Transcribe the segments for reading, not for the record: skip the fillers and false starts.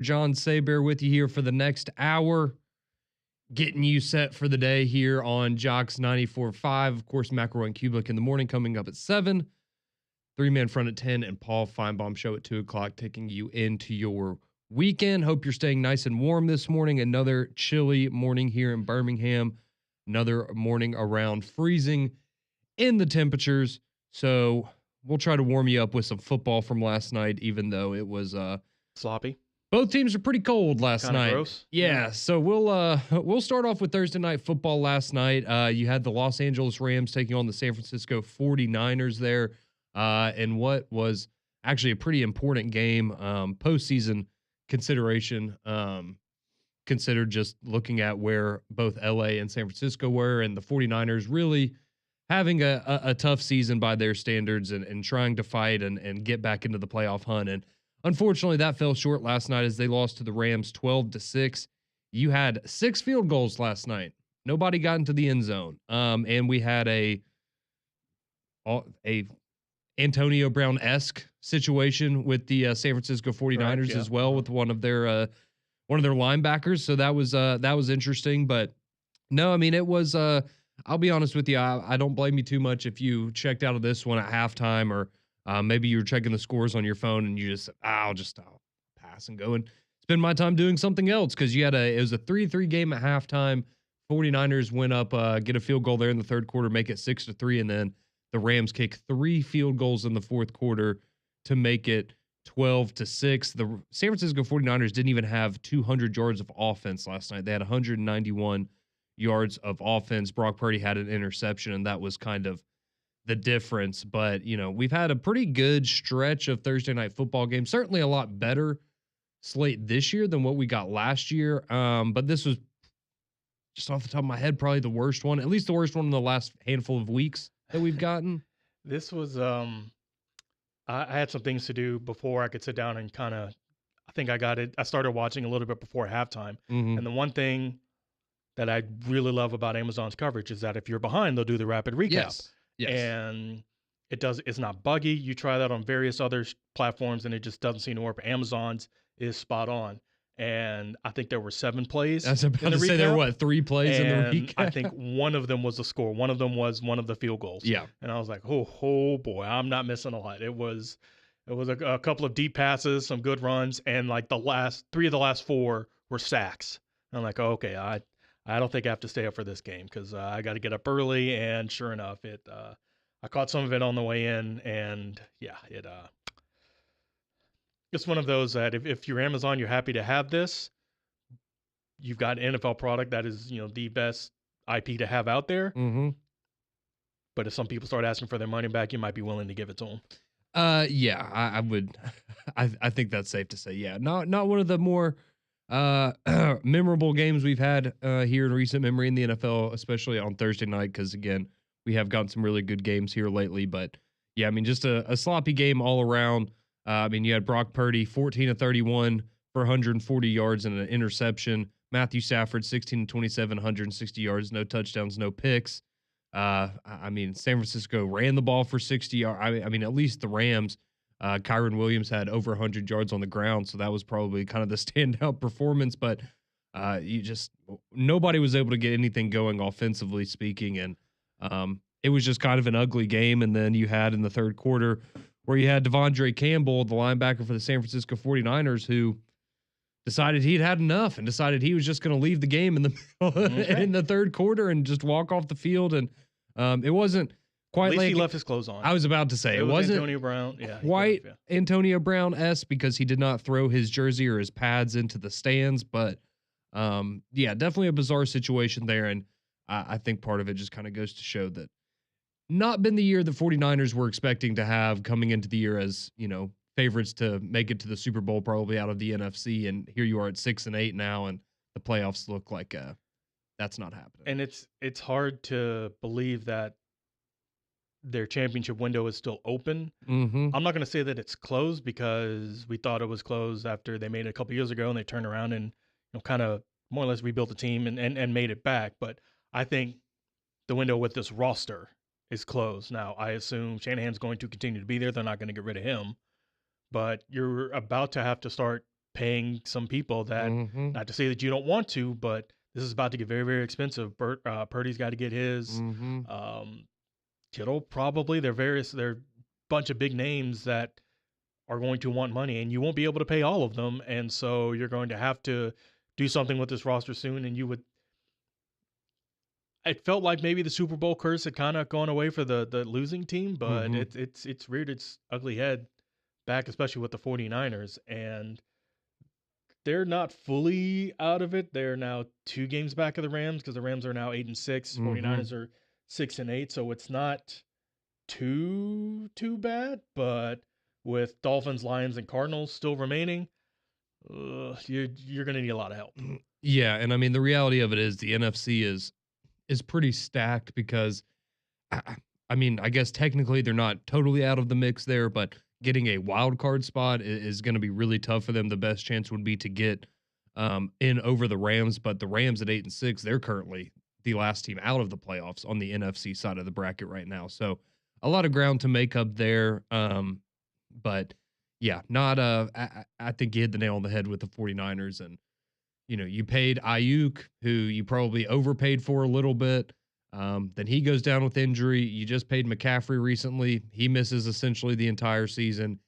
John Saber with you here for the next hour, getting you set for the day here on Jocks 94.5. Of course, McElroy and Kublik in the morning coming up at 7. Three-man front at 10, and Paul Feinbaum show at 2 o'clock, taking you into your weekend. Hope you're staying nice and warm this morning. Another chilly morning here in Birmingham. Another morning around freezing in the temperatures. So we'll try to warm you up with some football from last night, even though it was sloppy. Both teams are pretty cold last Kinda night. gross. Yeah, so we'll start off with Thursday night football last night. You had the Los Angeles Rams taking on the San Francisco 49ers there. And what was actually a pretty important game, postseason consideration, considered just looking at where both LA and San Francisco were, and the 49ers really having a tough season by their standards and trying to fight and get back into the playoff hunt. And unfortunately, that fell short last night as they lost to the Rams 12-6. You had 6 field goals last night. Nobody got into the end zone. And we had a Antonio Brown-esque situation with the San Francisco 49ers as well, with one of their linebackers. So that was interesting. But no, I mean, it was I'll be honest with you, I don't blame you too much if you checked out of this one at halftime, or maybe you were checking the scores on your phone and you just said, I'll pass and go and spend my time doing something else, because it was a 3-3 game at halftime. 49ers went up, get a field goal there in the third quarter, make it 6-3, and then the Rams kick 3 field goals in the fourth quarter to make it 12-6. The San Francisco 49ers didn't even have 200 yards of offense last night. They had 191 yards of offense. Brock Purdy had an interception, and that was kind of the difference. But, we've had a pretty good stretch of Thursday night football games. Certainly a lot better slate this year than what we got last year. But this was, just off the top of my head, probably the worst one, at least the worst one in the last handful of weeks that we've gotten. This was I had some things to do before I could sit down and I think I got it. I started watching a little bit before halftime. Mm-hmm. And the one thing that I really love about Amazon's coverage is that if you're behind, they'll do the rapid recap. Yes. And it's not buggy. You try that on various other platforms and it just doesn't seem to work. But Amazon's is spot on. And I think there were 7 plays. I was about to say there were 3 plays in the recap? I think one of them was the score. One of them was one of the field goals. Yeah. And I was like, oh boy, I'm not missing a lot. It was a couple of deep passes, some good runs, and like the last 3 of the last 4 were sacks. And I'm like, okay, I don't think I have to stay up for this game, because I got to get up early. And sure enough, I caught some of it on the way in, and yeah, it's one of those that if you're Amazon, you're happy to have this. You've got an NFL product that is, the best IP to have out there. Mm-hmm. But if some people start asking for their money back, you might be willing to give it to them. Yeah, I would. I think that's safe to say. Yeah, not one of the more memorable games we've had here in recent memory in the NFL, especially on Thursday night, because again, we have gotten some really good games here lately. But yeah, I mean, just a sloppy game all around. I mean, you had Brock Purdy 14-31 for 140 yards and an interception. Matthew Stafford 16-27, 160 yards, no touchdowns, no picks. I mean, San Francisco ran the ball for 60 yards. I mean, at least the Rams, Kyron Williams had over 100 yards on the ground, so that was probably kind of the standout performance. But nobody was able to get anything going offensively speaking, and it was just kind of an ugly game. And then you had in the third quarter where you had Dandre Campbell, the linebacker for the San Francisco 49ers, who decided he'd had enough and decided he was just going to leave the game in the middle, in the third quarter and just walk off the field. And it wasn't quite At least like he left his clothes on. I was about to say it wasn't Antonio Brown. Yeah, quite Antonio Brown-esque, because he did not throw his jersey or his pads into the stands. But yeah, definitely a bizarre situation there. And I think part of it just kind of goes to show that not been the year the 49ers were expecting to have coming into the year as, favorites to make it to the Super Bowl, probably out of the NFC. And here you are at 6-8 now, and the playoffs look like that's not happening. And it's hard to believe that their championship window is still open. Mm-hmm. I'm not going to say that it's closed, because we thought it was closed after they made it a couple years ago and they turned around and kind of more or less rebuilt the team and made it back. But I think the window with this roster is closed. Now, I assume Shanahan's going to continue to be there. They're not going to get rid of him. But you're about to have to start paying some people that, not to say that you don't want to, but this is about to get very, very expensive. Purdy's got to get his. Kittle probably. There are a bunch of big names that are going to want money, and you won't be able to pay all of them. And so you're going to have to do something with this roster soon. And it felt like maybe the Super Bowl curse had kind of gone away for the losing team, but it's reared its ugly head back, especially with the 49ers. And they're not fully out of it. They're now 2 games back of the Rams, because the Rams are now 8-6. 49ers are 6-8. So it's not too bad, but with Dolphins, Lions, and Cardinals still remaining, you're going to need a lot of help. Yeah, and I mean, the reality of it is the NFC is pretty stacked, because I mean, I guess technically they're not totally out of the mix there, but getting a wild card spot is going to be really tough for them. The best chance would be to get in over the Rams, but the Rams at 8-6, they're currently the last team out of the playoffs on the NFC side of the bracket right now. So a lot of ground to make up there. But yeah, not I think you hit the nail on the head with the 49ers. And you paid Ayuk, who you probably overpaid for a little bit. Then he goes down with injury. You just paid McCaffrey recently. He misses essentially the entire season.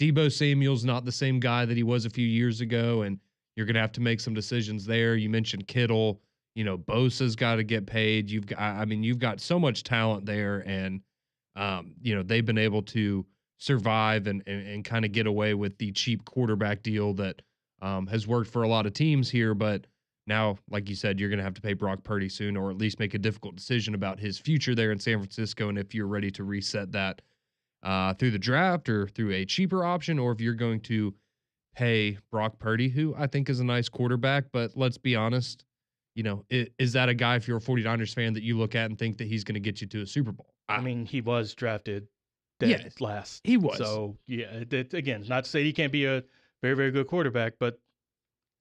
Deebo Samuel's not the same guy that he was a few years ago, and you're going to have to make some decisions there. You mentioned Kittle. Bosa's got to get paid. You've got so much talent there, and they've been able to survive and kind of get away with the cheap quarterback deal that has worked for a lot of teams here. But now, like you said, you're going to have to pay Brock Purdy soon, or at least make a difficult decision about his future there in San Francisco, and if you're ready to reset that through the draft or through a cheaper option, or if you're going to pay Brock Purdy, who I think is a nice quarterback. But let's be honest, is that a guy, if you're a 49ers fan, that you look at and think that he's going to get you to a Super Bowl? I mean, he was drafted dead last. He was. So, yeah, again, not to say he can't be a very, very good quarterback, but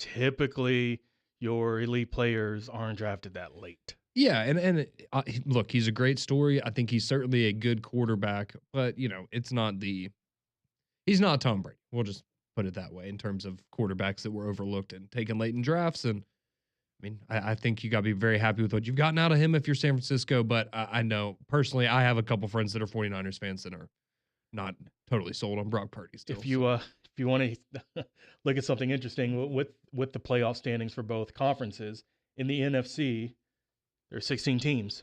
typically your elite players aren't drafted that late. Yeah, and look, he's a great story. I think he's certainly a good quarterback, but he's not Tom Brady. We'll just put it that way in terms of quarterbacks that were overlooked and taken late in drafts. And I mean, I think you got to be very happy with what you've gotten out of him if you're San Francisco. But I know personally, I have a couple friends that are 49ers fans that are not totally sold on Brock Purdy still. If you want to look at something interesting with the playoff standings for both conferences, in the NFC, there are 16 teams.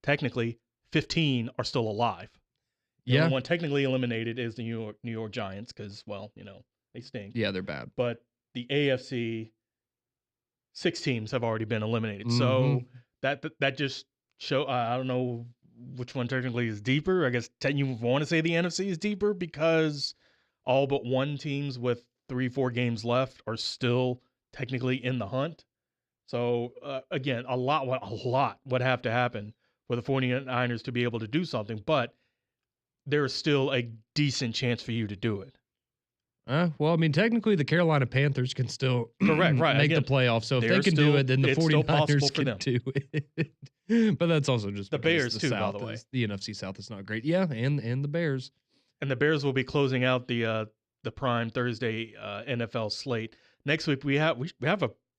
Technically, 15 are still alive. The only one technically eliminated is the New York Giants, because, well, they stink. Yeah, they're bad. But the AFC, 6 teams have already been eliminated. So that just show. I don't know which one technically is deeper. I guess you want to say the NFC is deeper, because all but 1 teams with 3-4 games left are still technically in the hunt. So again, a lot would have to happen for the 49ers to be able to do something, but there is still a decent chance for you to do it. Well, I mean, technically the Carolina Panthers can still make the playoffs. So if they can do it, then the 49ers can do it. But that's also just the Bears too, by the way. The NFC South is not great. Yeah, and the Bears. And the Bears will be closing out the prime Thursday NFL slate. Next week we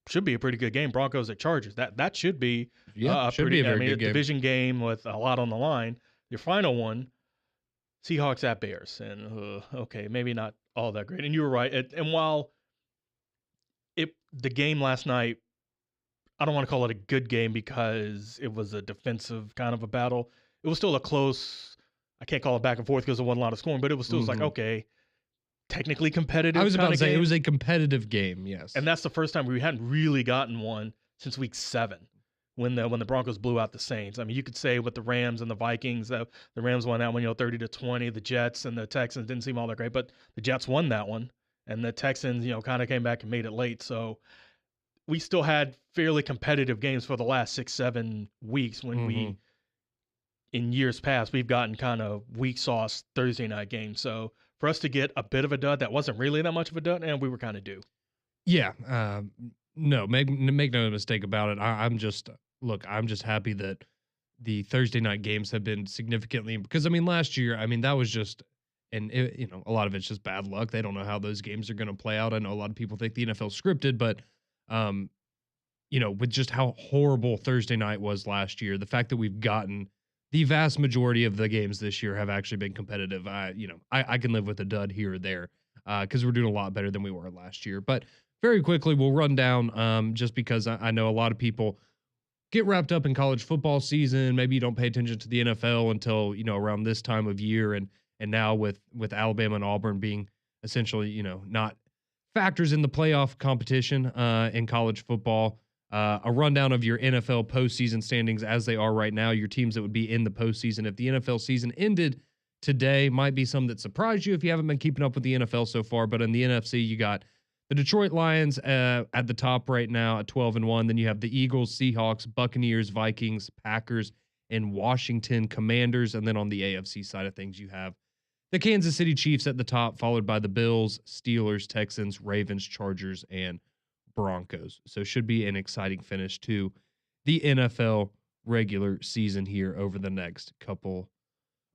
should be a pretty good game. Broncos at Chargers. That should be be a very good game. Division game with a lot on the line. Your final one, Seahawks at Bears, and okay, maybe not all that great. And you were right. And while the game last night, I don't want to call it a good game because it was a defensive kind of a battle. It was still a close. I can't call it back and forth because there wasn't a lot of scoring, but it was still like, okay, technically competitive. I was about to say game. It was a competitive game, yes. And that's the first time we hadn't really gotten one since week 7 when the Broncos blew out the Saints. I mean, you could say with the Rams and the Vikings, the Rams won that one, 30-20. The Jets and the Texans didn't seem all that great, but the Jets won that one. And the Texans, kind of came back and made it late. So we still had fairly competitive games for the last 6-7 weeks when we, in years past, we've gotten kind of weak sauce Thursday night games. So for us to get a bit of a dud that wasn't really that much of a dud, and we were kind of due. Yeah. No, make no mistake about it. I'm just happy that the Thursday night games have been significantly, because I mean, last year, that was just and a lot of it's just bad luck. They don't know how those games are going to play out. I know a lot of people think the NFL scripted, but um, with just how horrible Thursday night was last year, the fact that we've gotten the vast majority of the games this year have actually been competitive. I can live with a dud here or there because we're doing a lot better than we were last year. But very quickly, we'll run down just because I know a lot of people get wrapped up in college football season. Maybe you don't pay attention to the NFL until around this time of year, and now with Alabama and Auburn being essentially not factors in the playoff competition in college football. A rundown of your NFL postseason standings as they are right now, your teams that would be in the postseason if the NFL season ended today. Might be some that surprised you if you haven't been keeping up with the NFL so far. But in the NFC, you got the Detroit Lions at the top right now at 12-1. Then you have the Eagles, Seahawks, Buccaneers, Vikings, Packers, and Washington Commanders. And then on the AFC side of things, you have the Kansas City Chiefs at the top, followed by the Bills, Steelers, Texans, Ravens, Chargers, and Broncos. So should be an exciting finish to the NFL regular season here over the next couple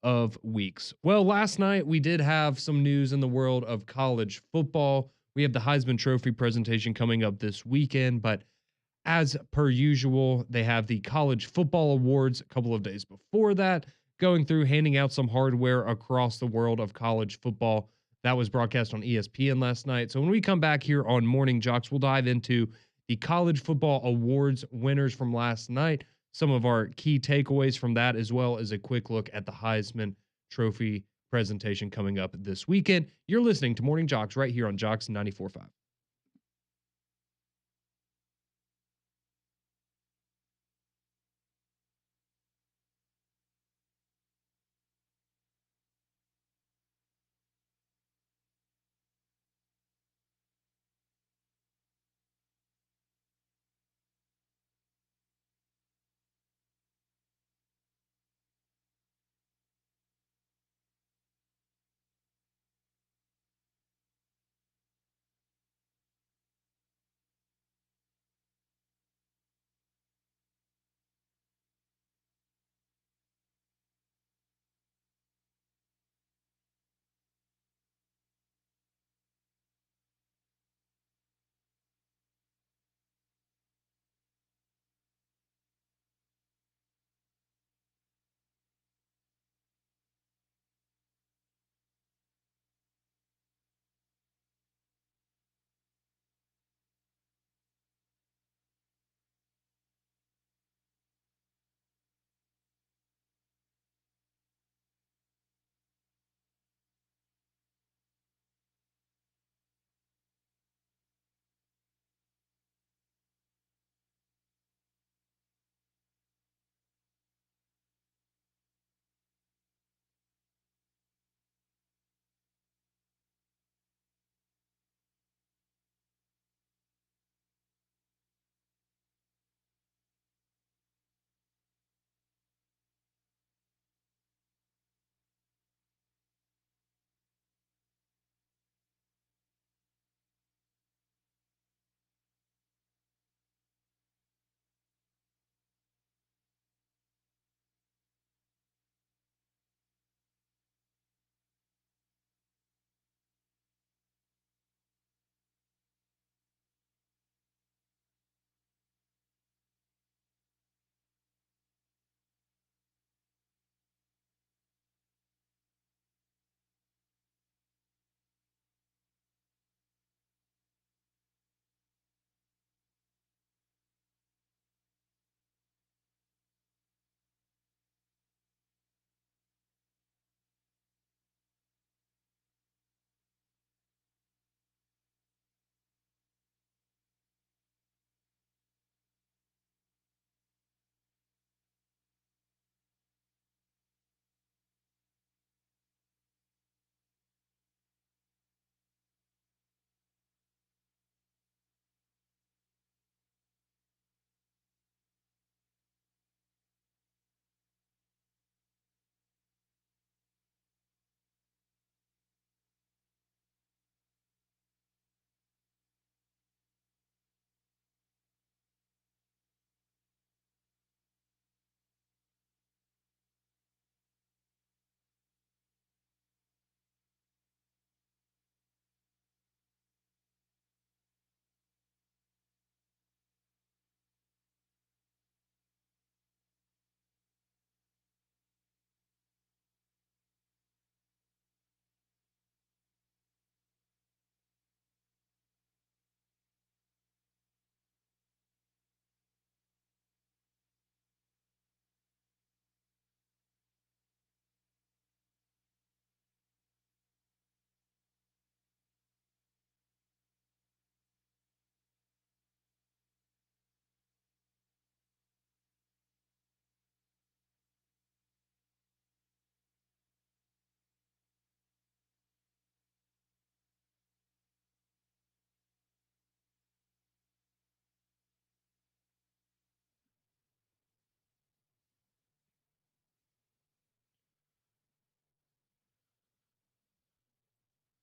of weeks. Well, last night we did have some news in the world of college football. We have the Heisman Trophy presentation coming up this weekend, but as per usual, they have the college football awards a couple of days before that, going through handing out some hardware across the world of college football. That was broadcast on ESPN last night. So when we come back here on Morning Jocks, we'll dive into the college football awards winners from last night, some of our key takeaways from that, as well as a quick look at the Heisman Trophy presentation coming up this weekend. You're listening to Morning Jocks right here on Jocks 94.5.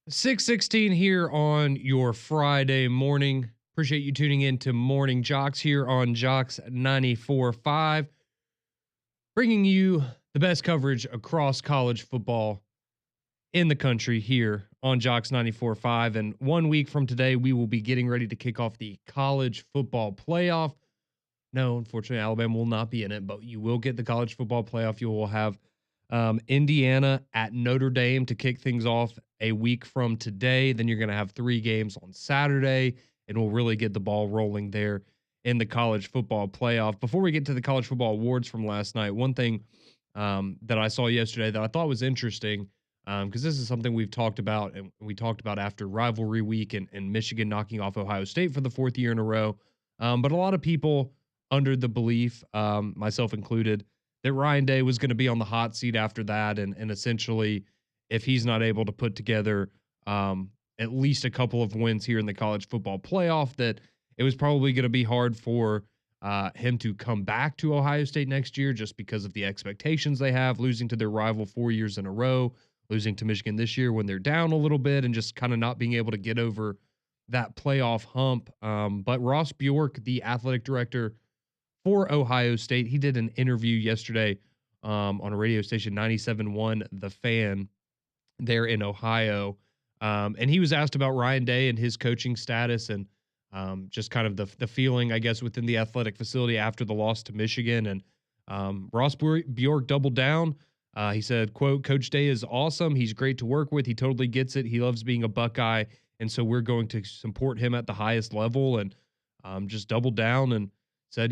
6:16 here on your Friday morning. Appreciate you tuning in to Morning Jocks here on Jocks 94.5, bringing you the best coverage across college football in the country here on Jocks 94.5. And 1 week from today, we will be getting ready to kick off the college football playoff. No, unfortunately, Alabama will not be in it, but you will get the college football playoff. You will have Indiana at Notre Dame to kick things off a week from today. Then you're going to have 3 games on Saturday, and we'll really get the ball rolling there in the college football playoff. Before we get to the college football awards from last night, one thing that I saw yesterday that I thought was interesting, because this is something we've talked about, and we talked about after rivalry week and Michigan knocking off Ohio State for the 4th year in a row. But a lot of people under the belief, myself included, that Ryan Day was going to be on the hot seat after that. And essentially, if he's not able to put together at least a couple of wins here in the college football playoff, that it was probably going to be hard for him to come back to Ohio State next year just because of the expectations they have, losing to their rival 4 years in a row, losing to Michigan this year when they're down a little bit, and just kind of not being able to get over that playoff hump. But Ross Bjork, the athletic director for Ohio State, he did an interview yesterday on a radio station, 97.1 The Fan, there in Ohio. And he was asked about Ryan Day and his coaching status and just kind of the feeling, I guess, within the athletic facility after the loss to Michigan. And Ross Bjork doubled down. He said, quote, "Coach Day is awesome. He's great to work with. He totally gets it. He loves being a Buckeye. And so we're going to support him at the highest level." And just doubled down and said,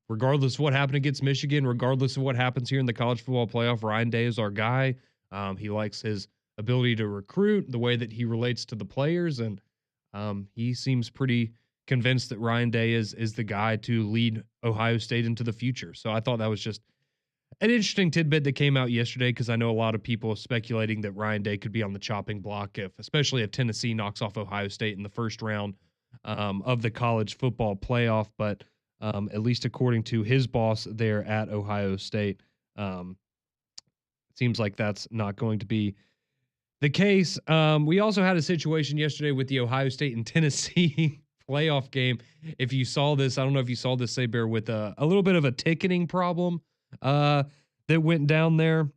regardless of what happened against Michigan, regardless of what happens here in the college football playoff, Ryan Day is our guy. He likes his ability to recruit, the way that he relates to the players, and he seems pretty convinced that Ryan Day is the guy to lead Ohio State into the future. So I thought that was just an interesting tidbit that came out yesterday, because I know a lot of people speculating that Ryan Day could be on the chopping block, especially if Tennessee knocks off Ohio State in the first round of the college football playoff. But at least according to his boss there at Ohio State, it seems like that's not going to be the case. We also had a situation yesterday with the Ohio State and Tennessee playoff game. If you saw this, I don't know if you saw this, Saber, with a little bit of a ticketing problem that went down there.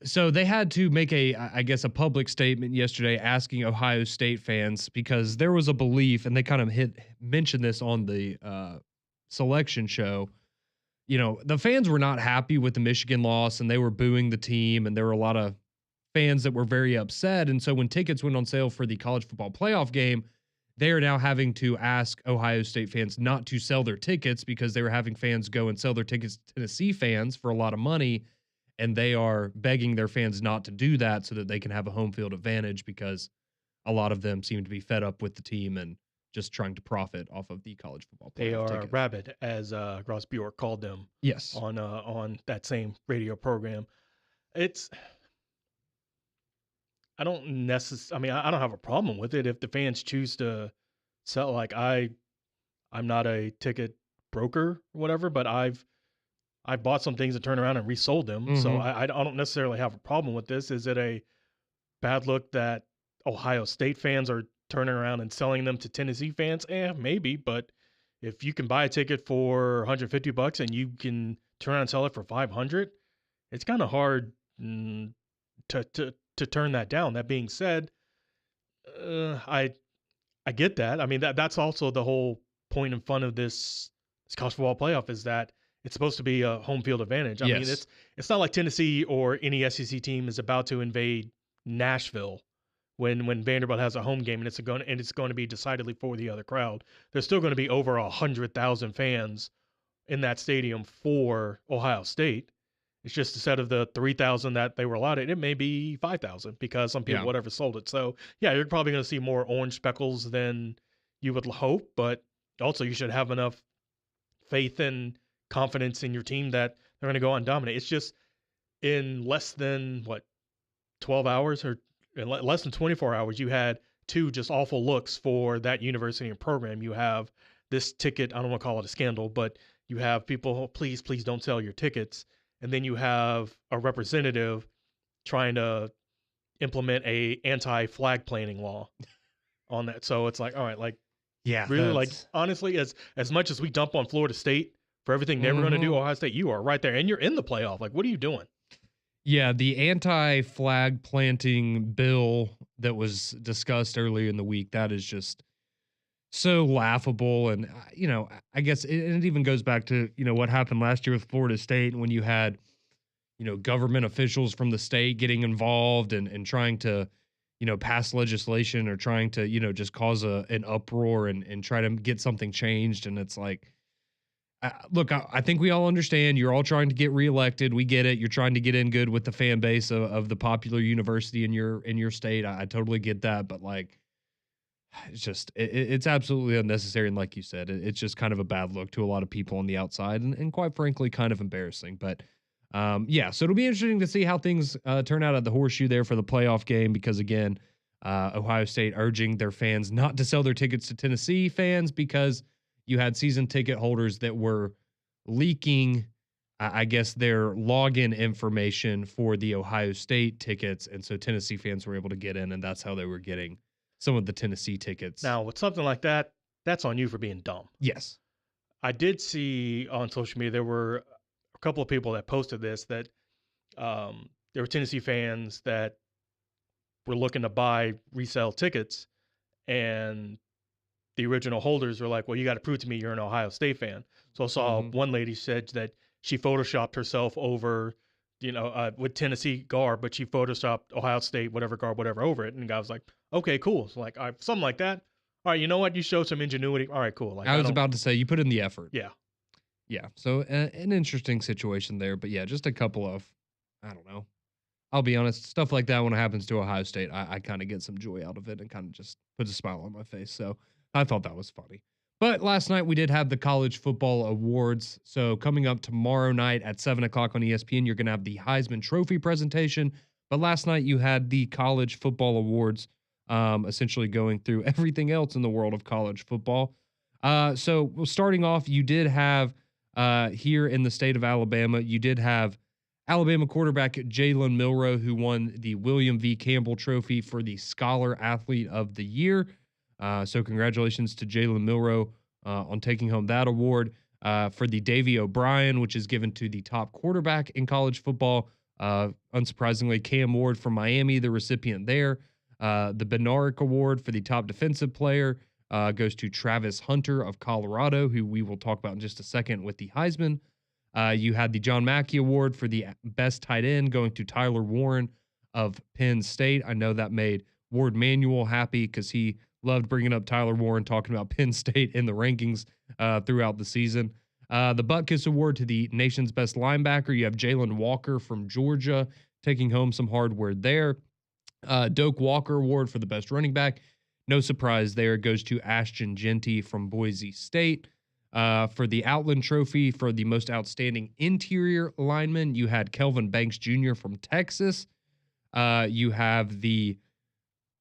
So they had to make I guess, a public statement yesterday asking Ohio State fans, because there was a belief, and they kind of mentioned this on the selection show. The fans were not happy with the Michigan loss, and they were booing the team, and there were a lot of fans that were very upset. And so when tickets went on sale for the college football playoff game, they are now having to ask Ohio State fans not to sell their tickets, because they were having fans go and sell their tickets to Tennessee fans for a lot of money. And they are begging their fans not to do that so that they can have a home field advantage, because a lot of them seem to be fed up with the team and just trying to profit off of the college football playoff. They are tickets. rabid, as Ross Bjork called them. Yes. On that same radio program. I don't have a problem with it if the fans choose to sell. Like, I'm not a ticket broker or whatever, but I've bought some things and turned around and resold them. Mm-hmm. So I don't necessarily have a problem with this. Is it a bad look that Ohio State fans are turning around and selling them to Tennessee fans? Maybe. But if you can buy a ticket for $150 and you can turn around and sell it for $500, it's kind of hard to turn that down. That being said, I get that. I mean, that's also the whole point and fun of this college football playoff, is that it's supposed to be a home field advantage. I mean, it's not like Tennessee or any SEC team is about to invade Nashville when Vanderbilt has a home game and it's going to be decidedly for the other crowd. There's still going to be over 100,000 fans in that stadium for Ohio State. It's just, instead of the 3,000 that they were allotted, it may be 5,000, because some people whatever sold it. So yeah, you're probably going to see more orange speckles than you would hope, but also you should have enough faith and confidence in your team that they're going to go on and dominate. It's just, in less than 12 hours or less than 24 hours, you had 2 just awful looks for that university and program. You have this ticket, I don't want to call it a scandal, but you have people, please don't sell your tickets. And then you have a representative trying to implement a anti-flag planting law on that. So it's like, all right, like Yeah, really, like honestly, as much as we dump on Florida State for everything they were going to do, Ohio State, you are right there, and you're in the playoff. Like, what are you doing? Yeah, the anti-flag planting bill that was discussed earlier in the week, that is just so laughable. And, I guess it even goes back to, what happened last year with Florida State when you had, government officials from the state getting involved and trying to, pass legislation or trying to, just cause an uproar and try to get something changed. And it's like, look, I think we all understand you're all trying to get reelected. We get it. You're trying to get in good with the fan base of the popular university in your state. I totally get that, but like, it's just it's absolutely unnecessary. And like you said, it's just kind of a bad look to a lot of people on the outside, and quite frankly, kind of embarrassing. But yeah, so it'll be interesting to see how things turn out at the Horseshoe there for the playoff game, because again, Ohio State urging their fans not to sell their tickets to Tennessee fans because you had season ticket holders that were leaking, I guess, their login information for the Ohio State tickets. And so Tennessee fans were able to get in, and that's how they were getting some of the Tennessee tickets. Now, with something like that, that's on you for being dumb. Yes. I did see on social media, there were a couple of people that posted this, that there were Tennessee fans that were looking to buy resale tickets, and the original holders were like, well, you got to prove to me you're an Ohio State fan. So I saw one lady said that she photoshopped herself over, with Tennessee garb, but she photoshopped Ohio State, whatever garb, whatever over it. And the guy was like, okay, cool. So like, something like that. All right, you know what? You showed some ingenuity. All right, cool. Like, I was about to say, you put in the effort. Yeah. Yeah. So an interesting situation there. But yeah, just a couple of, I don't know. I'll be honest, stuff like that when it happens to Ohio State, I kind of get some joy out of it and kind of just puts a smile on my face. So I thought that was funny. But last night we did have the college football awards. So coming up tomorrow night at 7 o'clock on ESPN, you're going to have the Heisman Trophy presentation. But last night you had the college football awards, essentially going through everything else in the world of college football. So starting off, you did have here in the state of Alabama, you did have Alabama quarterback Jalen Milroe, who won the William V. Campbell Trophy for the Scholar Athlete of the Year. So congratulations to Jalen Milroe on taking home that award. For the Davey O'Brien, which is given to the top quarterback in college football. Unsurprisingly, Cam Ward from Miami, the recipient there. The Bednarik Award for the top defensive player goes to Travis Hunter of Colorado, who we will talk about in just a second with the Heisman. You had the John Mackey Award for the best tight end going to Tyler Warren of Penn State. I know that made Ward Manuel happy because he loved bringing up Tyler Warren, talking about Penn State in the rankings throughout the season. The Butkus Award to the nation's best linebacker. You have Jalen Walker from Georgia taking home some hardware there. Doak Walker Award for the best running back. No surprise there. It goes to Ashton Jeanty from Boise State. For the Outland Trophy for the most outstanding interior lineman, you had Kelvin Banks Jr. from Texas. You have the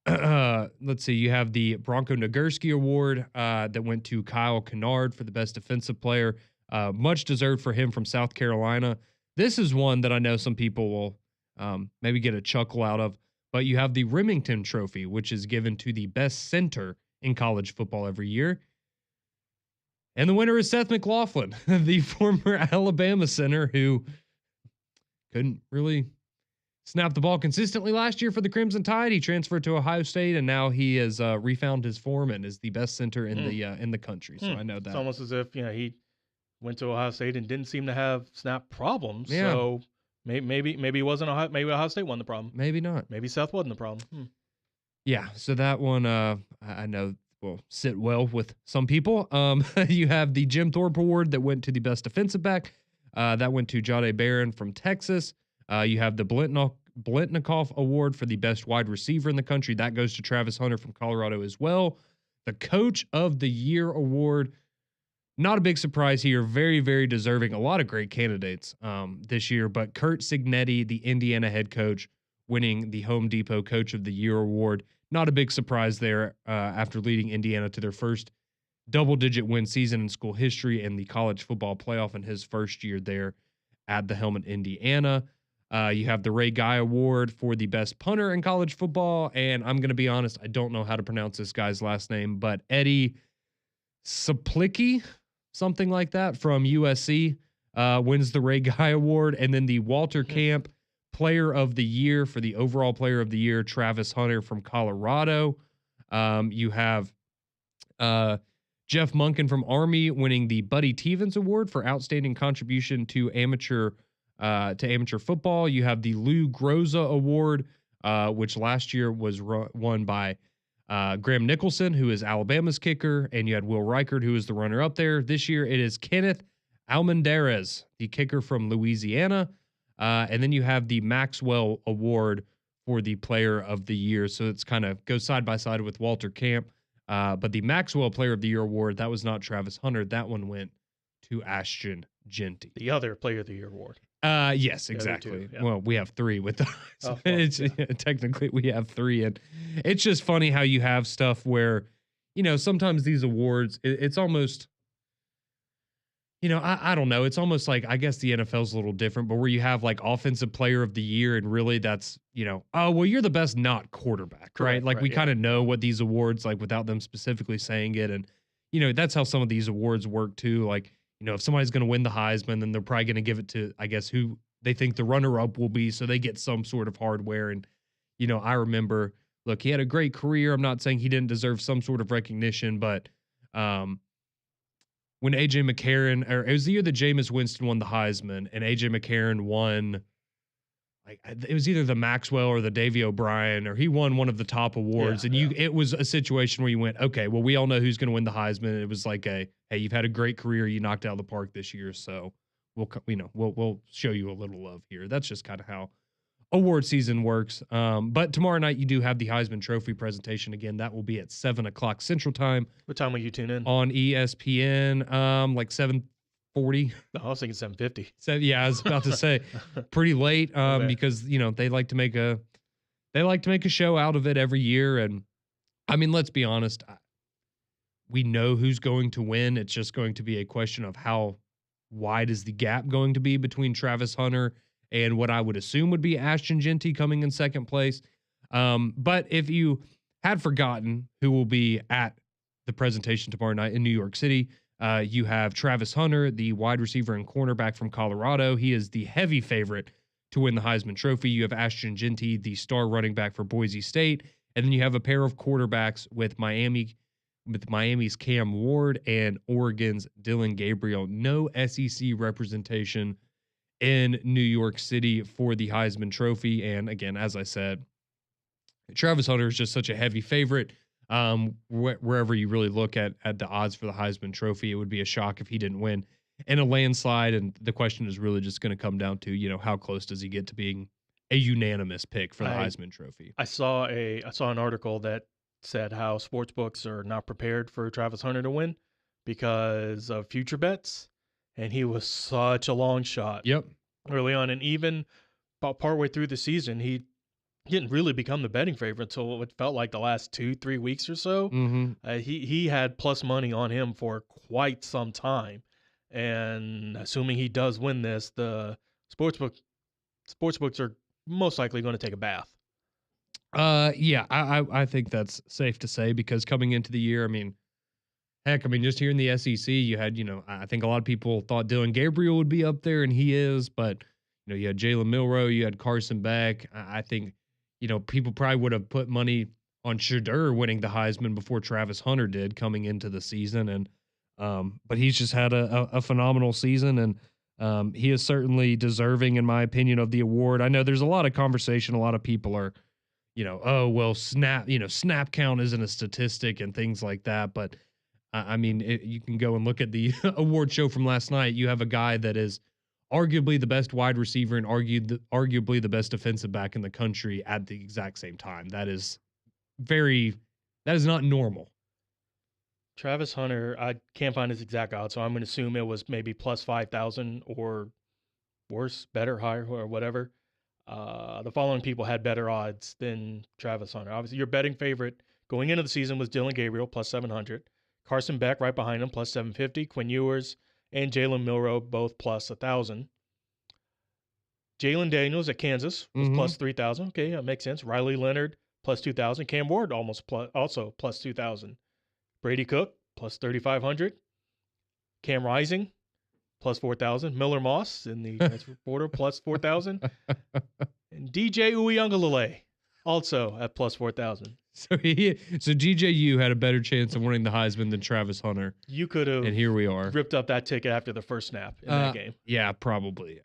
you have the Bronco Nagurski Award that went to Kyle Kennard for the best defensive player. Much deserved for him from South Carolina. This is one that I know some people will maybe get a chuckle out of, but you have the Remington Trophy, which is given to the best center in college football every year. And the winner is Seth McLaughlin, the former Alabama center who couldn't really snap the ball consistently last year for the Crimson Tide. He transferred to Ohio State, and now he has refound his form and is the best center in the country. So I know that. It's almost as if he went to Ohio State and didn't seem to have snap problems. Yeah. So maybe it wasn't maybe Ohio State wasn't the problem. Maybe not. Maybe Seth wasn't the problem. Yeah. So that one I know will sit well with some people. You have the Jim Thorpe Award that went to the best defensive back. That went to Jahdae Barron from Texas. You have the Blitnikoff Award for the best wide receiver in the country. That goes to Travis Hunter from Colorado as well. The Coach of the Year Award, not a big surprise here. Very, very deserving. A lot of great candidates this year, but Kurt Cignetti, the Indiana head coach, winning the Home Depot Coach of the Year Award. Not a big surprise there after leading Indiana to their first double-digit win season in school history and the college football playoff in his first year there at the helm in Indiana. You have the Ray Guy Award for the best punter in college football. And I'm going to be honest, I don't know how to pronounce this guy's last name, but Eddie Saplicki, something like that, from USC, wins the Ray Guy Award. And then the Walter Camp Player of the Year for the overall Player of the Year, Travis Hunter from Colorado. You have Jeff Munkin from Army winning the Buddy Tevens Award for outstanding contribution to amateur football. You have the Lou Groza Award, which last year was won by Graham Nicholson, who is Alabama's kicker, and you had Will Reichard, who is the runner-up there. This year, it is Kenneth Almendarez, the kicker from Louisiana. And then you have the Maxwell Award for the Player of the Year. So it's kind of goes side by side with Walter Camp. But the Maxwell Player of the Year Award, that was not Travis Hunter. That one went to Ashton Genty. The other Player of the Year award. Yes, exactly. Yeah. Well, we have 3 with the technically we have 3. And it's just funny how you have stuff where, sometimes these awards, it's almost, I don't know. It's almost like, I guess the NFL's a little different, but where you have like Offensive Player of the Year, and really that's, oh, well, you're the best not quarterback, right? Like we kind of know what these awards, like without them specifically saying it. And, that's how some of these awards work too. Like, if somebody's going to win the Heisman, then they're probably going to give it to, I guess, who they think the runner-up will be, so they get some sort of hardware. And, I remember, look, he had a great career. I'm not saying he didn't deserve some sort of recognition, but when A.J. McCarron, or it was the year that Jameis Winston won the Heisman, and A.J. McCarron won, like it was either the Maxwell or the Davey O'Brien, or he won one of the top awards. It was a situation where you went, okay, well, we all know who's going to win the Heisman. And it was like hey, you've had a great career. You knocked it out of the park this year. So we'll show you a little love here. That's just kind of how award season works. But tomorrow night you do have the Heisman Trophy presentation again. That will be at 7:00 Central Time. What time will you tune in? On ESPN, like 7:40. I was thinking 7:50. So yeah, I was about to say pretty late, because they like to make a show out of it every year. And I mean, let's be honest, we know who's going to win. It's just going to be a question of how wide is the gap going to be between Travis Hunter and what I would assume would be Ashton Genty coming in second place. But if you had forgotten who will be at the presentation tomorrow night in New York City, you have Travis Hunter, the wide receiver and cornerback from Colorado. He is the heavy favorite to win the Heisman Trophy. You have Ashton Genty, the star running back for Boise State. And then you have a pair of quarterbacks with Miami's Cam Ward and Oregon's Dylan Gabriel. No SEC representation in New York City for the Heisman Trophy. And again, as I said, Travis Hunter is just such a heavy favorite. Wherever you really look at the odds for the Heisman Trophy, it would be a shock if he didn't win in a landslide. And the question is really just going to come down to, how close does he get to being a unanimous pick for the Heisman Trophy? I saw an article that said how sportsbooks are not prepared for Travis Hunter to win because of future bets. And he was such a long shot. Yep. Early on. And even about partway through the season, he didn't really become the betting favorite until it felt like the last 2-3 weeks or so. Mm-hmm. He had plus money on him for quite some time. And assuming he does win this, the sportsbooks are most likely going to take a bath. Yeah, I think that's safe to say, because coming into the year, just here in the SEC, you had, I think a lot of people thought Dylan Gabriel would be up there, and he is, but, you had Jalen Milroe, you had Carson Beck. I think, people probably would have put money on Shedeur winning the Heisman before Travis Hunter did coming into the season. And, but he's just had a phenomenal season, and he is certainly deserving, in my opinion, of the award. I know there's a lot of conversation. A lot of people are, oh, well, snap count isn't a statistic and things like that. But you can go and look at the award show from last night. You have a guy that is arguably the best wide receiver and arguably the best defensive back in the country at the exact same time. That is not normal. Travis Hunter, I can't find his exact odds, so I'm going to assume it was maybe plus 5,000 or worse, better, higher, or whatever. The following people had better odds than Travis Hunter. Obviously, your betting favorite going into the season was Dylan Gabriel, plus 700. Carson Beck right behind him, plus 750. Quinn Ewers and Jalen Milroe, both plus 1,000. Jalen Daniels at Kansas was plus 3,000. Okay, that makes sense. Riley Leonard plus 2,000. Cam Ward also plus 2,000. Brady Cook plus 3,500. Cam Rising plus 4,000. Miller Moss in the transfer portal plus 4,000. And DJ Uiagalelei also at plus 4,000. So DJU had a better chance of winning the Heisman than Travis Hunter. You could have, and here we are, ripped up that ticket after the first snap in that game. Yeah, probably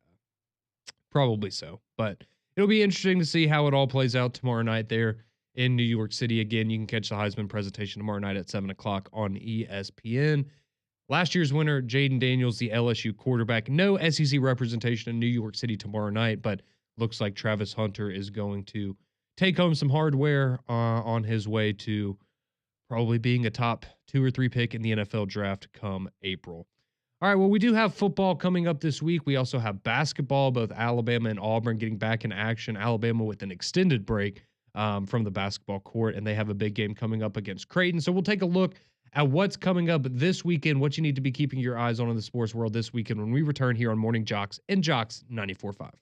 so. But it'll be interesting to see how it all plays out tomorrow night there in New York City. Again, you can catch the Heisman presentation tomorrow night at 7:00 on ESPN. Last year's winner, Jaden Daniels, the LSU quarterback. No SEC representation in New York City tomorrow night, but looks like Travis Hunter is going to take home some hardware on his way to probably being a top 2 or 3 pick in the NFL draft come April. All right, well, we do have football coming up this week. We also have basketball, both Alabama and Auburn getting back in action. Alabama with an extended break from the basketball court, and they have a big game coming up against Creighton. So we'll take a look at what's coming up this weekend, what you need to be keeping your eyes on in the sports world this weekend when we return here on Morning Jocks and Jocks 94.5.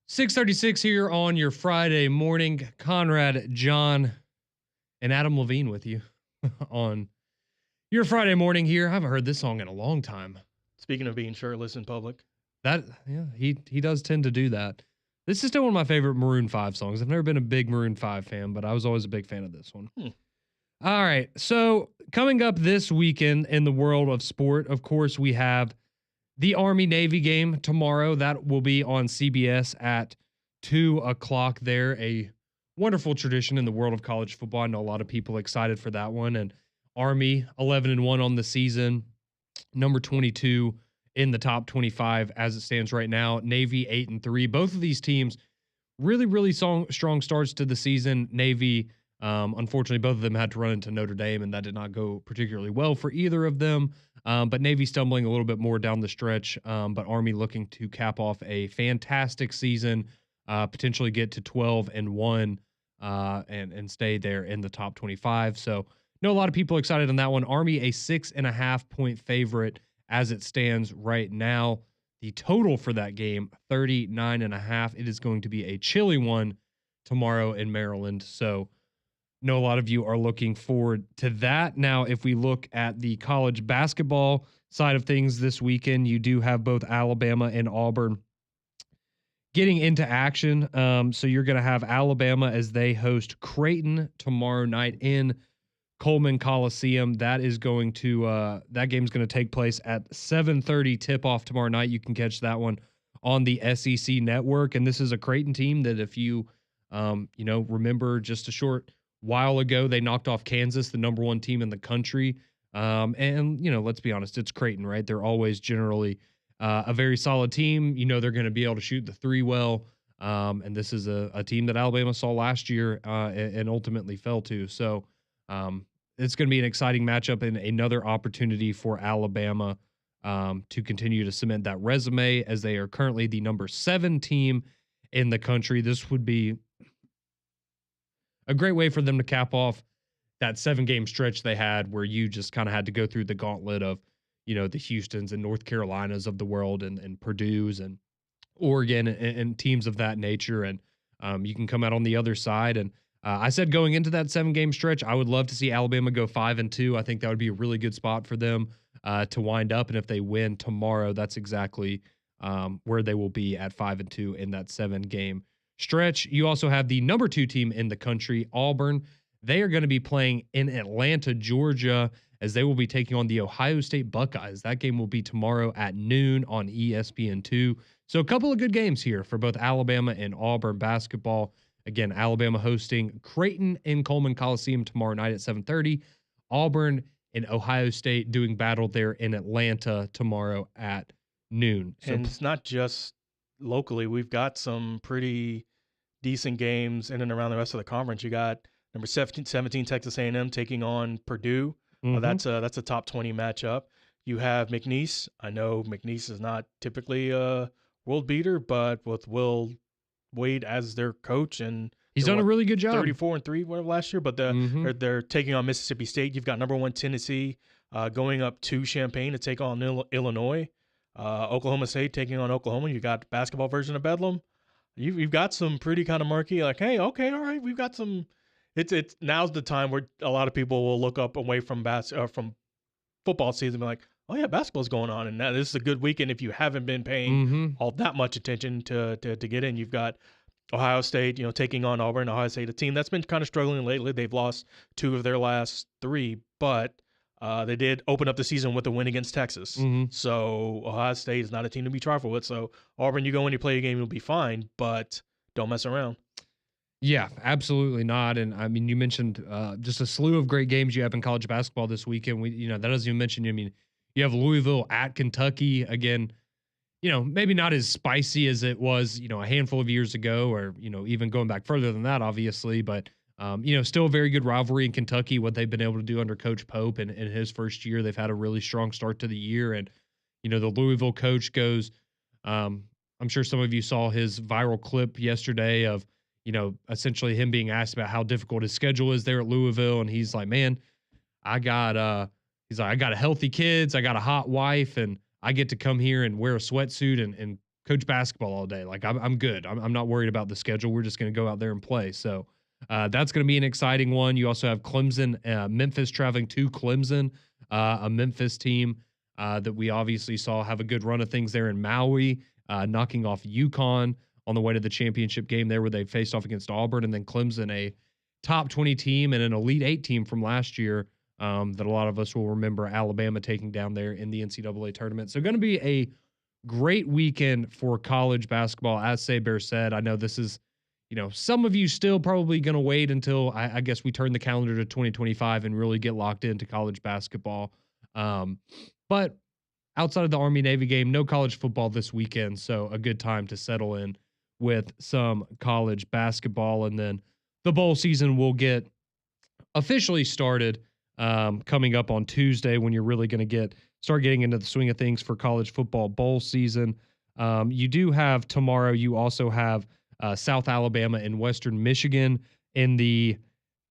.36 here on your Friday morning. Conrad, John, and Adam Levine with you. on your Friday morning here. I haven't heard this song in a long time. Speaking of being shirtless in public. He does tend to do that. This is still one of my favorite Maroon 5 songs. I've never been a big Maroon 5 fan, but I was always a big fan of this one. All right. So coming up this weekend in the world of sport, of course, we have the Army-Navy game tomorrow. That will be on CBS at 2 o'clock there. A wonderful tradition in the world of college football. I know a lot of people excited for that one. And Army 11-1 on the season, number 22 in the top 25 as it stands right now. Navy 8-3. Both of these teams really, really strong starts to the season. Navy, unfortunately, both of them had to run into Notre Dame, and that did not go particularly well for either of them. But Navy stumbling a little bit more down the stretch. But Army looking to cap off a fantastic season, potentially get to 12-1, and stay there in the top 25. So, know a lot of people excited on that one. Army a 6.5-point favorite as it stands right now. The total for that game, 39.5. It is going to be a chilly one tomorrow in Maryland. So know a lot of you are looking forward to that. Now, if we look at the college basketball side of things this weekend, you do have both Alabama and Auburn getting into action. So you're going to have Alabama as they host Creighton tomorrow night in Coleman Coliseum. That is going to that game's going to take place at 7:30 tip-off tomorrow night. You can catch that one on the SEC network. And this is a Creighton team that, if you remember just a short while ago, they knocked off Kansas, the number 1 team in the country. And let's be honest, it's Creighton, right? They're always generally a very solid team. They're going to be able to shoot the three well. And this is a team that Alabama saw last year and ultimately fell to. So it's going to be an exciting matchup and another opportunity for Alabama to continue to cement that resume, as they are currently the number 7 team in the country. This would be a great way for them to cap off that 7-game stretch they had, where you just kind of had to go through the gauntlet of, the Houstons and North Carolinas of the world, and Purdue's and Oregon and teams of that nature. And you can come out on the other side. And I said going into that 7-game stretch, I would love to see Alabama go 5-2. I think that would be a really good spot for them to wind up. And if they win tomorrow, that's exactly where they will be, at 5-2 in that 7-game stretch. You also have the number 2 team in the country, Auburn. They are going to be playing in Atlanta, Georgia, as they will be taking on the Ohio State Buckeyes. That game will be tomorrow at noon on ESPN2. So a couple of good games here for both Alabama and Auburn basketball. Again, Alabama hosting Creighton in Coleman Coliseum tomorrow night at 7:30. Auburn and Ohio State doing battle there in Atlanta tomorrow at noon. So, and it's not just locally. We've got some pretty decent games in and around the rest of the conference. You got number 17 Texas A&M taking on Purdue. mm-hmm. That's a top 20 matchup. You have McNeese. I know McNeese is not typically a world beater, but with Will Wade as their coach, and he's done a really good job. 34-3 whatever last year, but they're taking on Mississippi State. You've got number 1 Tennessee going up to Champaign to take on Illinois. Oklahoma State taking on Oklahoma. You got the basketball version of Bedlam. You've got some pretty kind of murky, like, hey, okay, all right, we've got some. It's now's the time where a lot of people will look up away from from football season and be like, oh yeah, basketball's going on, and this is a good weekend if you haven't been paying all that much attention to get in. You've got Ohio State, taking on Auburn. Ohio State, a team that's been kind of struggling lately. They've lost 2 of their last 3, but they did open up the season with a win against Texas. So Ohio State is not a team to be trifled with. So Auburn, you go in, you play a game, you'll be fine, but don't mess around. Yeah, absolutely not. And I mean, you mentioned just a slew of great games you have in college basketball this weekend. That doesn't even mention, you have Louisville at Kentucky again. Maybe not as spicy as it was, a handful of years ago, or, even going back further than that, obviously. But, still a very good rivalry in Kentucky, what they've been able to do under Coach Pope in his first year. They've had a really strong start to the year. And, the Louisville coach goes, I'm sure some of you saw his viral clip yesterday of, essentially him being asked about how difficult his schedule is there at Louisville. And he's like, man, I got a healthy kids. I got a hot wife, and I get to come here and wear a sweatsuit and coach basketball all day. Like I'm good. I'm not worried about the schedule. We're just going to go out there and play. So That's going to be an exciting one. You also have Clemson, Memphis traveling to Clemson, a Memphis team that we obviously saw have a good run of things there in Maui, knocking off UConn on the way to the championship game there where they faced off against Auburn, and then Clemson, a top 20 team and an Elite Eight team from last year that a lot of us will remember Alabama taking down there in the NCAA tournament. So going to be a great weekend for college basketball. As Saber said, I know this is, some of you still probably going to wait until I guess we turn the calendar to 2025 and really get locked into college basketball. But outside of the Army Navy game, no college football this weekend. So a good time to settle in with some college basketball. And then the bowl season will get officially started coming up on Tuesday when you're really going to start getting into the swing of things for college football bowl season. You do have tomorrow, you also have South Alabama and Western Michigan in the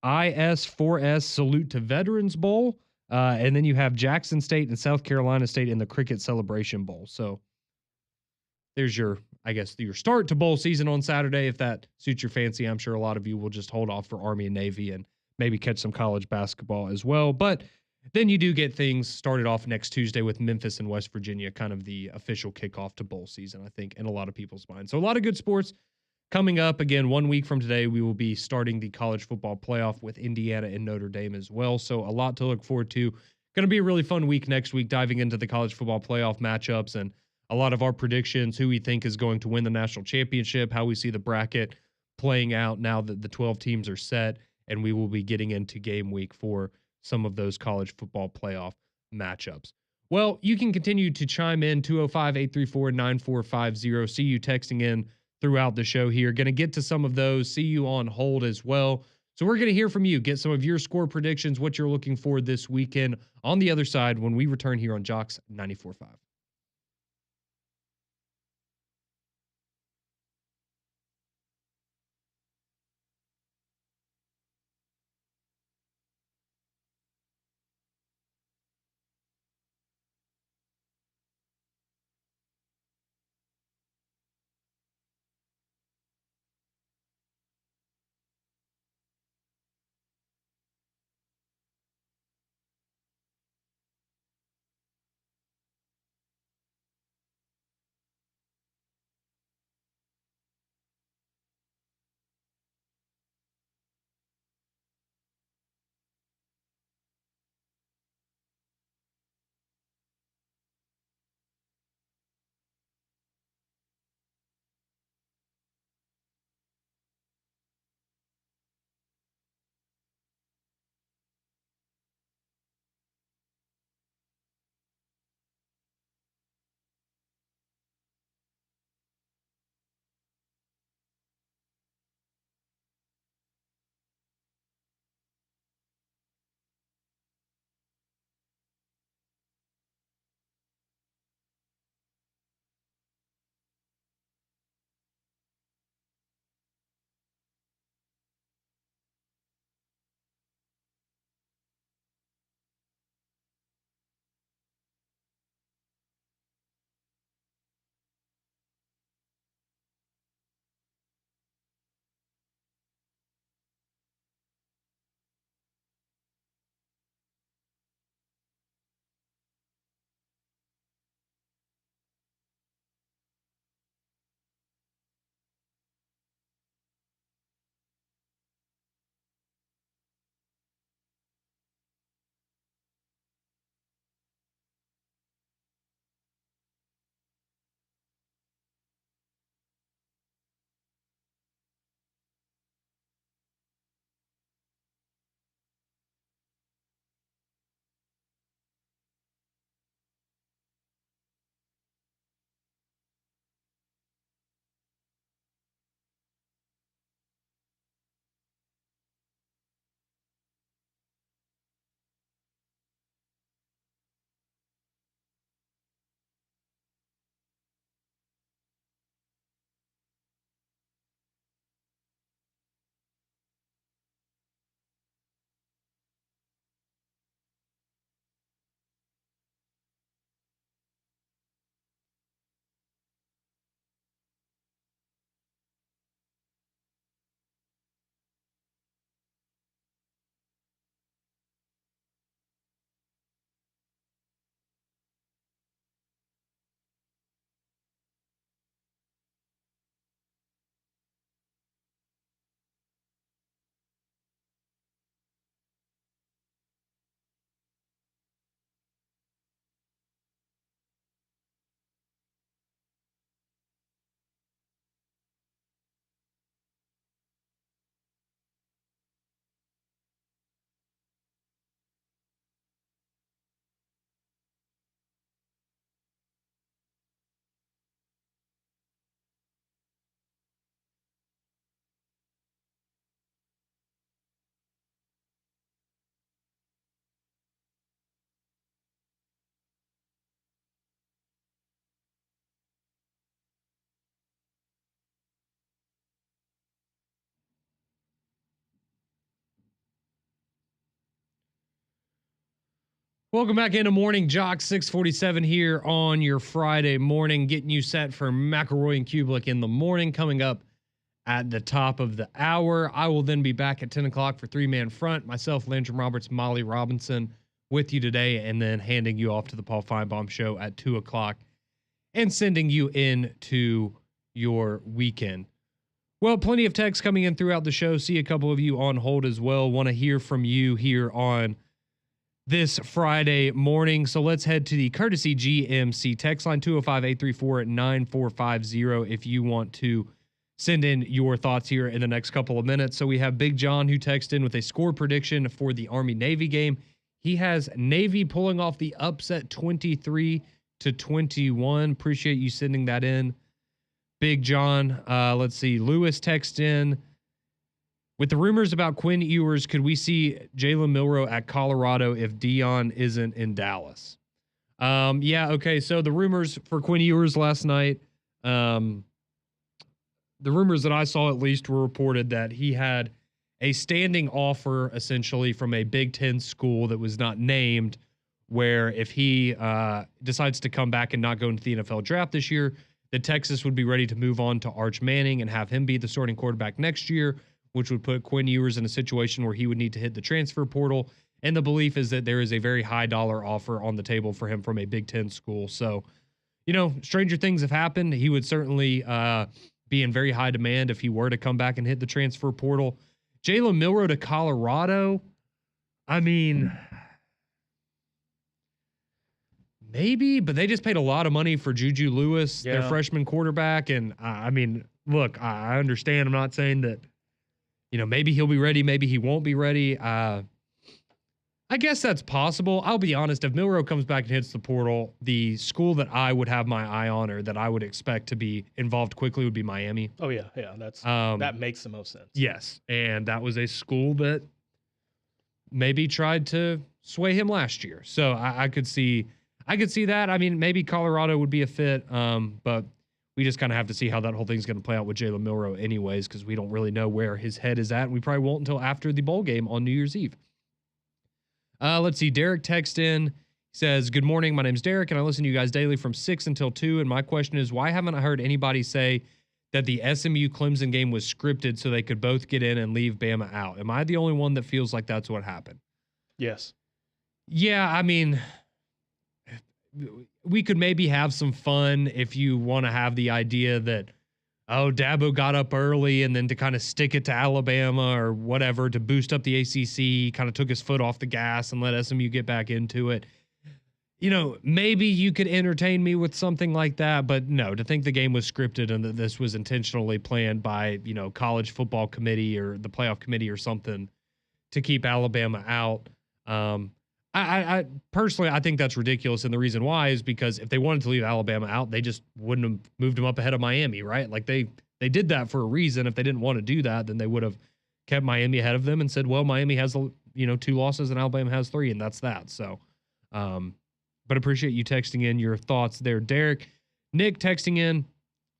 IS4S Salute to Veterans Bowl. And then you have Jackson State and South Carolina State in the Cricket Celebration Bowl. So there's your start to bowl season on Saturday. If that suits your fancy, I'm sure a lot of you will just hold off for Army and Navy and maybe catch some college basketball as well. But then you do get things started off next Tuesday with Memphis and West Virginia, kind of the official kickoff to bowl season, I think, in a lot of people's minds. So a lot of good sports coming up. Again, 1 week from today, we will be starting the college football playoff with Indiana and Notre Dame as well. So a lot to look forward to. Going to be a really fun week next week, diving into the college football playoff matchups and a lot of our predictions, who we think is going to win the national championship, how we see the bracket playing out now that the 12 teams are set, and we will be getting into game week for some of those college football playoff matchups. Well, you can continue to chime in 205-834-9450. See you texting in throughout the show here. Going to get to some of those. See you on hold as well. So we're going to hear from you. Get some of your score predictions, what you're looking for this weekend on the other side when we return here on Jocks 94.5. Welcome back into Morning Jock 647 here on your Friday morning, getting you set for McElroy and Kublik in the morning. Coming up at the top of the hour, I will then be back at 10 o'clock for three-man front. Myself, Landrum Roberts, Molly Robinson with you today, and then handing you off to the Paul Feinbaum show at 2 o'clock and sending you into your weekend. Well, plenty of texts coming in throughout the show. See a couple of you on hold as well. Want to hear from you here on this Friday morning. So let's head to the courtesy GMC text line 205-834-9450 if you want to send in your thoughts here in the next couple of minutes. So we have Big John who texted in with a score prediction for the Army-Navy game. He has Navy pulling off the upset 23-21. Appreciate you sending that in, Big John. Let's see. Lewis texted in, with the rumors about Quinn Ewers, could we see Jalen Milroe at Colorado if Dion isn't in Dallas? Yeah, okay. So the rumors for Quinn Ewers last night, the rumors that I saw at least were reported that he had a standing offer essentially from a Big Ten school that was not named, where if he decides to come back and not go into the NFL draft this year, that Texas would be ready to move on to Arch Manning and have him be the starting quarterback next year, which would put Quinn Ewers in a situation where he would need to hit the transfer portal. And the belief is that there is a very high dollar offer on the table for him from a Big Ten school. So, you know, stranger things have happened. He would certainly be in very high demand if he were to come back and hit the transfer portal. Jalen Milroe to Colorado, I mean, maybe, but they just paid a lot of money for Juju Lewis, their freshman quarterback. And I mean, look, I understand. I'm not saying that, you know, maybe he'll be ready, maybe he won't be ready. I guess that's possible. I'll be honest, if Milroe comes back and hits the portal, the school that I would have my eye on or that I would expect to be involved quickly would be Miami. Oh, yeah, that's that makes the most sense. Yes, and that was a school that maybe tried to sway him last year. So I could see that. I mean, maybe Colorado would be a fit, but we just kind of have to see how that whole thing's going to play out with Jalen Milroe anyways, because we don't really know where his head is at. And we probably won't until after the bowl game on New Year's Eve. Let's see. Derek texts in. He says, good morning. My name's Derek, and I listen to you guys daily from 6 until 2. And my question is, why haven't I heard anybody say that the SMU-Clemson game was scripted so they could both get in and leave Bama out? Am I the only one that feels like that's what happened? Yes. Yeah, I mean, we could maybe have some fun if you want to have the idea that, oh, Dabo got up early and then to kind of stick it to Alabama or whatever to boost up the ACC, kind of took his foot off the gas and let SMU get back into it. You know, maybe you could entertain me with something like that, but no, to think the game was scripted and that this was intentionally planned by, you know, college football committee or the playoff committee or something to keep Alabama out. I personally, I think that's ridiculous. And the reason why is because if they wanted to leave Alabama out, they just wouldn't have moved them up ahead of Miami, right? Like they did that for a reason. If they didn't want to do that, then they would have kept Miami ahead of them and said, well, Miami has, 2 losses and Alabama has 3, and that's that. So, but appreciate you texting in your thoughts there, Derek. Nick texting in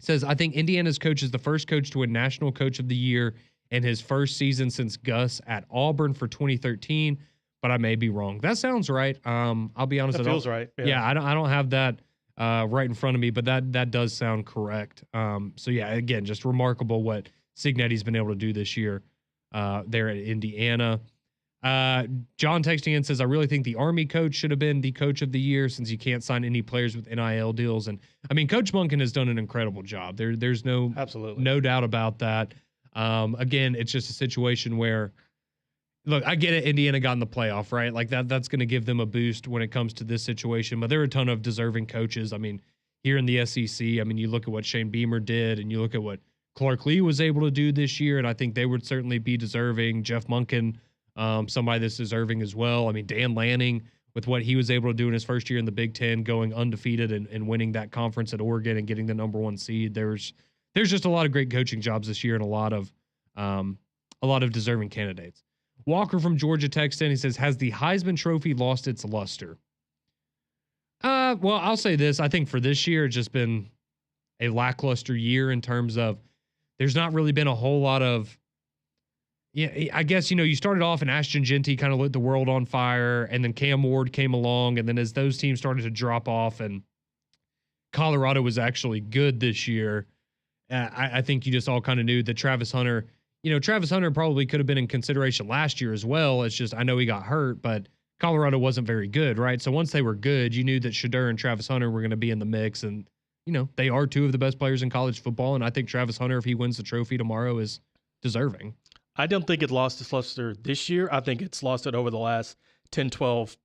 says, I think Indiana's coach is the first coach to win National Coach of the Year in his first season since Gus at Auburn for 2013. But I may be wrong. That sounds right. I'll be honest. That feels right. Yeah, I don't have that right in front of me, but that does sound correct. So yeah, again, just remarkable what Cignetti's been able to do this year there at Indiana. John texting in says, I really think the Army coach should have been the coach of the year since you can't sign any players with NIL deals. And I mean, Coach Monken has done an incredible job. There's no doubt about that. Again, it's just a situation where, look, I get it. Indiana got in the playoff, right? Like that's going to give them a boost when it comes to this situation. But there are a ton of deserving coaches. I mean, here in the SEC, I mean, you look at what Shane Beamer did, and you look at what Clark Lee was able to do this year, and I think they would certainly be deserving. Jeff Monken, somebody that's deserving as well. I mean, Dan Lanning, with what he was able to do in his first year in the Big Ten, going undefeated and winning that conference at Oregon and getting the #1 seed. There's just a lot of great coaching jobs this year and a lot of deserving candidates. Walker from Georgia texts in. He says, has the Heisman Trophy lost its luster? Well, I'll say this. I think for this year, it's just been a lackluster year in terms of there's not really been a whole lot of yeah, I guess, you started off and Ashton Genty kind of lit the world on fire, and then Cam Ward came along, and then as those teams started to drop off and Colorado was actually good this year, I think you just all kind of knew that Travis Hunter, Travis Hunter probably could have been in consideration last year as well. It's just, I know he got hurt, but Colorado wasn't very good, right? So once they were good, you knew that Shedeur and Travis Hunter were going to be in the mix, and, they are two of the best players in college football, and I think Travis Hunter, if he wins the trophy tomorrow, is deserving. I don't think it lost its luster this year. I think it's lost it over the last 10, 12,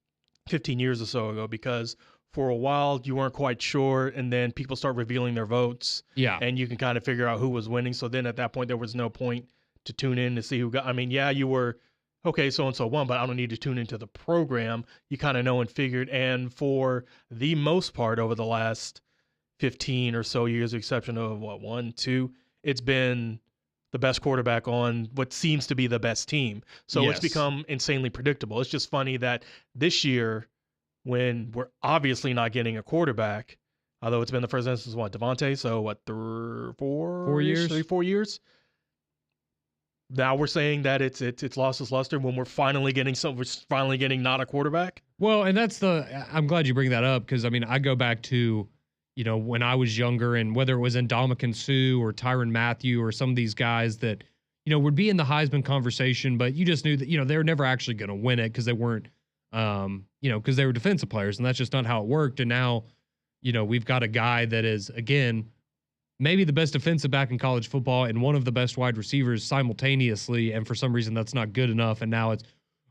15 years or so ago, because for a while you weren't quite sure, and then people start revealing their votes. Yeah. And you can kind of figure out who was winning. So then at that point, there was no point to tune in to see who got. I mean, yeah, you were, okay, so and so won, but I don't need to tune into the program. You kind of know and figured. And for the most part, over the last 15 or so years, with the exception of one, two, it's been the best quarterback on what seems to be the best team. So It's become insanely predictable. It's just funny that this year, when we're obviously not getting a quarterback, although it's been the first instance, Devontae? So what, 4 years? 3-4 years? Now we're saying that it's lost its luster when we're finally getting not a quarterback. Well, and I'm glad you bring that up, because I go back to, when I was younger, and whether it was Ndamukong Suh or Tyrann Mathieu or some of these guys that, would be in the Heisman conversation, but you just knew that, they were never actually going to win it because they weren't, because they were defensive players, and that's just not how it worked. And now, we've got a guy that is, again, maybe the best defensive back in college football and one of the best wide receivers simultaneously, and for some reason that's not good enough. And now it's,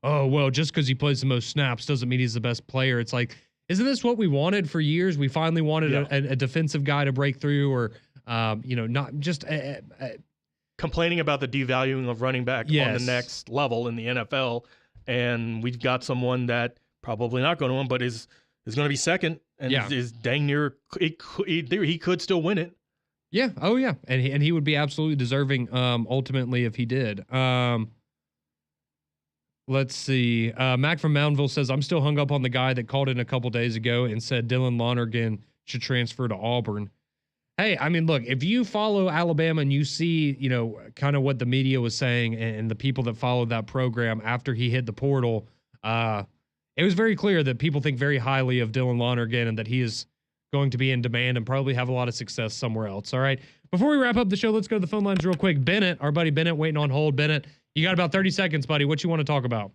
oh, well, just because he plays the most snaps doesn't mean he's the best player. It's like, isn't this what we wanted for years? We finally wanted a defensive guy to break through, or, not just complaining about the devaluing of running back on the next level in the NFL. And we've got someone that probably not going to win, but is going to be second, and is dang near, he could still win it. Yeah. Oh, yeah. And he would be absolutely deserving, ultimately, if he did. Let's see. Mac from Moundsville says, I'm still hung up on the guy that called in a couple days ago and said Dylan Lonergan should transfer to Auburn. Hey, look, if you follow Alabama and you see, kind of what the media was saying and the people that followed that program after he hit the portal, it was very clear that people think very highly of Dylan Lonergan and that he is going to be in demand and probably have a lot of success somewhere else. All right. Before we wrap up the show, let's go to the phone lines real quick. Bennett, our buddy Bennett, waiting on hold. Bennett, you got about 30 seconds, buddy. What you want to talk about?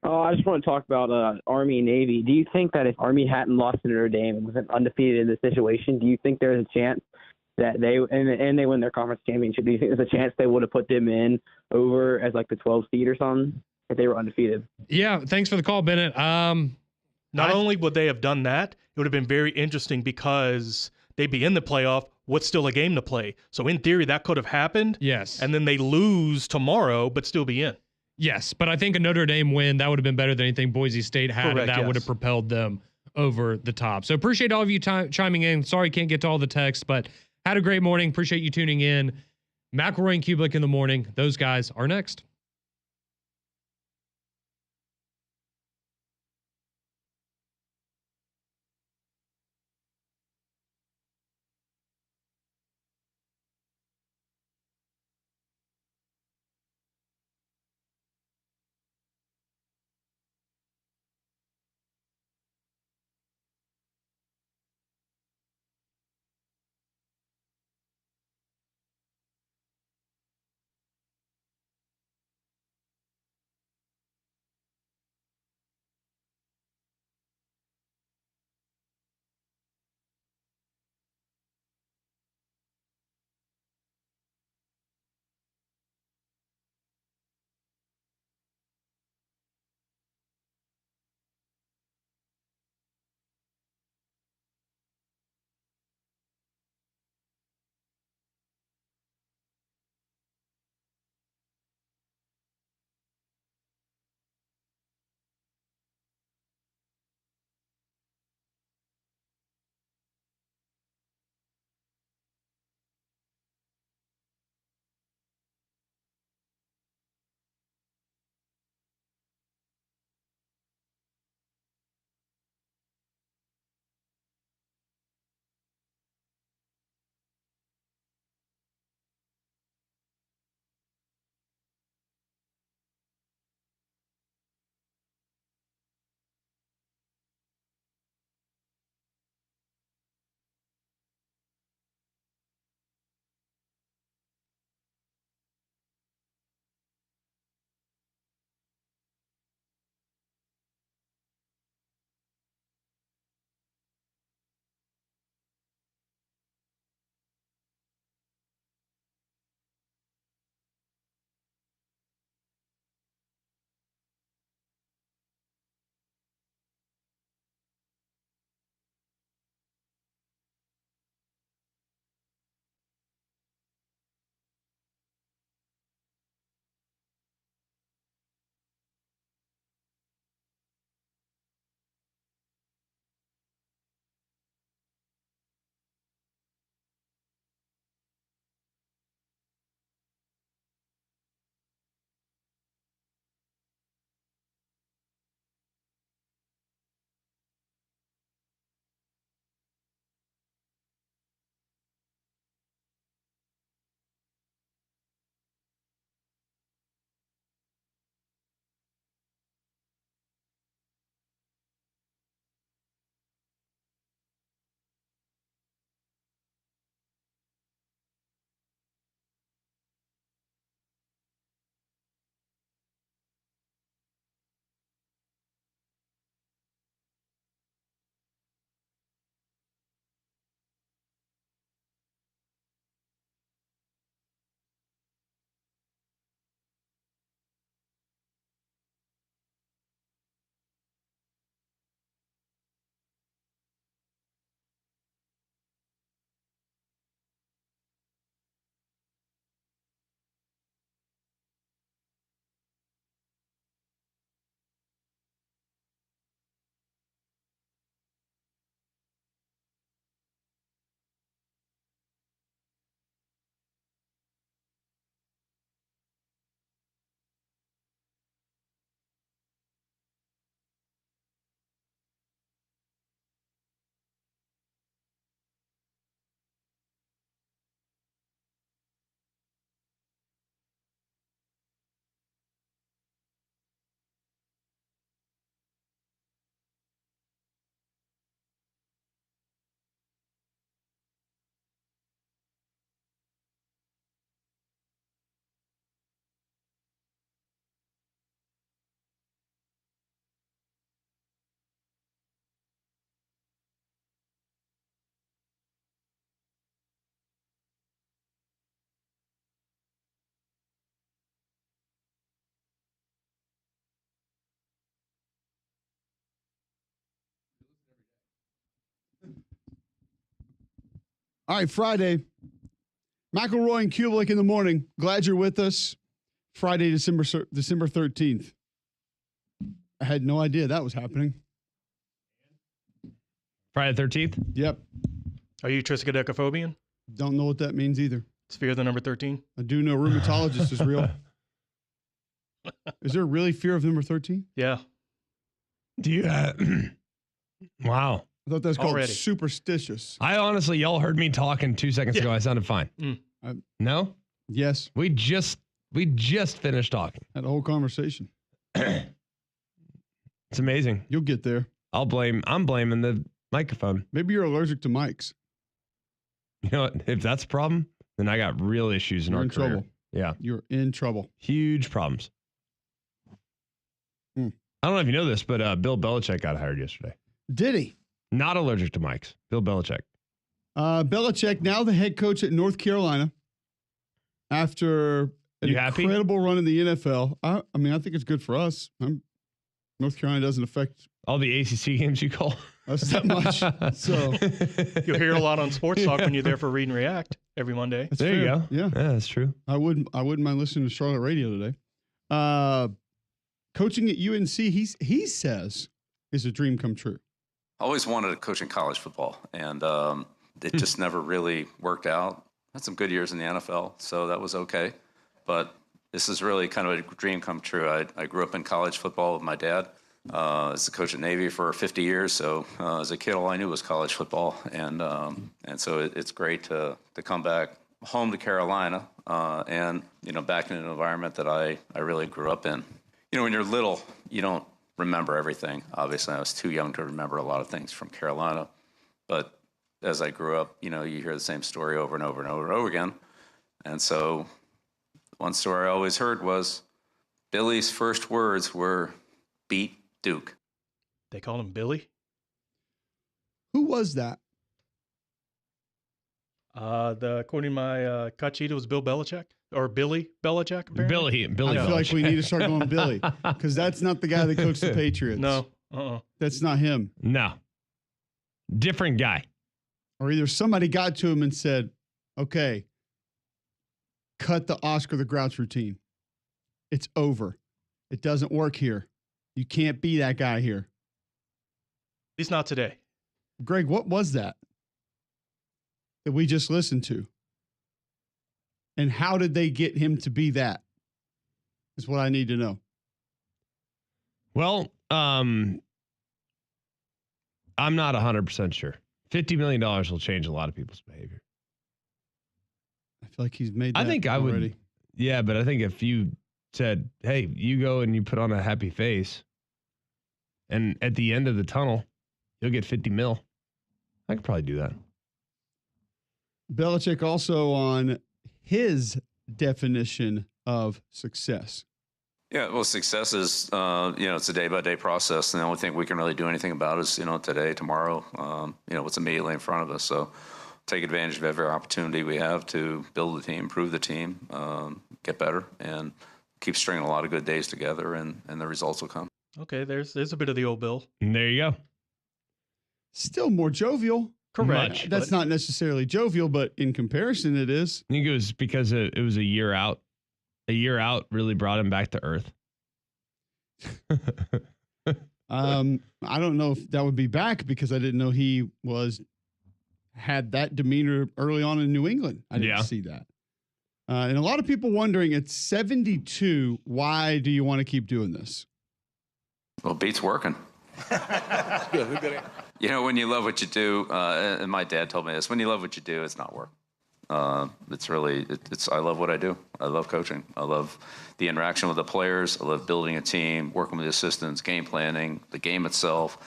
I just want to talk about Army and Navy. Do you think that if Army hadn't lost to Notre Dame and was undefeated in this situation, do you think there's a chance that they win their conference championship? Do you think there's a chance they would have put them in over as like the 12 seed or something if they were undefeated? Yeah, thanks for the call, Bennett. Not only would they have done that, it would have been very interesting because they'd be in the playoff with still a game to play. So in theory, that could have happened. Yes. And then they lose tomorrow, but still be in. Yes, but I think a Notre Dame win, that would have been better than anything Boise State had, and that would have propelled them over the top. So appreciate all of you chiming in. Sorry can't get to all the texts, but had a great morning. Appreciate you tuning in. McElroy and Kublik in the morning. Those guys are next. All right, Friday. McElroy and Kubelik in the morning. Glad you're with us. Friday, December 13th. I had no idea that was happening. Friday the 13th? Yep. Are you triskaidekaphobian? Don't know what that means either. It's fear of the number 13. I do know rheumatologist is real. Is there really fear of number 13? Yeah. Do you? Wow. I thought that was called Already. superstitious. I honestly, y'all heard me talking 2 seconds ago. I sounded fine. No? Yes. We just finished talking. Had a whole conversation. It's amazing. You'll get there. I'm blaming the microphone. Maybe you're allergic to mics. You know what? If that's a problem, then I got real issues in You're our in career. trouble. Yeah. You're in trouble. Huge problems. I don't know if you know this, but Bill Belichick got hired yesterday. Did he? Not allergic to mics. Bill Belichick. Belichick, now the head coach at North Carolina, after an incredible run in the NFL. I mean, I think it's good for us. North Carolina doesn't affect all the ACC games you call us that much. So you'll hear a lot on Sports Talk when you're there for Read and React every Monday. That's there fair. You go. Yeah, that's true. I wouldn't mind listening to Charlotte radio today. Coaching at UNC, he says is a dream come true. I always wanted to coach in college football, and it just never really worked out. I had some good years in the NFL, so that was okay. But this is really kind of a dream come true. I grew up in college football with my dad. As a coach at Navy for 50 years, so as a kid, all I knew was college football, and so it's great to come back home to Carolina, and back in an environment that I really grew up in. When you're little, you don't remember everything. Obviously, I was too young to remember a lot of things from Carolina, but as I grew up, you hear the same story over and over and over and over again, and so one story I always heard was Billy's first words were beat Duke. They call him Billy. Who was that? According to my cut sheet, it was Bill Belichick or Billy Belichick. Apparently. Billy. I feel like we need to start going Billy because that's not the guy that coached the Patriots. No. That's not him. No. Different guy. Or either somebody got to him and said, "Okay, cut the Oscar the Grouch routine. It's over. It doesn't work here. You can't be that guy here." At least not today. Greg, what was that we just listened to? And how did they get him to be that? Is what I need to know. Well, I'm not 100% sure. $50 million will change a lot of people's behavior. I feel like he's made that I think I already. would. Yeah, but I think if you said, "Hey, you go and you put on a happy face, and at the end of the tunnel, you'll get 50 mil." I could probably do that. Belichick also on his definition of success. Yeah, well, success is, it's a day-by-day process, and the only thing we can really do anything about is, today, tomorrow, what's immediately in front of us. So take advantage of every opportunity we have to build the team, improve the team, get better, and keep stringing a lot of good days together, and the results will come. Okay, there's a bit of the old Bill. And there you go. Still more jovial. Correct. That's not necessarily jovial, but in comparison, it is. I think it was because it was a year out. A year out really brought him back to earth. I don't know if that would be back because I didn't know he had that demeanor early on in New England. I didn't see that. And a lot of people wondering at 72, why do you want to keep doing this? Well, beat's working. When you love what you do, and my dad told me this, when you love what you do, it's not work. It's really, I love what I do. I love coaching. I love the interaction with the players. I love building a team, working with the assistants, game planning, the game itself,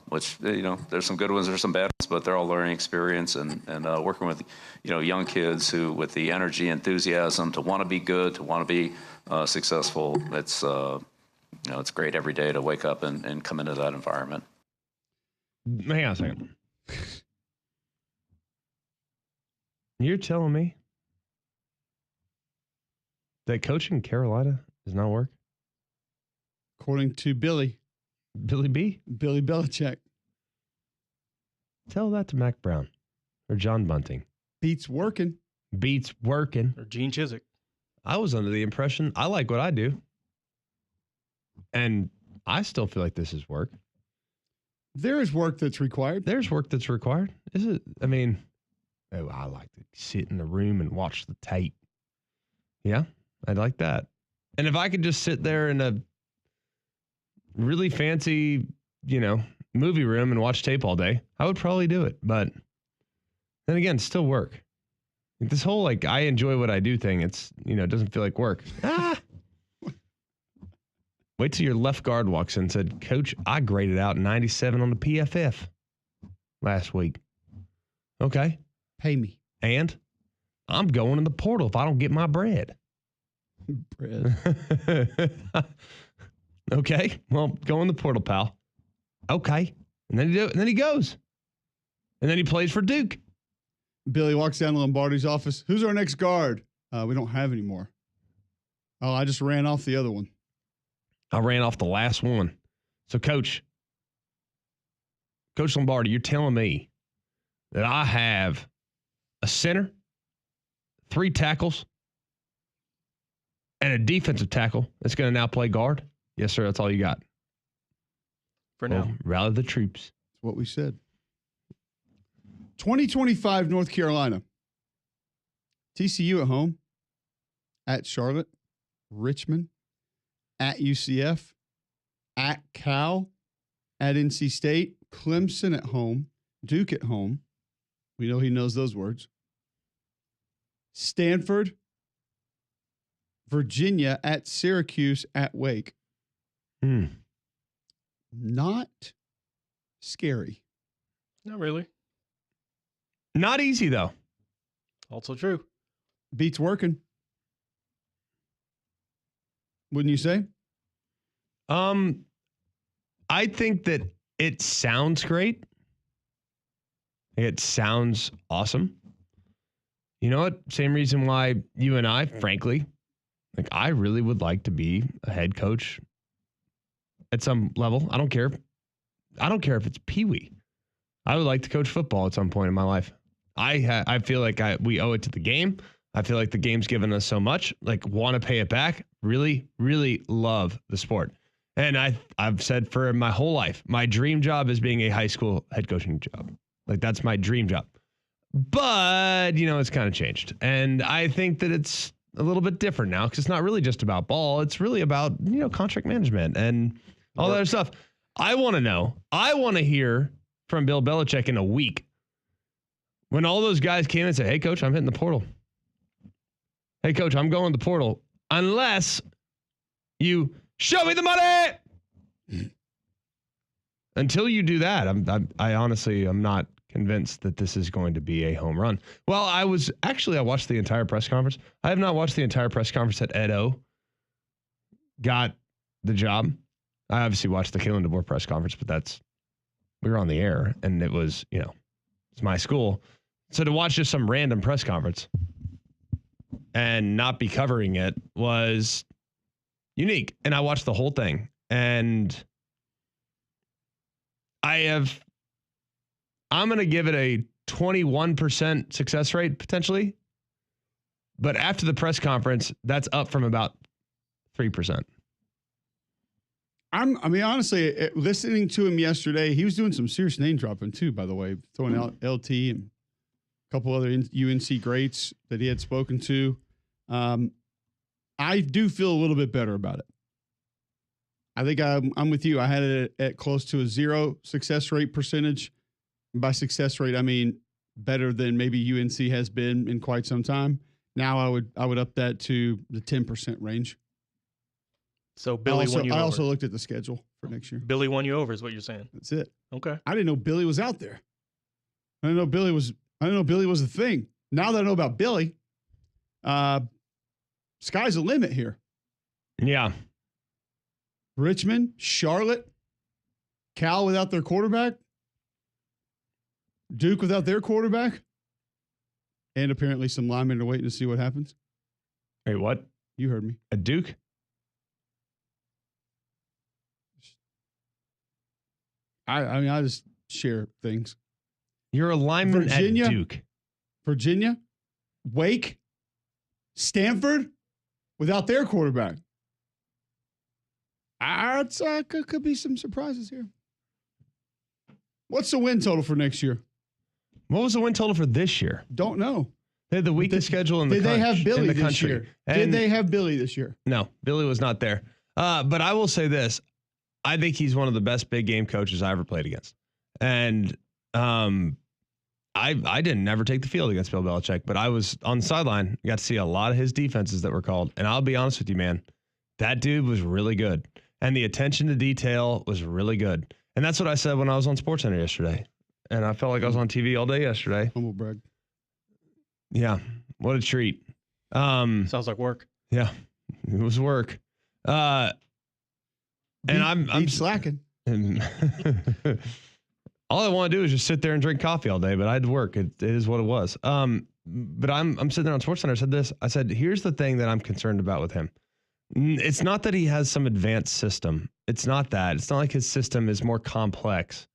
which, there's some good ones, there's some bad ones, but they're all learning experience and working with, young kids who, with the energy, enthusiasm to want to be good, to want to be successful. It's great every day to wake up and come into that environment. Hang on a second. You're telling me that coaching Carolina does not work? According to Billy B? Belichick. Tell that to Mac Brown. or John Bunting. Beats working. Beats working. Or Gene Chizik. I was under the impression I like what I do. And I still feel like this is work. There is work that's required. There's work that's required. Is it? I mean, I like to sit in the room and watch the tape. Yeah, I'd like that. And if I could just sit there in a really fancy, movie room and watch tape all day, I would probably do it. But then again, still work. This whole I enjoy what I do thing, it doesn't feel like work. Wait till your left guard walks in and said, Coach, I graded out 97 on the PFF last week. Okay. Pay me. And I'm going in the portal if I don't get my bread. Bread. Okay. Well, go in the portal, pal. Okay. And then he goes. And then he plays for Duke. Billy walks down to Lombardi's office. Who's our next guard? We don't have any more. Oh, I just ran off the other one. I ran off the last one. So, Coach Lombardi, you're telling me that I have a center, 3 tackles, and a defensive tackle that's going to now play guard? Yes, sir. That's all you got. For now. Rally the troops. That's what we said. 2025 North Carolina. TCU at home. At Charlotte. Richmond. At UCF. At Cal. At NC State. Clemson at home. Duke at home. We know he knows those words. Stanford. Virginia at Syracuse at Wake. Not scary. Not really. Not easy, though. Also true. Beats working. Wouldn't you say? I think that it sounds great. It sounds awesome. You know what? Same reason why you and I, frankly, I really would like to be a head coach at some level. I don't care. I don't care if it's Pee-wee. I would like to coach football at some point in my life. I feel like we owe it to the game. I feel like the game's given us so much. Want to pay it back. Really, really love the sport. And I've said for my whole life, my dream job is being a high school head coaching job. That's my dream job. But, it's kind of changed. And I think that it's a little bit different now because it's not really just about ball. It's really about, contract management and all that other stuff. I want to know. I want to hear from Bill Belichick in a week when all those guys came in and said, hey, Coach, I'm hitting the portal. Hey, Coach, I'm going to the portal. Unless you show me the money. Until you do that, I honestly am not convinced that this is going to be a home run. Well, I watched the entire press conference. I have not watched the entire press conference that Ed O got the job. I obviously watched the Kalen DeBoer press conference, but we were on the air and it was, it's my school. So to watch just some random press conference and not be covering it was unique. And I watched the whole thing and I'm going to give it a 21% success rate potentially. But after the press conference, that's up from about 3%. Honestly, listening to him yesterday, he was doing some serious name dropping too, by the way, throwing out LT and a couple other UNC greats that he had spoken to. I do feel a little bit better about it. I think I'm with you. I had it at close to a 0 success rate percentage. And by success rate, I mean better than maybe UNC has been in quite some time. Now I would up that to the 10% range. So Billy won you over. I also looked at the schedule for next year. Billy won you over is what you're saying. That's it. Okay. I didn't know Billy was out there. I didn't know Billy was a thing. Now that I know about Billy, sky's the limit here. Yeah. Richmond, Charlotte, Cal without their quarterback, Duke without their quarterback, and apparently some linemen are waiting to see what happens. Wait, what? You heard me. A Duke? I just share things. You're a lineman Virginia? at Duke. Virginia, Wake, Stanford, without their quarterback. Could be some surprises here. What's the win total for next year? What was the win total for this year? Don't know. They had the weakest schedule in the country. Did they have Billy in the this country. year? And Did they have Billy this year? No, Billy was not there. But I will say this. I think he's one of the best big game coaches I ever played against. And I didn't never take the field against Bill Belichick, but I was on the sideline. Got to see a lot of his defenses that were called. And I'll be honest with you, man, that dude was really good. And the attention to detail was really good. And that's what I said when I was on SportsCenter yesterday. And I felt like I was on TV all day yesterday. Humble brag. Yeah. What a treat. Sounds like work. Yeah. It was work. And I'm slacking. All I want to do is just sit there and drink coffee all day, but I had to work. It is what it was. But I'm sitting there on SportsCenter. I said this. I said, here's the thing that I'm concerned about with him. It's not that he has some advanced system. It's not that. It's not like his system is more complex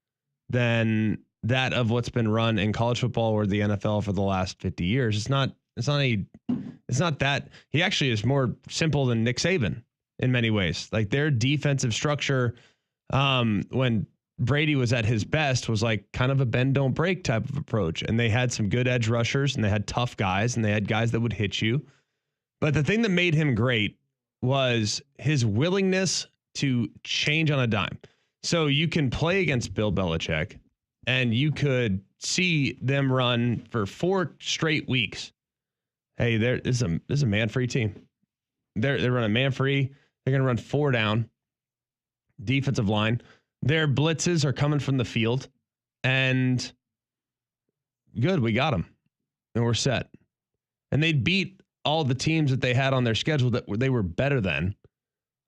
than that of what's been run in college football or the NFL for the last 50 years. It's not that. He actually is more simple than Nick Saban in many ways. Like their defensive structure, when Brady was at his best, was like kind of a bend don't break type of approach. And they had some good edge rushers and they had tough guys and they had guys that would hit you. But the thing that made him great was his willingness to change on a dime. So you can play against Bill Belichick and you could see them run for 4 straight weeks. Hey, this is a man-free team. They're running man-free. They're going to run 4 down. Defensive line. Their blitzes are coming from the field. And good, we got them. And we're set. And they'd beat all the teams that they had on their schedule that they were better than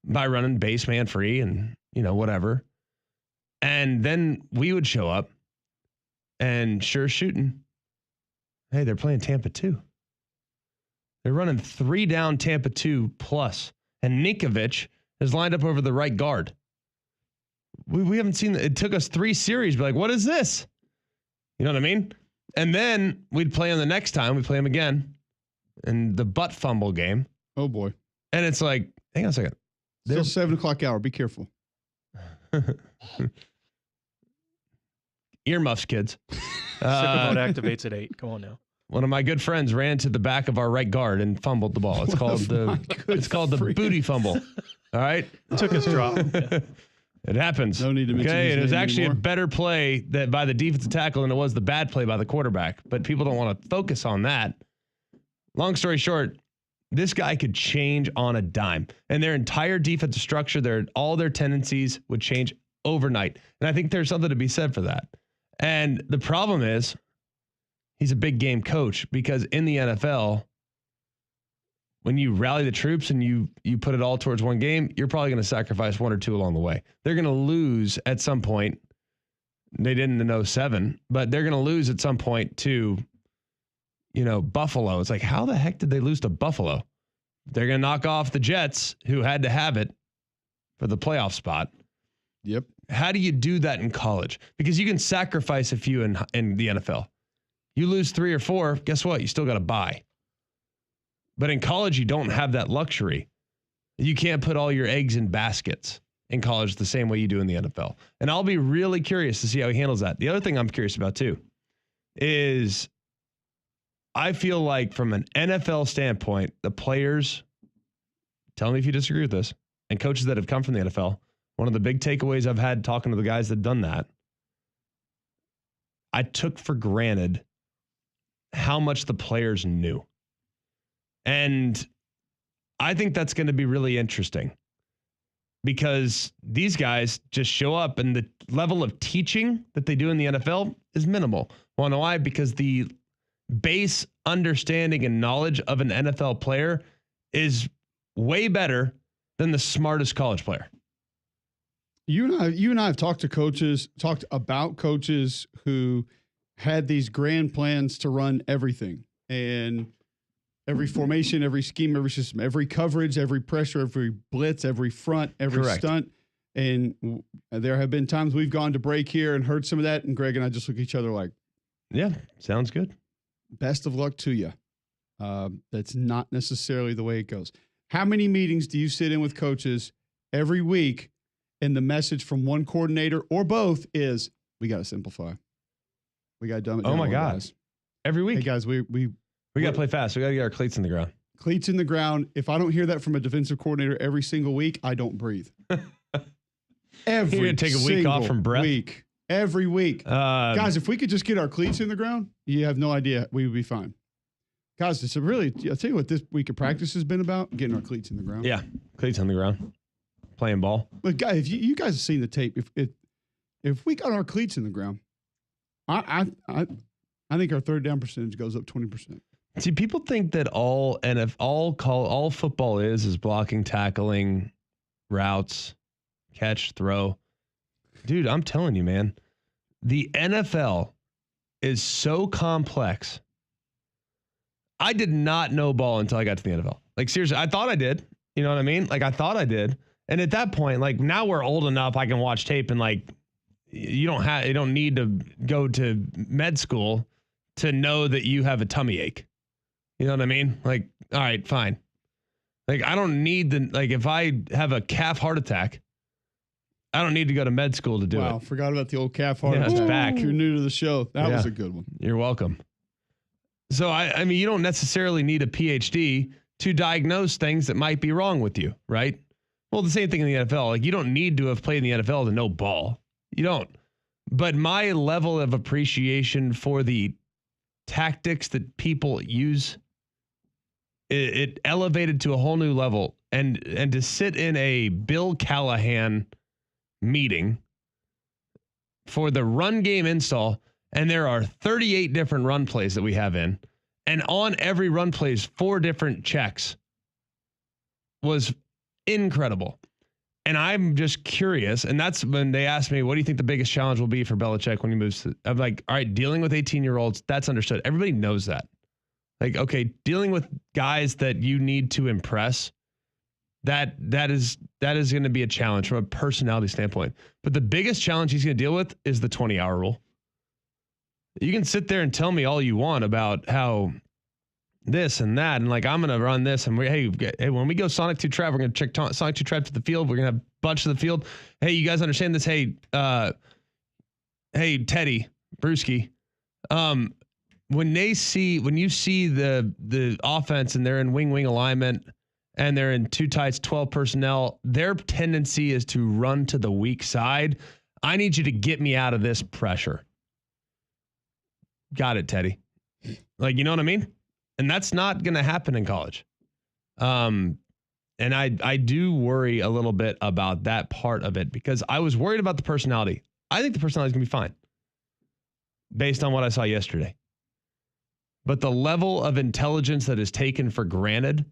by running base man free and, whatever. And then we would show up and sure shooting. Hey, they're playing Tampa 2. They're running 3 down Tampa 2 plus. And Ninkovich is lined up over the right guard. We haven't seen it. It took us 3 series. Be like, what is this? You know what I mean? And then we'd play him the next time. We play him again in the butt fumble game. Oh, boy. And it's like, hang on a second. Still 7 o'clock hour. Be careful. Earmuffs, kids. Super mode activates at 8. Come on now. One of my good friends ran to the back of our right guard and fumbled the ball. It's called the booty fumble. All right. Took his drop. It happens. No need to mention his and it was name actually anymore. a better play that by the defensive tackle than it was the bad play by the quarterback. But people don't want to focus on that. Long story short, this guy could change on a dime. And their entire defensive structure, all their tendencies would change overnight. And I think there's something to be said for that. And the problem is, he's a big game coach because in the NFL, when you rally the troops and you put it all towards one game, you're probably going to sacrifice 1 or 2 along the way. They're going to lose at some point. They didn't in 07, but they're going to lose at some point to, Buffalo. It's like, how the heck did they lose to Buffalo? They're going to knock off the Jets, who had to have it for the playoff spot. Yep. How do you do that in college? Because you can sacrifice a few in the NFL. You lose 3 or 4, guess what? You still got to buy. But in college, you don't have that luxury. You can't put all your eggs in baskets in college the same way you do in the NFL. And I'll be really curious to see how he handles that. The other thing I'm curious about too is I feel like from an NFL standpoint, the players, tell me if you disagree with this, and coaches that have come from the NFL, one of the big takeaways I've had talking to the guys that have done that, I took for granted how much the players knew. And I think that's going to be really interesting because these guys just show up and the level of teaching that they do in the NFL is minimal. Want to know why? Because the base understanding and knowledge of an NFL player is way better than the smartest college player. You and I have talked about coaches who had these grand plans to run everything and every formation, every scheme, every system, every coverage, every pressure, every blitz, every front, every Correct. stunt. And there have been times we've gone to break here and heard some of that. And Greg and I just look at each other like, Yeah, sounds good. Best of luck to you. That's not necessarily the way it goes. How many meetings do you sit in with coaches every week, and the message from one coordinator or both is, we got to simplify. We got to dumb it down. Oh, my God. Guys. Every week. Hey, guys, we got to play fast. We got to get our cleats in the ground. Cleats in the ground. If I don't hear that from a defensive coordinator every single week, I don't breathe. Every You're going to take a week off from breath? Every week. Guys, if we could just get our cleats in the ground, you have no idea. We would be fine. Guys, it's I'll tell you what this week of practice has been about, getting our cleats in the ground. Yeah, cleats on the ground. Playing ball. But guys, if you guys have seen the tape, if we got our cleats in the ground, I think our third down percentage goes up 20%. See, people think that all football is blocking, tackling, routes, catch, throw. Dude, I'm telling you, man, the NFL is so complex. I did not know ball until I got to the NFL. Like, seriously, I thought I did. You know what I mean? Like, I thought I did. And at that point, like, now we're old enough, I can watch tape and, like, you don't need to go to med school to know that you have a tummy ache. You know what I mean? Like, all right, fine. Like, I don't need if I have a calf heart attack, I don't need to go to med school to do it. Wow, forgot about the old calf heart attack. It's back. If you're new to the show, that was a good one. You're welcome. So, I mean, you don't necessarily need a PhD to diagnose things that might be wrong with you, right? Well, the same thing in the NFL. Like, you don't need to have played in the NFL to know ball. You don't. But my level of appreciation for the tactics that people use, it elevated to a whole new level. And to sit in a Bill Callahan meeting for the run game install, and there are 38 different run plays that we have in, and on every run plays 4 different checks, was incredible. And I'm just curious, and that's when they asked me, what do you think the biggest challenge will be for Belichick when he moves to, I'm like, all right, dealing with 18-year-olds, that's understood. Everybody knows that. Like, okay, dealing with guys that you need to impress, that is going to be a challenge from a personality standpoint. But the biggest challenge he's going to deal with is the 20-hour rule. You can sit there and tell me all you want about how this and that, and like, I'm going to run this, and hey, when we go Sonic 2 Trav, we're going to check Sonic 2 Trav to the field. We're going to have a bunch of the field. Hey, you guys understand this? Hey, Teddy Bruschi, when you see the offense and they're in wing alignment and they're in 2 tights, 12 personnel, their tendency is to run to the weak side. I need you to get me out of this pressure. Got it, Teddy. Like, you know what I mean? And that's not going to happen in college. And I do worry a little bit about that part of it, because I was worried about the personality. I think the personality is going to be fine based on what I saw yesterday. But the level of intelligence that is taken for granted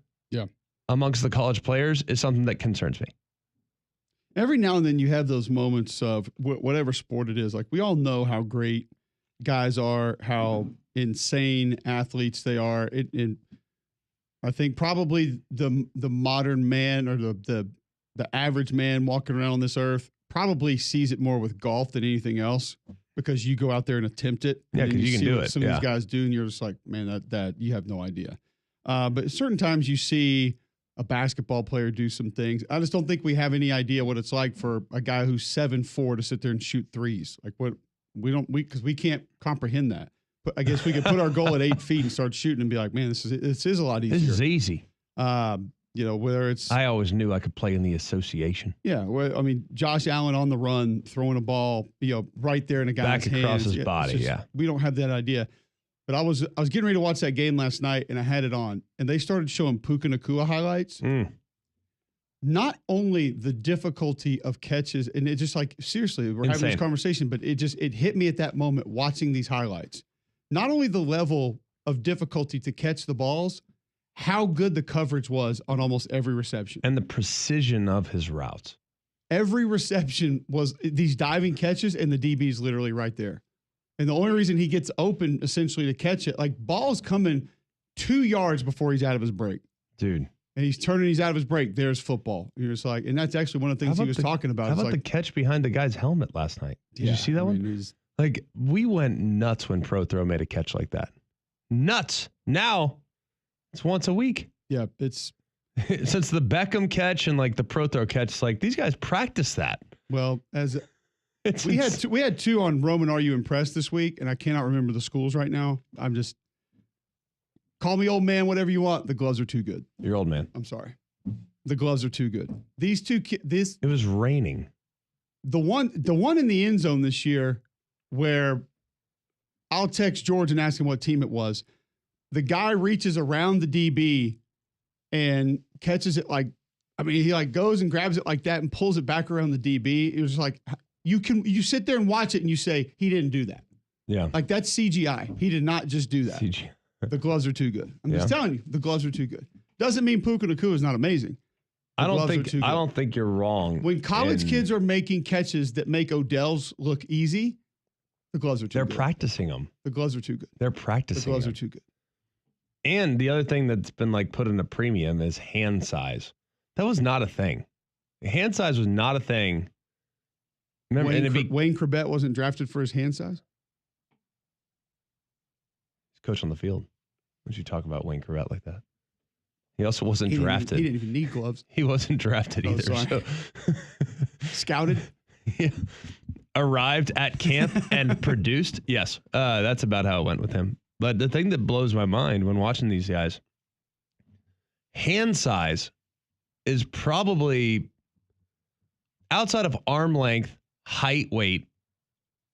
amongst the college players is something that concerns me. Every now and then you have those moments of whatever sport it is. Like, we all know how great guys are, how insane athletes they are. I think probably the modern man, or the average man walking around on this earth, probably sees it more with golf than anything else, because you go out there and attempt it. Yeah, because you can do it. Some of these guys do, and you're just like, man, that you have no idea. But certain times you see a basketball player do some things. I just don't think we have any idea what it's like for a guy who's 7'4" to sit there and shoot threes. Like, because we can't comprehend that. But I guess we could put our goal at 8 feet and start shooting and be like, man, this is a lot easier. This is easy. Whether it's, I always knew I could play in the association. Yeah. Well, I mean, Josh Allen on the run, throwing a ball, right there in a guy's hands. Back across his body. We don't have that idea. But I was getting ready to watch that game last night, and I had it on, and they started showing Puka Nacua highlights. Not only the difficulty of catches, and it just, like, seriously, we're having this conversation, but it hit me at that moment watching these highlights. Not only the level of difficulty to catch the balls, how good the coverage was on almost every reception. And the precision of his routes. Every reception was these diving catches, and the DB's literally right there. And the only reason he gets open essentially to catch it, like, ball's coming 2 yards before he's out of his break. Dude. And he's out of his break. There's football. You're just like, and that's actually one of the things he was talking about. How about the catch behind the guy's helmet last night? Did you see that one? Like, we went nuts when Pro Throw made a catch like that. Nuts. Now, it's once a week. Yeah, it's since the Beckham catch and like the Pro Throw catch, it's like these guys practice that. Well, we had two on Roman Are You Impressed this week, and I cannot remember the schools right now. I'm just call me old man, whatever you want. The gloves are too good. You're old man. I'm sorry. The gloves are too good. These two it was raining. The one in the end zone this year where I'll text George and ask him what team it was. The guy reaches around the DB and catches it he like goes and grabs it like that and pulls it back around the DB. It was like you sit there and watch it and you say he didn't do that. Yeah. Like that's CGI. He did not just do that. CGI. The gloves are too good. I'm just telling you, the gloves are too good. Doesn't mean Puka Nacua is not amazing. I don't think you're wrong. When college kids are making catches that make Odell's look easy, the gloves are too good. They're practicing them. The gloves are too good. They're practicing. The gloves are too good. And the other thing that's been like put in a premium is hand size. That was not a thing. Hand size was not a thing. Remember, Wayne Corbett wasn't drafted for his hand size? He's coach on the field. Would you talk about Wayne Corbett like that? He also wasn't drafted. He didn't even need gloves. He wasn't drafted either. So. Scouted? Yeah. Arrived at camp and produced? Yes. That's about how it went with him. But the thing that blows my mind when watching these guys, hand size is probably outside of arm length, height, weight,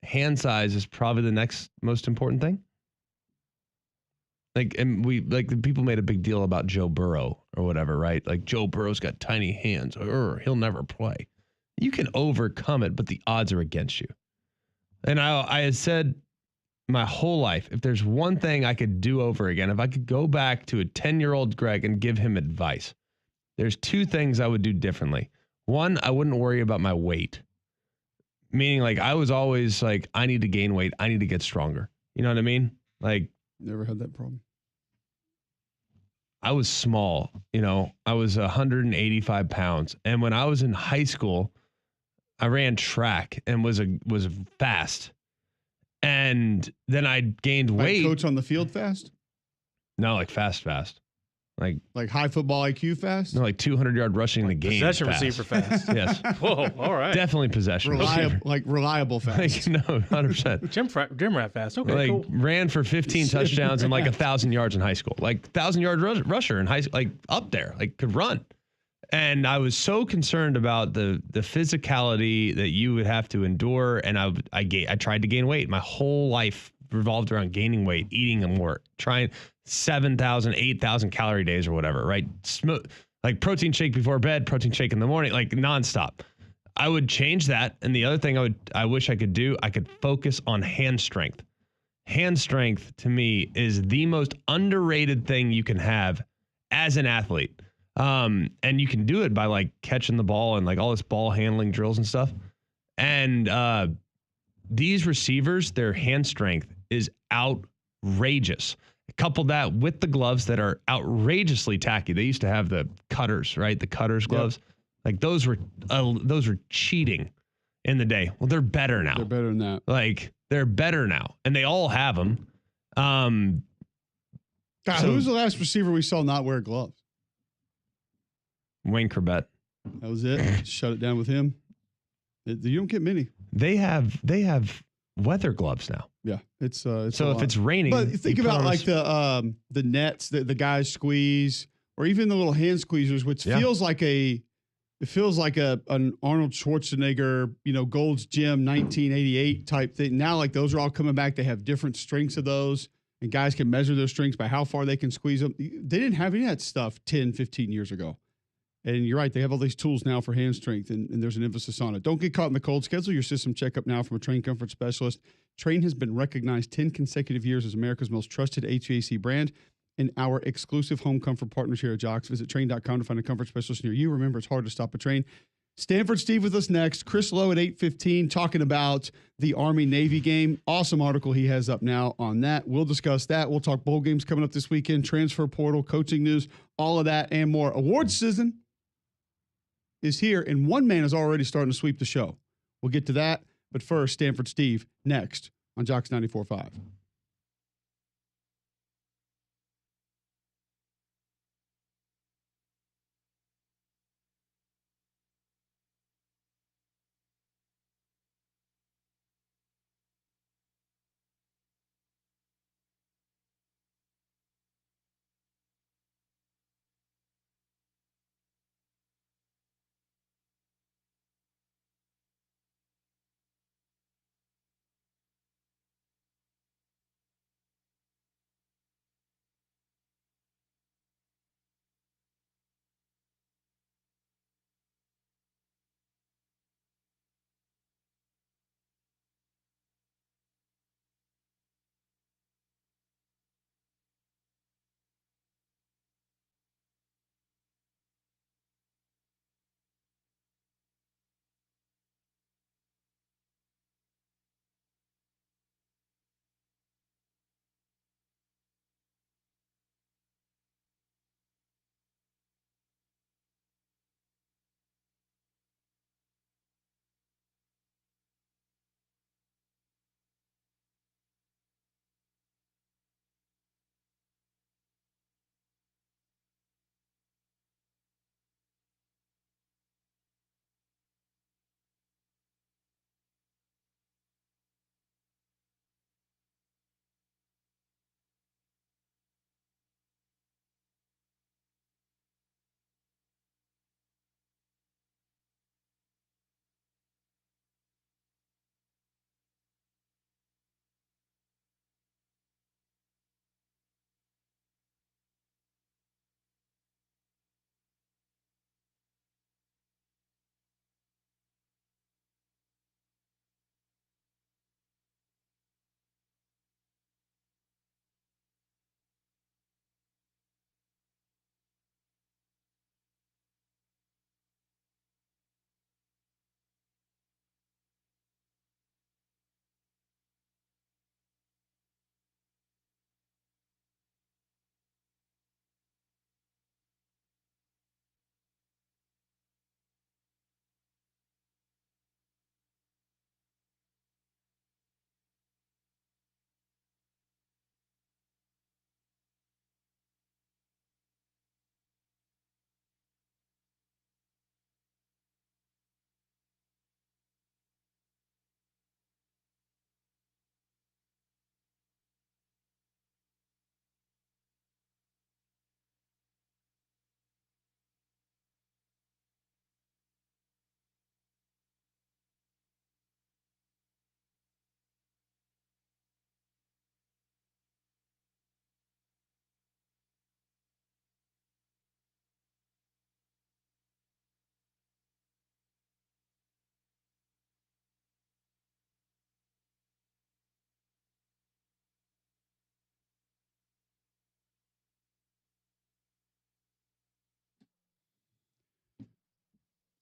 hand size is probably the next most important thing. The people made a big deal about Joe Burrow or whatever, right? Like Joe Burrow's got tiny hands, or he'll never play. You can overcome it, but the odds are against you. And I had said my whole life, if there's one thing I could do over again, if I could go back to a 10-year-old Greg and give him advice, there's two things I would do differently. One, I wouldn't worry about my weight. Meaning, like, I was always like, I need to gain weight. I need to get stronger. You know what I mean? Like, never had that problem. I was small, I was 185 pounds. And when I was in high school, I ran track and was fast. And then I gained weight. Coach on the field fast? No, like fast. Like high football IQ fast? No, like 200-yard rushing in the game. Possession fast. receiver fast. Yes. Whoa, all right. Definitely possession receiver. Like reliable fast. No, 100%. Gym rat fast. Okay, cool. Ran for 15 touchdowns and like 1,000 yards in high school. Like 1,000-yard rusher in high school, like up there, like could run. And I was so concerned about the physicality that you would have to endure. And I tried to gain weight. My whole life revolved around gaining weight, eating more, trying 7,000, 8,000 calorie days or whatever, right? Like protein shake before bed, protein shake in the morning, like nonstop. I would change that. And the other thing I wish I could do, I could focus on hand strength. Hand strength to me is the most underrated thing you can have as an athlete. And you can do it by like catching the ball and like all this ball handling drills and stuff. And these receivers, their hand strength is outrageous. Couple that with the gloves that are outrageously tacky. They used to have the cutters, right? The cutters gloves. Yep. Like those were cheating in the day. Well, they're better now. They're better than that. Like they're better now, and they all have them. God, who was the last receiver we saw not wear gloves? Wayne Corbett. That was it. Shut it down with him. You don't get many. They have weather gloves now. Yeah, it's so if it's raining. But think about like the nets that the guys squeeze, or even the little hand squeezers, which feels like an Arnold Schwarzenegger, Gold's Gym 1988 type thing. Now, like those are all coming back. They have different strengths of those, and guys can measure their strengths by how far they can squeeze them. They didn't have any of that stuff 10, 15 years ago. And you're right, they have all these tools now for hand strength, and there's an emphasis on it. Don't get caught in the cold. Schedule your system checkup now from a Train Comfort specialist. Train has been recognized 10 consecutive years as America's most trusted HVAC brand and our exclusive home comfort partners here at Jocks. Visit Train.com to find a comfort specialist near you. Remember, it's hard to stop a train. Stanford Steve with us next. Chris Lowe at 8:15 talking about the Army-Navy game. Awesome article he has up now on that. We'll discuss that. We'll talk bowl games coming up this weekend, transfer portal, coaching news, all of that and more. Awards season is here, and one man is already starting to sweep the show. We'll get to that, but first, Stanford Steve next on Jocks 94.5.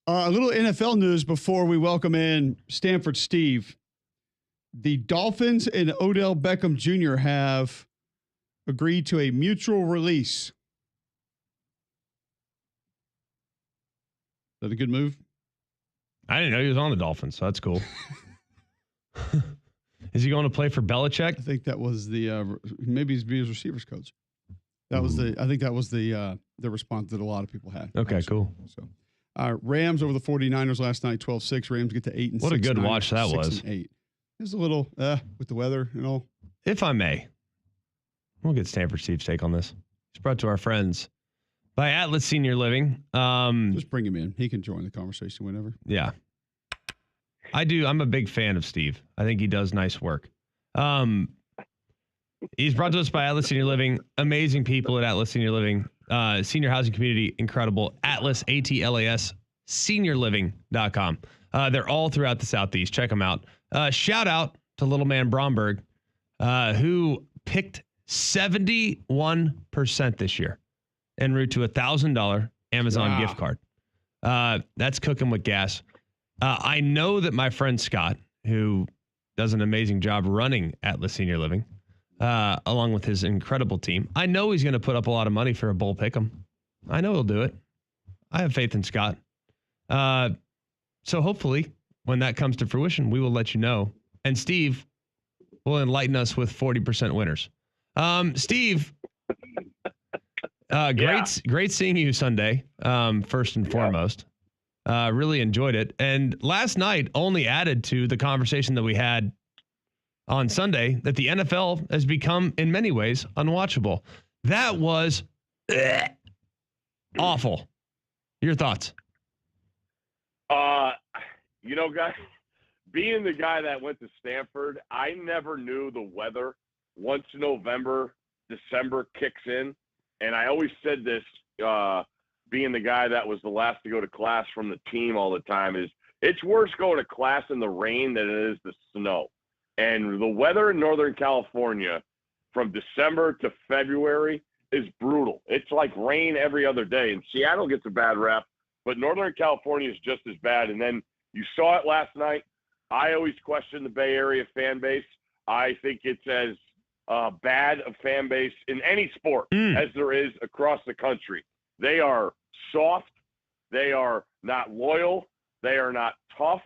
A little NFL news before we welcome in Stanford Steve. The Dolphins and Odell Beckham Jr. have agreed to a mutual release. Is that a good move? I didn't know he was on the Dolphins, so that's cool. Is he going to play for Belichick? I think that was the maybe he's his receivers coach. That was I think that was the response that a lot of people had. Okay, actually. cool. So, Rams over the 49ers last night, 12-6. Rams get to 8 and 6. What a good Niners watch that 6 was. and 8. It was a little with the weather and all. If I may, we'll get Stanford Steve's take on this. It's brought to our friends by Atlas Senior Living. Just bring him in. He can join the conversation whenever. Yeah. I do. I'm a big fan of Steve. I think he does nice work. He's brought to us by Atlas Senior Living. Amazing people at Atlas Senior Living. Senior housing community, incredible. Atlas, ATLAS, seniorliving.com. They're all throughout the Southeast. Check them out. Shout out to little man Bromberg, who picked 71% this year en route to a $1,000 Amazon gift card. That's cooking with gas. I know that my friend Scott, who does an amazing job running Atlas Senior Living, along with his incredible team, I know he's going to put up a lot of money for a bull pick'em. I know he'll do it. I have faith in Scott. So hopefully, when that comes to fruition, we will let you know. And Steve, will enlighten us with 40% winners. Steve, great seeing you Sunday, first and foremost. Really enjoyed it. And last night only added to the conversation that we had on Sunday that the NFL has become, in many ways, unwatchable. That was awful. Your thoughts? Guys, being the guy that went to Stanford, I never knew the weather once November, December kicks in. And I always said this, being the guy that was the last to go to class from the team all the time, is it's worse going to class in the rain than it is the snow. And the weather in Northern California from December to February is brutal. It's like rain every other day. And Seattle gets a bad rap, but Northern California is just as bad. And then you saw it last night. I always question the Bay Area fan base. I think it's as bad a fan base in any sport as there is across the country. They are soft. They are not loyal. They are not tough.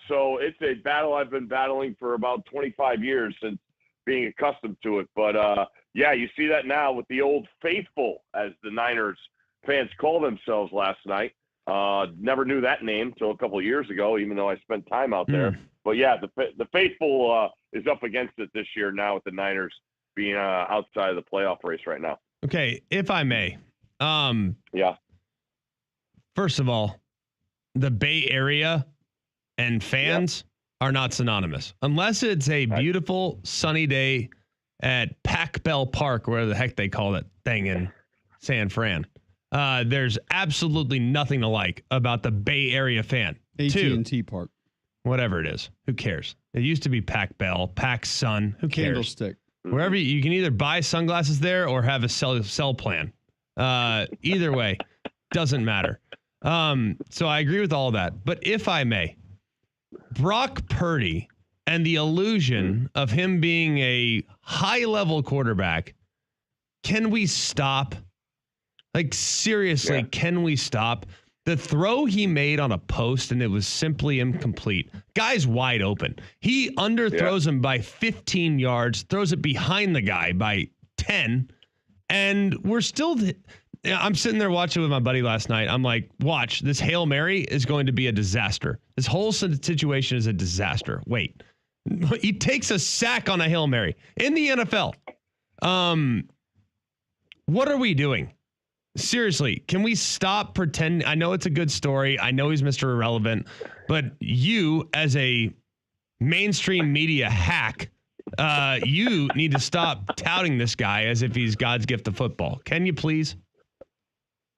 So it's a battle I've been battling for about 25 years since being accustomed to it. But, you see that now with the old faithful, as the Niners fans call themselves last night. Never knew that name till a couple of years ago, even though I spent time out there. But, the faithful is up against it this year now with the Niners being outside of the playoff race right now. Okay, if I may. First of all, the Bay Area and fans are not synonymous. Unless it's a beautiful sunny day at Pac Bell Park, where the heck they call that thing in San Fran. There's absolutely nothing to like about the Bay Area fan. AT&T Park. Whatever it is. Who cares? It used to be Pac Bell, Pac Sun. Who cares? Candlestick. Wherever you can either buy sunglasses there or have a cell plan. Either way, doesn't matter. So I agree with all that. But if I may, Brock Purdy and the illusion of him being a high-level quarterback, can we stop? Like, seriously, can we stop? The throw he made on a post, and it was simply incomplete. Guy's wide open. He underthrows him by 15 yards, throws it behind the guy by 10, and we're still... I'm sitting there watching with my buddy last night. I'm like, watch, this Hail Mary is going to be a disaster. This whole situation is a disaster. Wait. He takes a sack on a Hail Mary in the NFL. What are we doing? Seriously, can we stop pretending? I know it's a good story. I know he's Mr. Irrelevant, but you, as a mainstream media hack, you need to stop touting this guy as if he's God's gift to football. Can you please?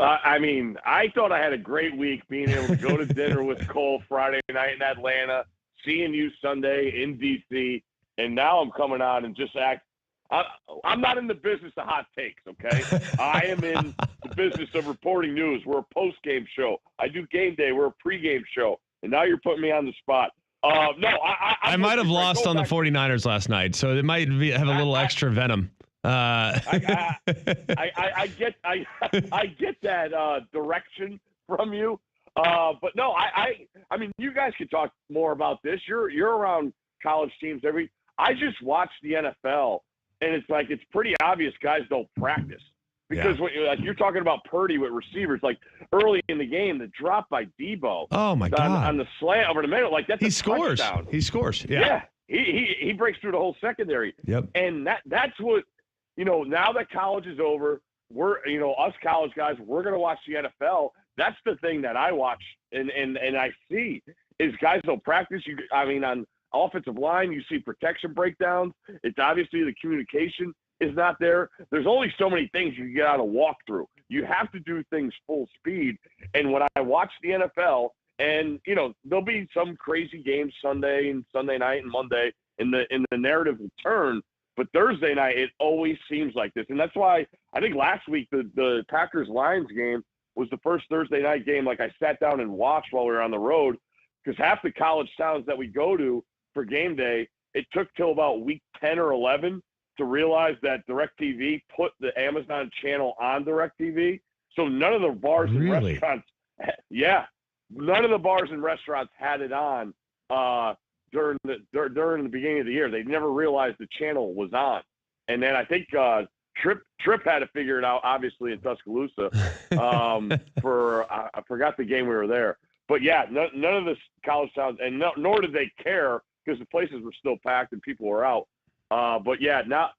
I thought I had a great week being able to go to dinner with Cole Friday night in Atlanta, seeing you Sunday in D.C., and now I'm coming on and just act. I'm not in the business of hot takes, okay? I am in the business of reporting news. We're a post-game show. I do game day. We're a pre-game show. And now you're putting me on the spot. I might have lost on the 49ers last night, so it might have a little extra venom. I get that direction from you, but no, I mean, you guys could talk more about this. You're around college teams I just watch the NFL, and it's like it's pretty obvious guys don't practice because when you're talking about Purdy with receivers, like early in the game, the drop by Debo. Oh my God! On the slant over the middle, like that's he scores. Touchdown. He scores. Yeah. He breaks through the whole secondary. Yep. And that's what. Now that college is over, we're, us college guys, we're going to watch the NFL. That's the thing that I watch and I see is guys don't practice. On offensive line, you see protection breakdowns. It's obviously the communication is not there. There's only so many things you can get out of walkthrough. You have to do things full speed. And when I watch the NFL and, there'll be some crazy games Sunday night and Monday in the narrative will turn. But Thursday night, it always seems like this. And that's why I think last week the Packers-Lions game was the first Thursday night game like I sat down and watched while we were on the road because half the college towns that we go to for game day, it took till about week 10 or 11 to realize that DirecTV put the Amazon channel on DirecTV. So none of the bars and restaurants – none of the bars and restaurants had it on during the beginning of the year. They never realized the channel was on. And then I think Tripp had to figure it out, obviously, in Tuscaloosa. I forgot the game we were there. But, yeah, none of this college towns, and nor did they care because the places were still packed and people were out. But, yeah, now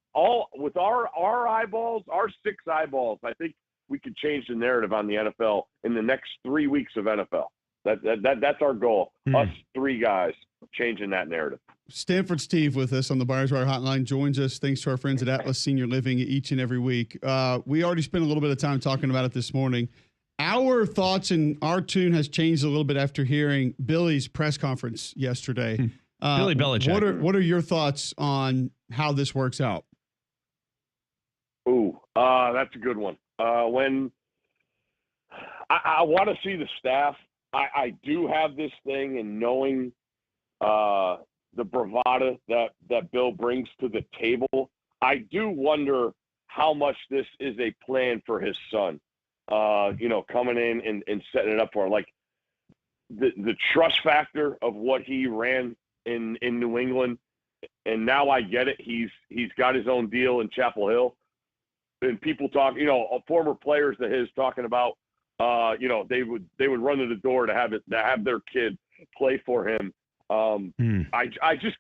with our eyeballs, our 6 eyeballs, I think we could change the narrative on the NFL in the next 3 weeks of NFL. That's our goal. Us 3 guys changing that narrative. Stanford Steve with us on the Buyers Wire Hotline joins us thanks to our friends at Atlas Senior Living each and every week. We already spent a little bit of time talking about it this morning. Our thoughts and our tune has changed a little bit after hearing Billy's press conference yesterday. Billy Belichick. What are your thoughts on how this works out? Ooh, that's a good one. When I want to see the staff, I do have this thing in knowing the bravado that Bill brings to the table. I do wonder how much this is a plan for his son, coming in and setting it up for him. Like the trust factor of what he ran in New England. And now I get it. He's got his own deal in Chapel Hill. And people talk, former players of his talking about, they would run to the door to have their kid play for him. I just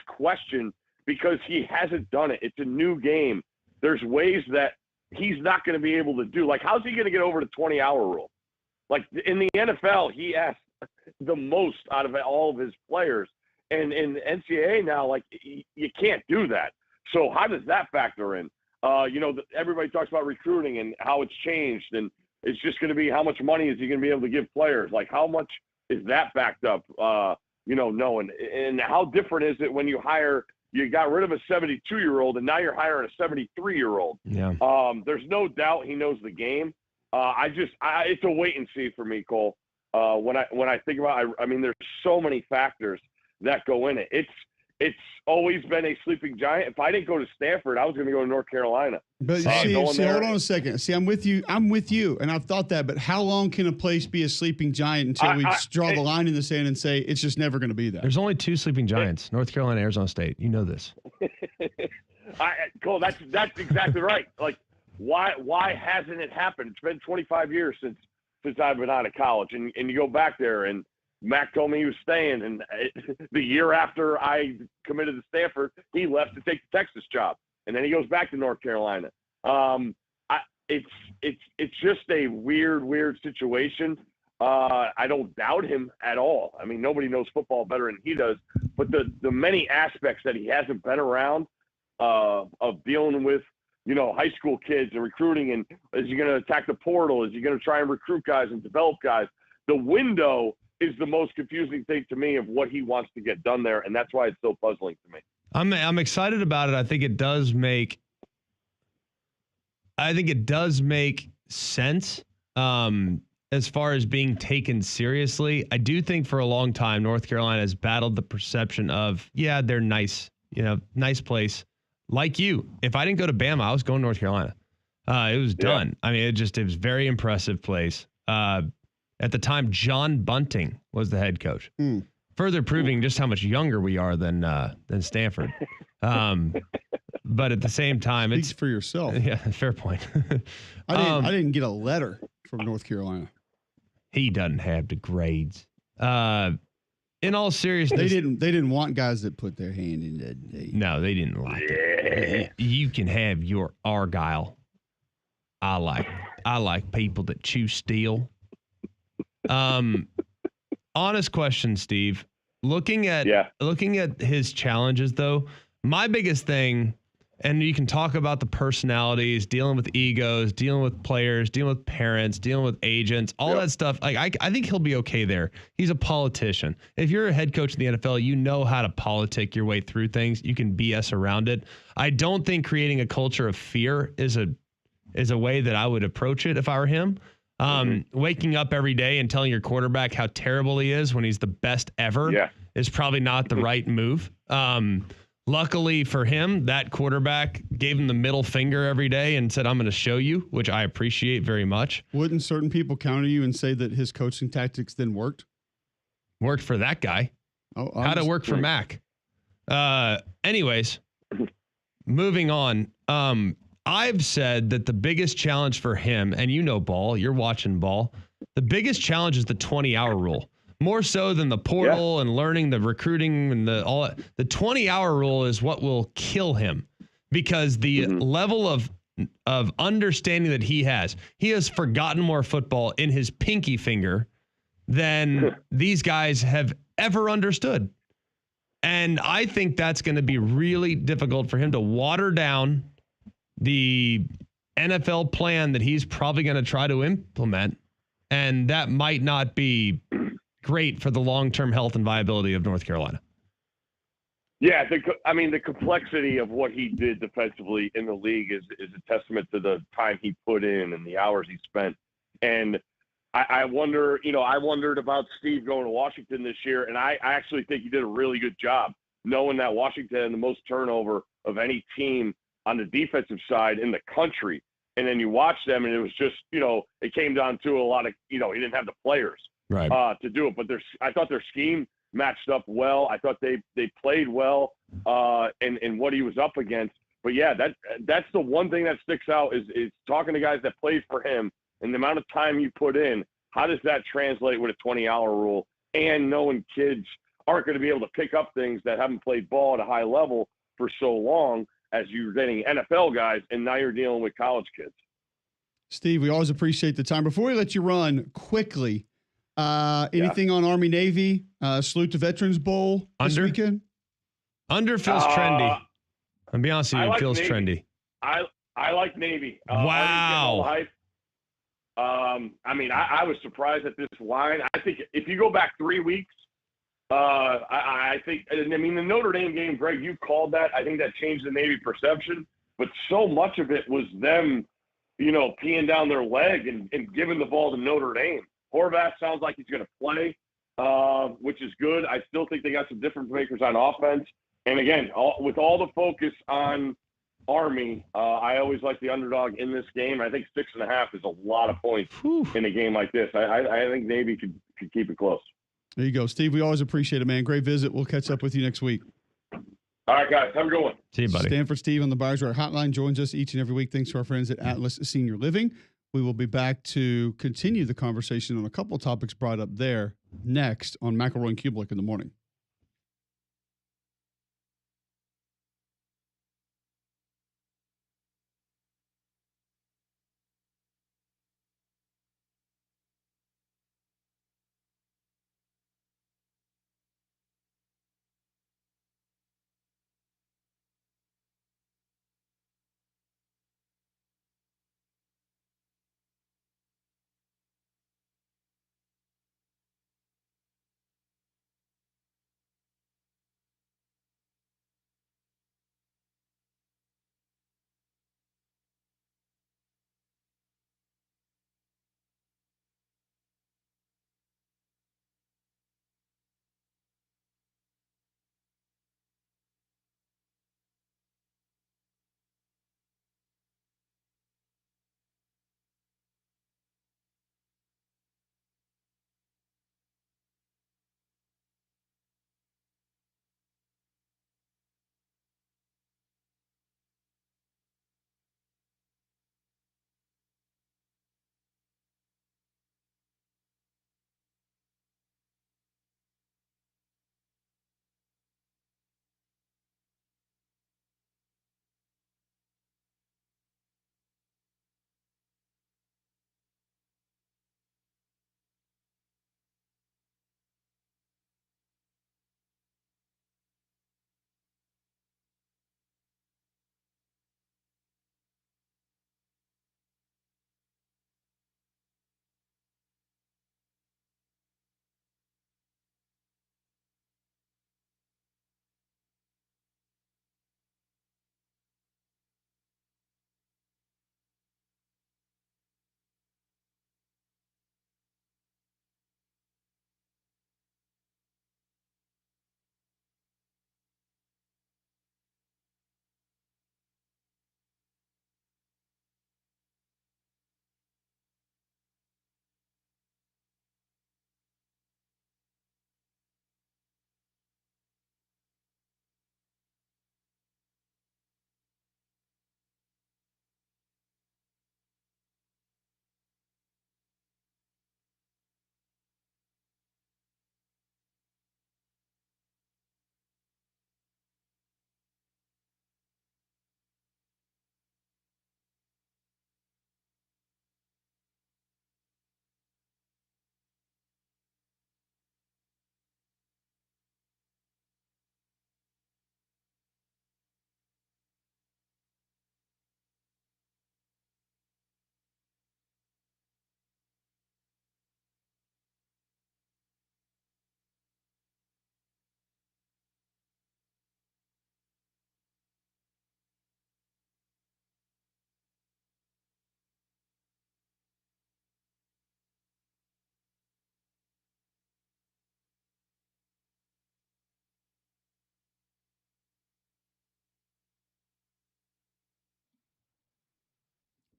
question because he hasn't done it. It's a new game. There's ways that he's not going to be able to do. Like, how's he going to get over the 20-hour rule? Like in the NFL, he asks the most out of all of his players, and in the NCAA now, like you can't do that. So how does that factor in? Everybody talks about recruiting and how it's changed, and it's just going to be how much money is he going to be able to give players? Like, how much is that backed up? Knowing, and how different is it when you got rid of a 72-year-old and now you're hiring a 73-year-old? Yeah. There's no doubt he knows the game. It's a wait and see for me, Cole. When I think about it, I mean, there's so many factors that go in it. It's always been a sleeping giant. If I didn't go to Stanford, I was going to go to North Carolina. But hold on a second. See, I'm with you, and I've thought that. But how long can a place be a sleeping giant until we draw the line in the sand and say it's just never going to be that? There's only 2 sleeping giants: North Carolina, Arizona State. You know this. Cole, that's exactly right. Like, why hasn't it happened? It's been 25 years since I've been out of college, and you go back there and. Mac told me he was staying, and the year after I committed to Stanford, he left to take the Texas job, and then he goes back to North Carolina. It's just a weird situation. I don't doubt him at all. I mean, nobody knows football better than he does, but the many aspects that he hasn't been around of dealing with, high school kids and recruiting, and is he going to attack the portal? Is he going to try and recruit guys and develop guys? The window is the most confusing thing to me of what he wants to get done there, and that's why it's so puzzling to me. I'm excited about it. I think it does make sense as far as being taken seriously. I do think for a long time North Carolina has battled the perception of, they're nice, nice place. Like you, if I didn't go to Bama, I was going to North Carolina. It was done. I mean, it was very impressive place. At the time, John Bunting was the head coach, further proving just how much younger we are than Stanford. But at the same time, Speaks for yourself. Yeah, fair point. I didn't get a letter from North Carolina. He doesn't have the grades. In all seriousness, they didn't want guys that put their hand in that. No, they didn't like it. You can have your Argyle. I like people that chew steel. Honest question, Steve. Looking at his challenges, though, my biggest thing, and you can talk about the personalities, dealing with egos, dealing with players, dealing with parents, dealing with agents, all that stuff. Like I think he'll be okay there. He's a politician. If you're a head coach in the NFL, you know how to politic your way through things. You can BS around it. I don't think creating a culture of fear is a way that I would approach it if I were him. Waking up every day and telling your quarterback how terrible he is when he's the best ever is probably not the right move. Luckily for him, that quarterback gave him the middle finger every day and said, I'm going to show you, which I appreciate very much. Wouldn't certain people counter you and say that his coaching tactics then worked? Worked for that guy. How'd it work for Mac? Anyways, moving on. I've said that the biggest challenge for him, and you know ball, you're watching ball, the biggest challenge is the 20-hour rule. More so than the portal and learning the recruiting and the 20-hour rule is what will kill him, because the level of understanding that he has forgotten more football in his pinky finger than these guys have ever understood. And I think that's going to be really difficult for him to water down the NFL plan that he's probably going to try to implement. And that might not be great for the long-term health and viability of North Carolina. Yeah, the complexity of what he did defensively in the league is a testament to the time he put in and the hours he spent. And I wonder, I wondered about Steve going to Washington this year, and I actually think he did a really good job, knowing that Washington had the most turnover of any team on the defensive side in the country. And then you watch them, and it was just, it came down to a lot of, he didn't have the players to do it. But I thought their scheme matched up well. I thought they played well in what he was up against. But yeah, that's the one thing that sticks out is talking to guys that played for him and the amount of time you put in. How does that translate with a 20-hour rule, and knowing kids aren't going to be able to pick up things that haven't played ball at a high level for so long as you're getting NFL guys, and now you're dealing with college kids. Steve, we always appreciate the time. Before we let you run, quickly, anything on Army-Navy? Salute to Veterans Bowl this weekend? Under feels trendy. I'll be honest with you, it feels trendy. I like Navy. Wow. I was surprised at this line. I think if you go back 3 weeks, I think the Notre Dame game, Greg, you called that. I think that changed the Navy perception, but so much of it was them, peeing down their leg and giving the ball to Notre Dame. Horvath sounds like he's going to play, which is good. I still think they got some different makers on offense. And again, with all the focus on Army, I always like the underdog in this game. I think 6.5 is a lot of points in a game like this. I think Navy could keep it close. There you go, Steve. We always appreciate it, man. Great visit. We'll catch up with you next week. All right, guys. Have a good one. See you, buddy. Stanford Steve on the Buyers Right Hotline joins us each and every week. Thanks to our friends at Atlas Senior Living. We will be back to continue the conversation on a couple of topics brought up there next on McElroy and Kubelik in the morning.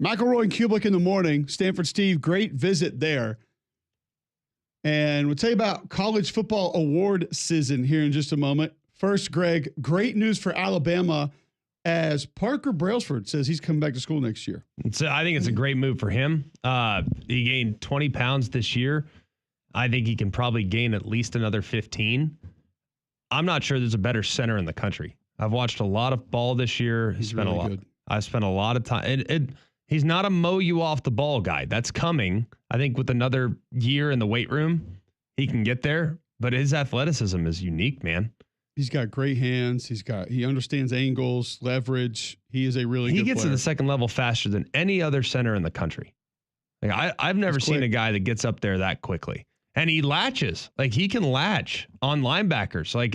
McElroy and Kubelik in the morning. Stanford Steve, great visit there. And we'll tell you about college football award season here in just a moment. First, Greg, great news for Alabama as Parker Brailsford says he's coming back to school next year. I think it's a great move for him. He gained 20 pounds this year. I think he can probably gain at least another 15. I'm not sure there's a better center in the country. I've watched a lot of ball this year. He's really good. I spent a lot of time. He's not a mow you off the ball guy. That's coming. I think with another year in the weight room, he can get there. But his athleticism is unique, man. He's got great hands. He understands angles, leverage. He is a really good player. He gets to the second level faster than any other center in the country. Like I've never seen a guy that gets up there that quickly. And he latches. Like he can latch on linebackers. Like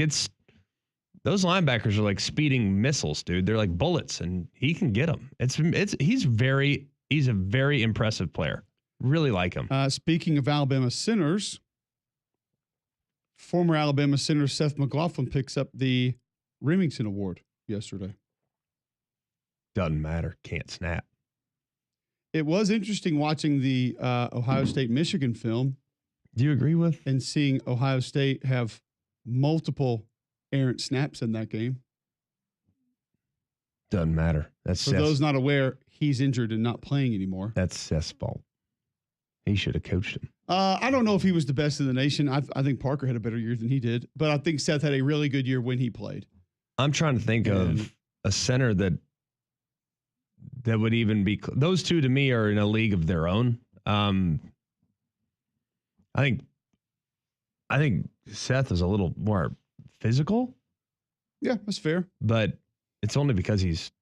those linebackers are like speeding missiles, dude. They're like bullets, and he can get them. He's a very impressive player. Really like him. Speaking of Alabama centers, former Alabama center Seth McLaughlin picks up the Remington Award yesterday. Doesn't matter. Can't snap. It was interesting watching the Ohio State-Michigan film. Do you agree with? And seeing Ohio State have multiple errant snaps in that game. Doesn't matter. That's for those not aware, he's injured and not playing anymore. That's Seth's fault. He should have coached him. I don't know if he was the best in the nation. I think Parker had a better year than he did, but I think Seth had a really good year when he played. I'm trying to think of a center that would even be. Those two to me are in a league of their own. I think Seth is a little more physical. Yeah, that's fair. But it's only because he's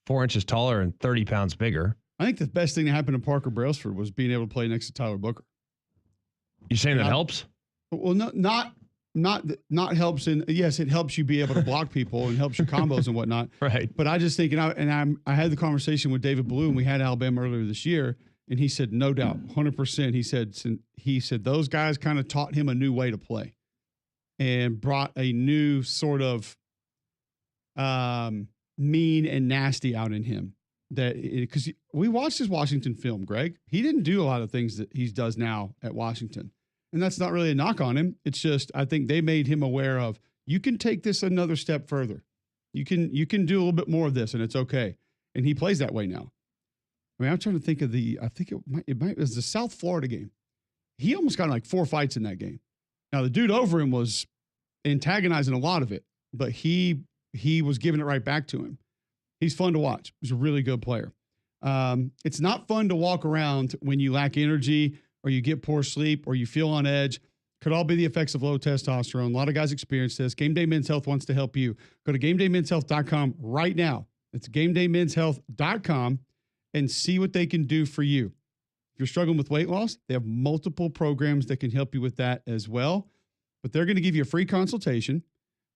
4 inches taller and 30 pounds bigger. I think the best thing that happened to Parker Brailsford was being able to play next to Tyler Booker. You saying that helps? Well, not helps in. Yes, it helps you be able to block people and helps your combos and whatnot. Right. But I just think, I had the conversation with David Blue, and we had Alabama earlier this year, and he said, no doubt, 100%. He said those guys kind of taught him a new way to play, and brought a new sort of mean and nasty out in him. Because we watched his Washington film, Greg. He didn't do a lot of things that he does now at Washington. And that's not really a knock on him. It's just, I think they made him aware of, you can take this another step further. You can do a little bit more of this, and it's okay. And he plays that way now. I mean, I'm trying to think of it was the South Florida game. He almost got in like 4 fights in that game. Now, the dude over him was antagonizing a lot of it, but he was giving it right back to him. He's fun to watch. He's a really good player. It's not fun to walk around when you lack energy or you get poor sleep or you feel on edge. Could all be the effects of low testosterone. A lot of guys experience this. Game Day Men's Health wants to help you. Go to GameDayMen'sHealth.com right now. It's GameDayMen'sHealth.com and see what they can do for you. If you're struggling with weight loss, they have multiple programs that can help you with that as well. But they're going to give you a free consultation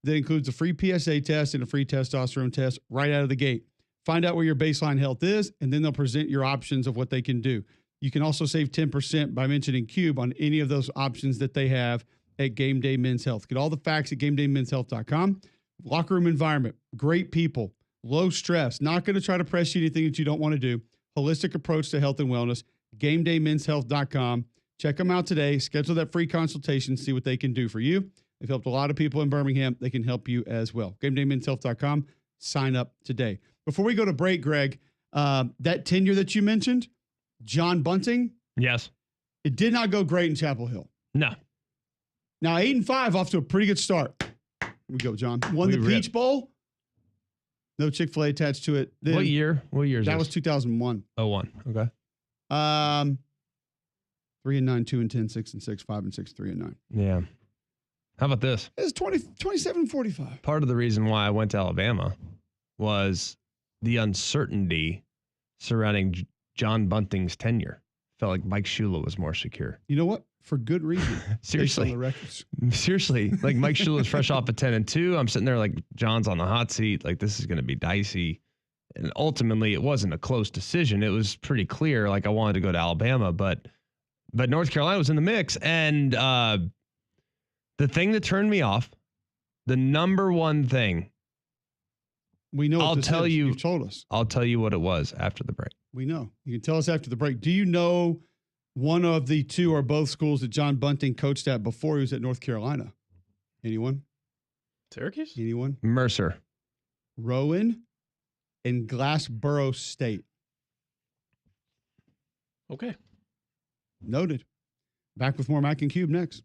that includes a free PSA test and a free testosterone test right out of the gate. Find out where your baseline health is, and then they'll present your options of what they can do. You can also save 10% by mentioning Cube on any of those options that they have at Game Day Men's Health. Get all the facts at GameDayMen'sHealth.com. Locker room environment, great people, low stress, not going to try to press you anything that you don't want to do. Holistic approach to health and wellness. GameDayMen'sHealth.com. Check them out today. Schedule that free consultation. See what they can do for you. They've helped a lot of people in Birmingham. They can help you as well. GameDayMen'sHealth.com. Sign up today. Before we go to break, Greg, that tenure that you mentioned, John Bunting. Yes. It did not go great in Chapel Hill. No. Now 8-5 off to a pretty good start. Here we go, John. Won the Peach Bowl. No Chick-fil-A attached to it. Then, what year? What year is that? Was 2001. 01. Okay. 3-9, 2-10, 6-6, 5-6, 3-9. Yeah. How about this? It's 27-45. Part of the reason why I went to Alabama was the uncertainty surrounding John Bunting's tenure. Felt like Mike Shula was more secure. You know what? For good reason. Seriously. Seriously. Like Mike Shula is fresh off of 10-2. I'm sitting there like John's on the hot seat. Like this is going to be dicey. And ultimately it wasn't a close decision. It was pretty clear. Like I wanted to go to Alabama, but North Carolina was in the mix. And the thing that turned me off, the number one thing We know. I'll tell you. You've told us. I'll tell you what it was after the break. We know. You can tell us after the break. Do you know one of the two or both schools that John Bunting coached at before he was at North Carolina? Anyone? Syracuse? Anyone? Mercer. Rowan and Glassboro State. Okay. Noted. Back with more Mac and Cube next.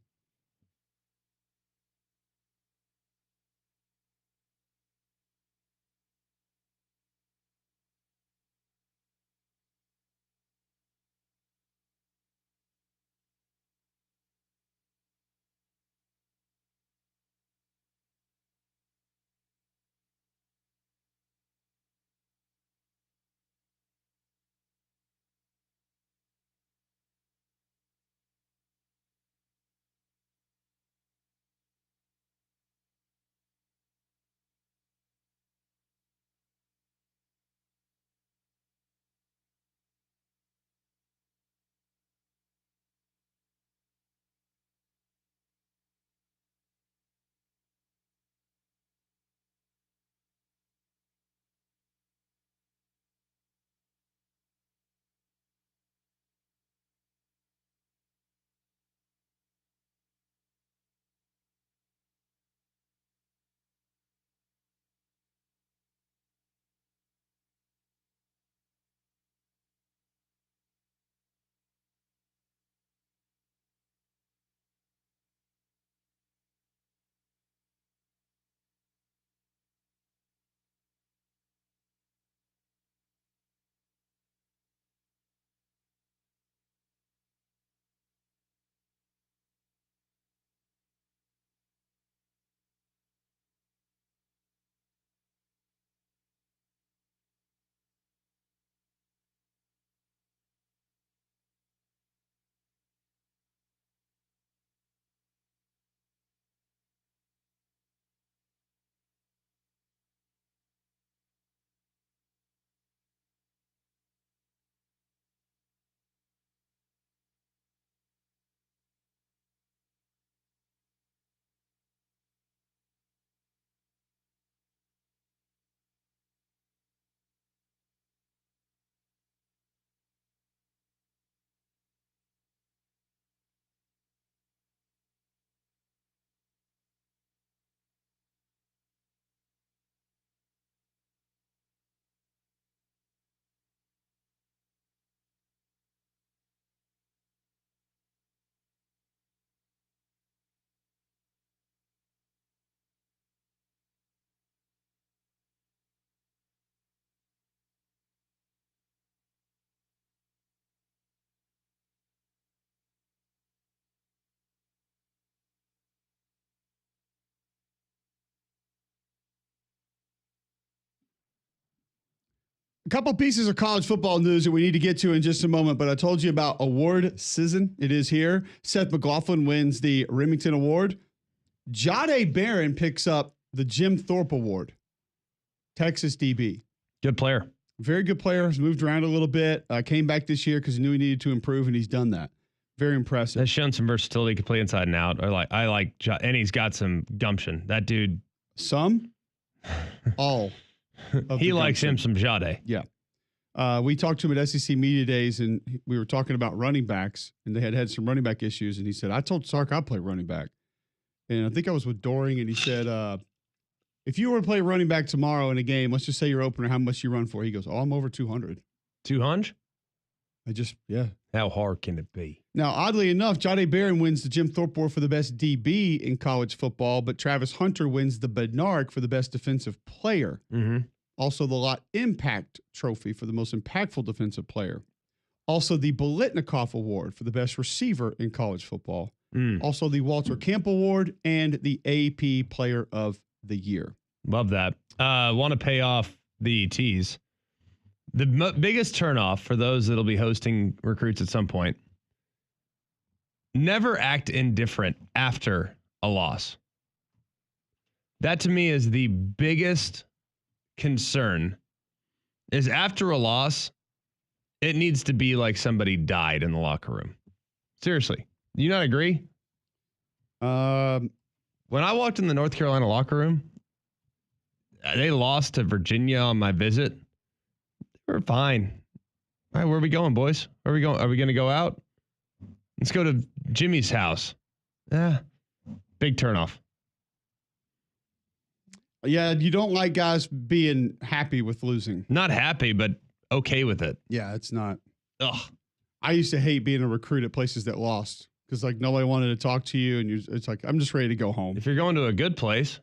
A couple pieces of college football news that we need to get to in just a moment, but I told you about award season. It is here. Seth McLaughlin wins the Remington Award. Jahdae Barron picks up the Jim Thorpe Award. Texas DB. Good player. Very good player. Has moved around a little bit. Came back this year because he knew he needed to improve, and he's done that. Very impressive. Has shown some versatility. Can play inside and out. And he's got some gumption. That dude. Some? All. He likes him some Jahdae. Yeah. We talked to him at SEC Media Days, and we were talking about running backs, and they had some running back issues, and he said, I told Sark I'd play running back. And I think I was with Doring, and he said, if you were to play running back tomorrow in a game, let's just say your opener, how much you run for? He goes, I'm over 200. 200? Yeah. How hard can it be? Now, oddly enough, Jahdae Barron wins the Jim Thorpe Award for the best DB in college football, but Travis Hunter wins the Bednarik for the best defensive player. Mm-hmm. Also, the Lot Impact Trophy for the most impactful defensive player. Also, the Bolitnikoff Award for the best receiver in college football. Also, the Walter Camp Award and the AP Player of the Year. Love that. Want to pay off the tease. The biggest turnoff for those that'll be hosting recruits at some point, never act indifferent after a loss. That to me is the biggest concern, is after a loss, it needs to be like somebody died in the locker room. Seriously. Do you not agree? When I walked in the North Carolina locker room, They lost to Virginia on my visit. We're fine. All right, where are we going, boys? Where are we going? Are we going to go out? Let's go to Jimmy's house. Big turnoff. Yeah, you don't like guys being happy with losing. Not happy, but okay with it. Yeah, it's not. Ugh. I used to hate being a recruit at places that lost because like nobody wanted to talk to you, and it's like I'm just ready to go home. If you're going to a good place.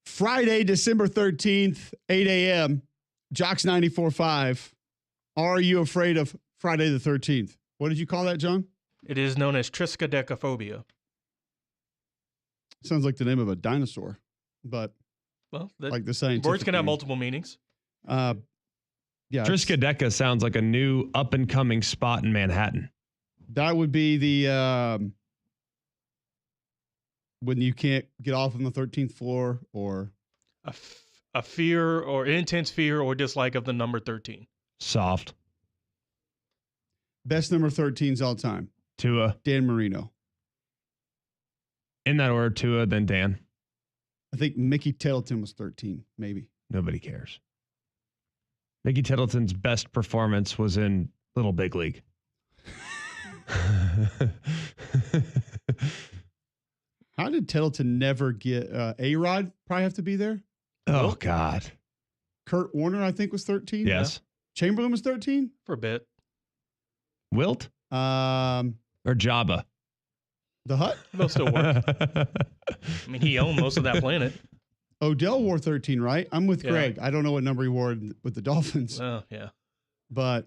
Friday, December 13th, 8 a.m., Jocks 94.5. Are you afraid of Friday the 13th? What did you call that, John? It is known as triskaidekaphobia. Sounds like the name of a dinosaur, but Well, like the scientific words can have name. multiple meanings. Yeah, Triskaideka sounds like a new up-and-coming spot in Manhattan. that would be the when you can't get off on the 13th floor, or A fear or intense fear or dislike of the number 13. Soft. best number 13s all time, Tua. Dan Marino. In that order, Tua, then Dan. I think Mickey Tettleton was 13, maybe. Nobody cares. Mickey Tettleton's best performance was in Little Big League. How did Tettleton never get A-Rod? Probably have to be there. Oh, God. Kurt Warner, I think, was 13. Yes. Chamberlain was 13 for a bit. Wilt or Jabba? The Hutt? They'll still work. I mean, he owned most of that planet. Odell wore 13, right? I'm with Greg. I don't know what number he wore with the Dolphins. Oh, yeah. But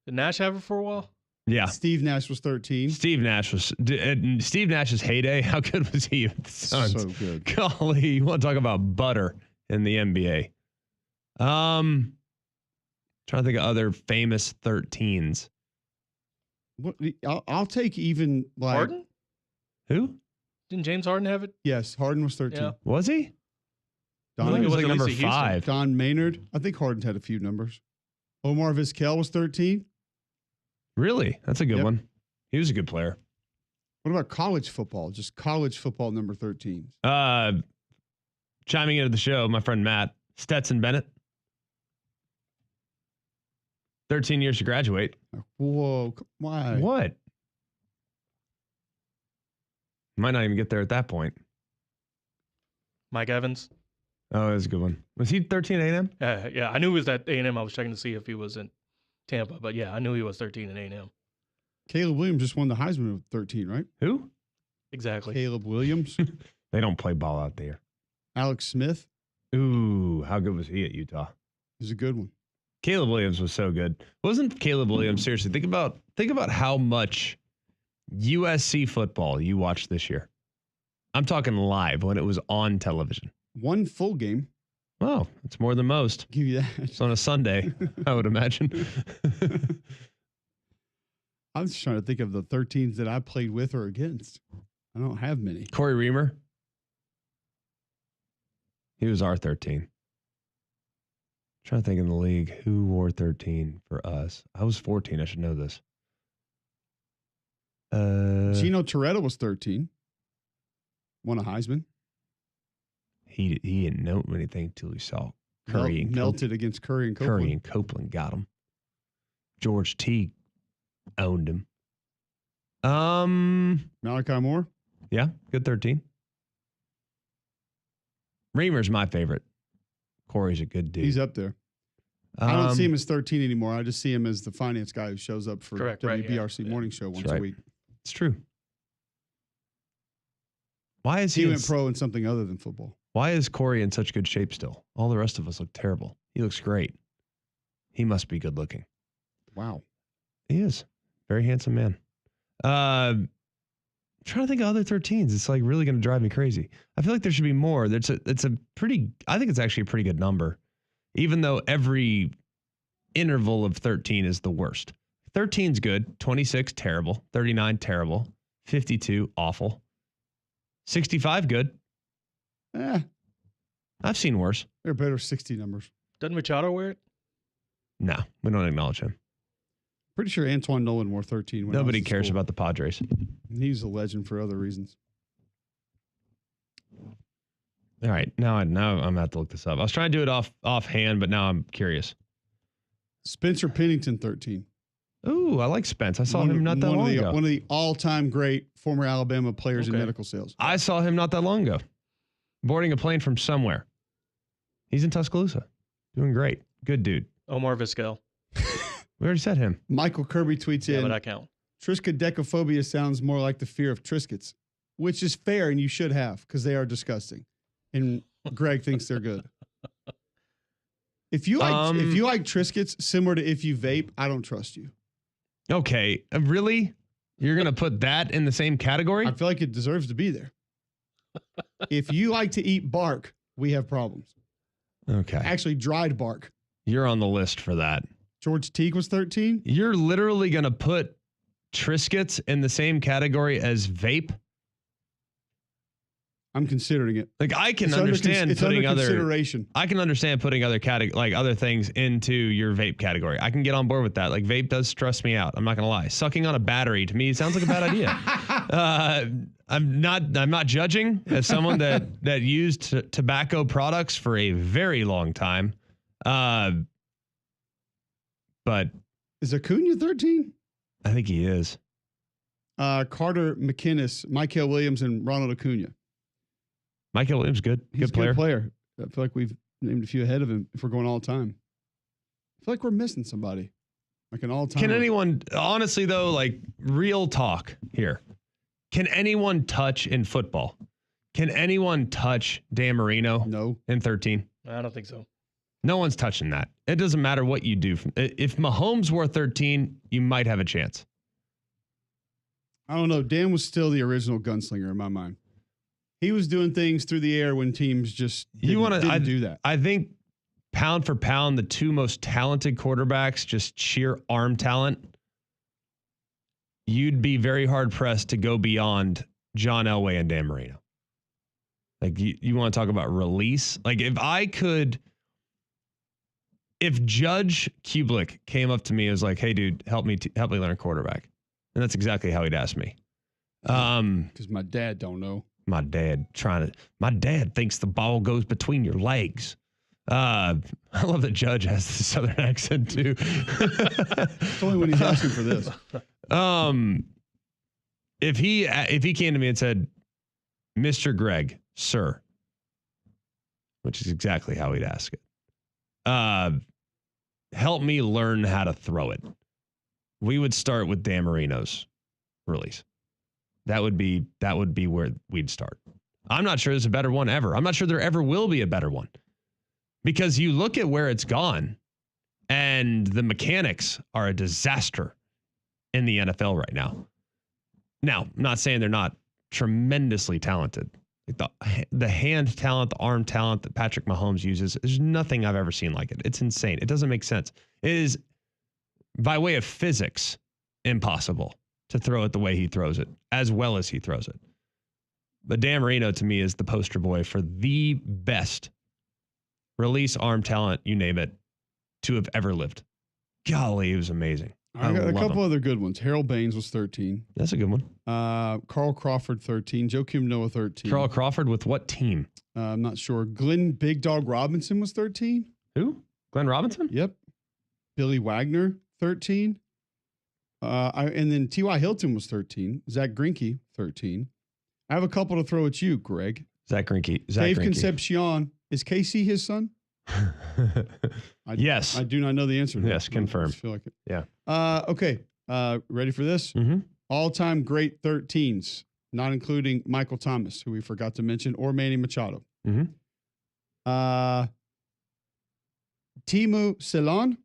did Nash have it for a while? Yeah. Steve Nash was 13. Steve Nash's heyday. How good was he with the Suns? So good. Golly, you want to talk about butter in the NBA. Trying to think of other famous 13s. What, I'll take even like Harden? Who? Didn't James Harden have it? Yes, Harden was 13. Yeah. Was he? Don, I think it was like at number least a 5. Don Maynard. I think Harden had a few numbers. Omar Vizquel was 13. Really? That's a good one. He was a good player. What about college football? Just college football number 13s. Chiming into the show, my friend Matt, Stetson Bennett. 13 years to graduate. Whoa. Why? What? Might not even get there at that point. Mike Evans. Oh, that's a good one. Was he 13 A&M? Yeah, I knew he was at A&M. I was checking to see if he was in Tampa, but yeah, I knew he was 13 at A&M. Caleb Williams just won the Heisman with 13, right? Who? Exactly. Caleb Williams. They don't play ball out there. Alex Smith. Ooh, how good was he at Utah? He's a good one. Caleb Williams was so good. Wasn't Caleb Williams, seriously, think about how much USC football you watched this year. I'm talking live when it was on television. One full game. Oh, it's more than most. Give you that. It's on a Sunday, I would imagine. I was trying to think of the 13s that I played with or against. I don't have many. Corey Reamer. He was our 13. Trying to think in the league who wore 13 for us. I was 14. I should know this. Gino Toretta was 13. Won a Heisman. He didn't know anything till he saw Curry and melted against Curry and Copeland. Curry and Copeland got him. George Teague owned him. Malachi Moore. Yeah, good 13. Reamer's my favorite. Corey's a good dude. He's up there. I don't see him as 13 anymore. I just see him as the finance guy who shows up for WBRC morning show once a week. It's true. Why is he went pro in something other than football? Why is Corey in such good shape still? All the rest of us look terrible. He looks great. He must be good looking. Wow. He is. Very handsome man. I'm trying to think of other 13s. It's like really going to drive me crazy. I feel like there should be more. I think it's actually a pretty good number, even though every interval of 13 is the worst. 13's good. 26, terrible. 39, terrible. 52, awful. 65, good. I've seen worse. There are better 60 numbers. Doesn't Machado wear it? No, we don't acknowledge him. Pretty sure Antoine Nolan wore 13. Nobody cares about the Padres. He's a legend for other reasons. All right, now I'm going to have to look this up. I was trying to do it offhand, but now I'm curious. Spencer Pennington, 13. Ooh, I like Spence. I saw him not that long ago. One of the all-time great former Alabama players in medical sales. I saw him not that long ago, boarding a plane from somewhere. He's in Tuscaloosa, doing great. Good dude. Omar Vizquel. We already said him. Michael Kirby tweets in. Yeah, but I count. Triskaidekaphobia sounds more like the fear of Triscuits, which is fair and you should have because they are disgusting. And Greg thinks they're good. If you like Triscuits, similar to if you vape, I don't trust you. Okay, really? You're going to put that in the same category? I feel like it deserves to be there. If you like to eat bark, we have problems. Okay. Actually, dried bark. You're on the list for that. George Teague was 13. You're literally going to put Triscuits in the same category as vape? I'm considering it. Like I can understand putting other consideration. I can understand putting other other things into your vape category. I can get on board with that. Like vape does stress me out. I'm not gonna lie. Sucking on a battery to me sounds like a bad idea. I'm not judging as someone that used tobacco products for a very long time. But is Acuna 13? I think he is. Carter McInnes, Michael Williams, and Ronald Acuna. Michael Williams, good. He's good player. Good player. I feel like we've named a few ahead of him if we're going all time. I feel like we're missing somebody. Like an all-time. Can anyone, honestly though, like real talk here, can anyone touch in football? Can anyone touch Dan Marino? No. In 13? I don't think so. No one's touching that. It doesn't matter what you do. If Mahomes wore 13, you might have a chance. I don't know. Dan was still the original gunslinger in my mind. He was doing things through the air when teams just didn't do that. I think pound for pound, the two most talented quarterbacks, just sheer arm talent, you'd be very hard pressed to go beyond John Elway and Dan Marino. Like you want to talk about release? Like if Judge Kublick came up to me and was like, "Hey, dude, help me learn quarterback," and that's exactly how he'd ask me. Because my dad don't know. My dad thinks the ball goes between your legs. I love that Judge has the Southern accent too. It's only when he's asking for this. If he came to me and said, "Mr. Greg, sir," which is exactly how he'd ask it, help me learn how to throw it, we would start with Dan Marino's release. That would be where we'd start. I'm not sure there's a better one ever. I'm not sure there ever will be a better one. Because you look at where it's gone, and the mechanics are a disaster in the NFL right now. Now, I'm not saying they're not tremendously talented. Like the hand talent, the arm talent that Patrick Mahomes uses, there's nothing I've ever seen like it. It's insane. It doesn't make sense. It is, by way of physics, impossible to throw it the way he throws it, as well as he throws it. But Dan Marino, to me, is the poster boy for the best release arm talent, you name it, to have ever lived. Golly, it was amazing. I got a couple other good ones. Harold Baines was 13. That's a good one. Carl Crawford, 13. Joakim Noah, 13. Carl Crawford with what team? I'm not sure. Glenn Big Dog Robinson was 13. Who? Glenn Robinson? Yep. Billy Wagner, 13. And then T.Y. Hilton was 13. Zach Greinke, 13. I have a couple to throw at you, Greg. Zach Greinke. Dave Concepcion. Is KC his son? Yes. I do not know the answer to that. Yes, confirmed. I feel like it. Yeah. Okay. Ready for this? Mm-hmm. All-time great 13s, not including Michael Thomas, who we forgot to mention, or Manny Machado. Mm-hmm. Teemu Selanne.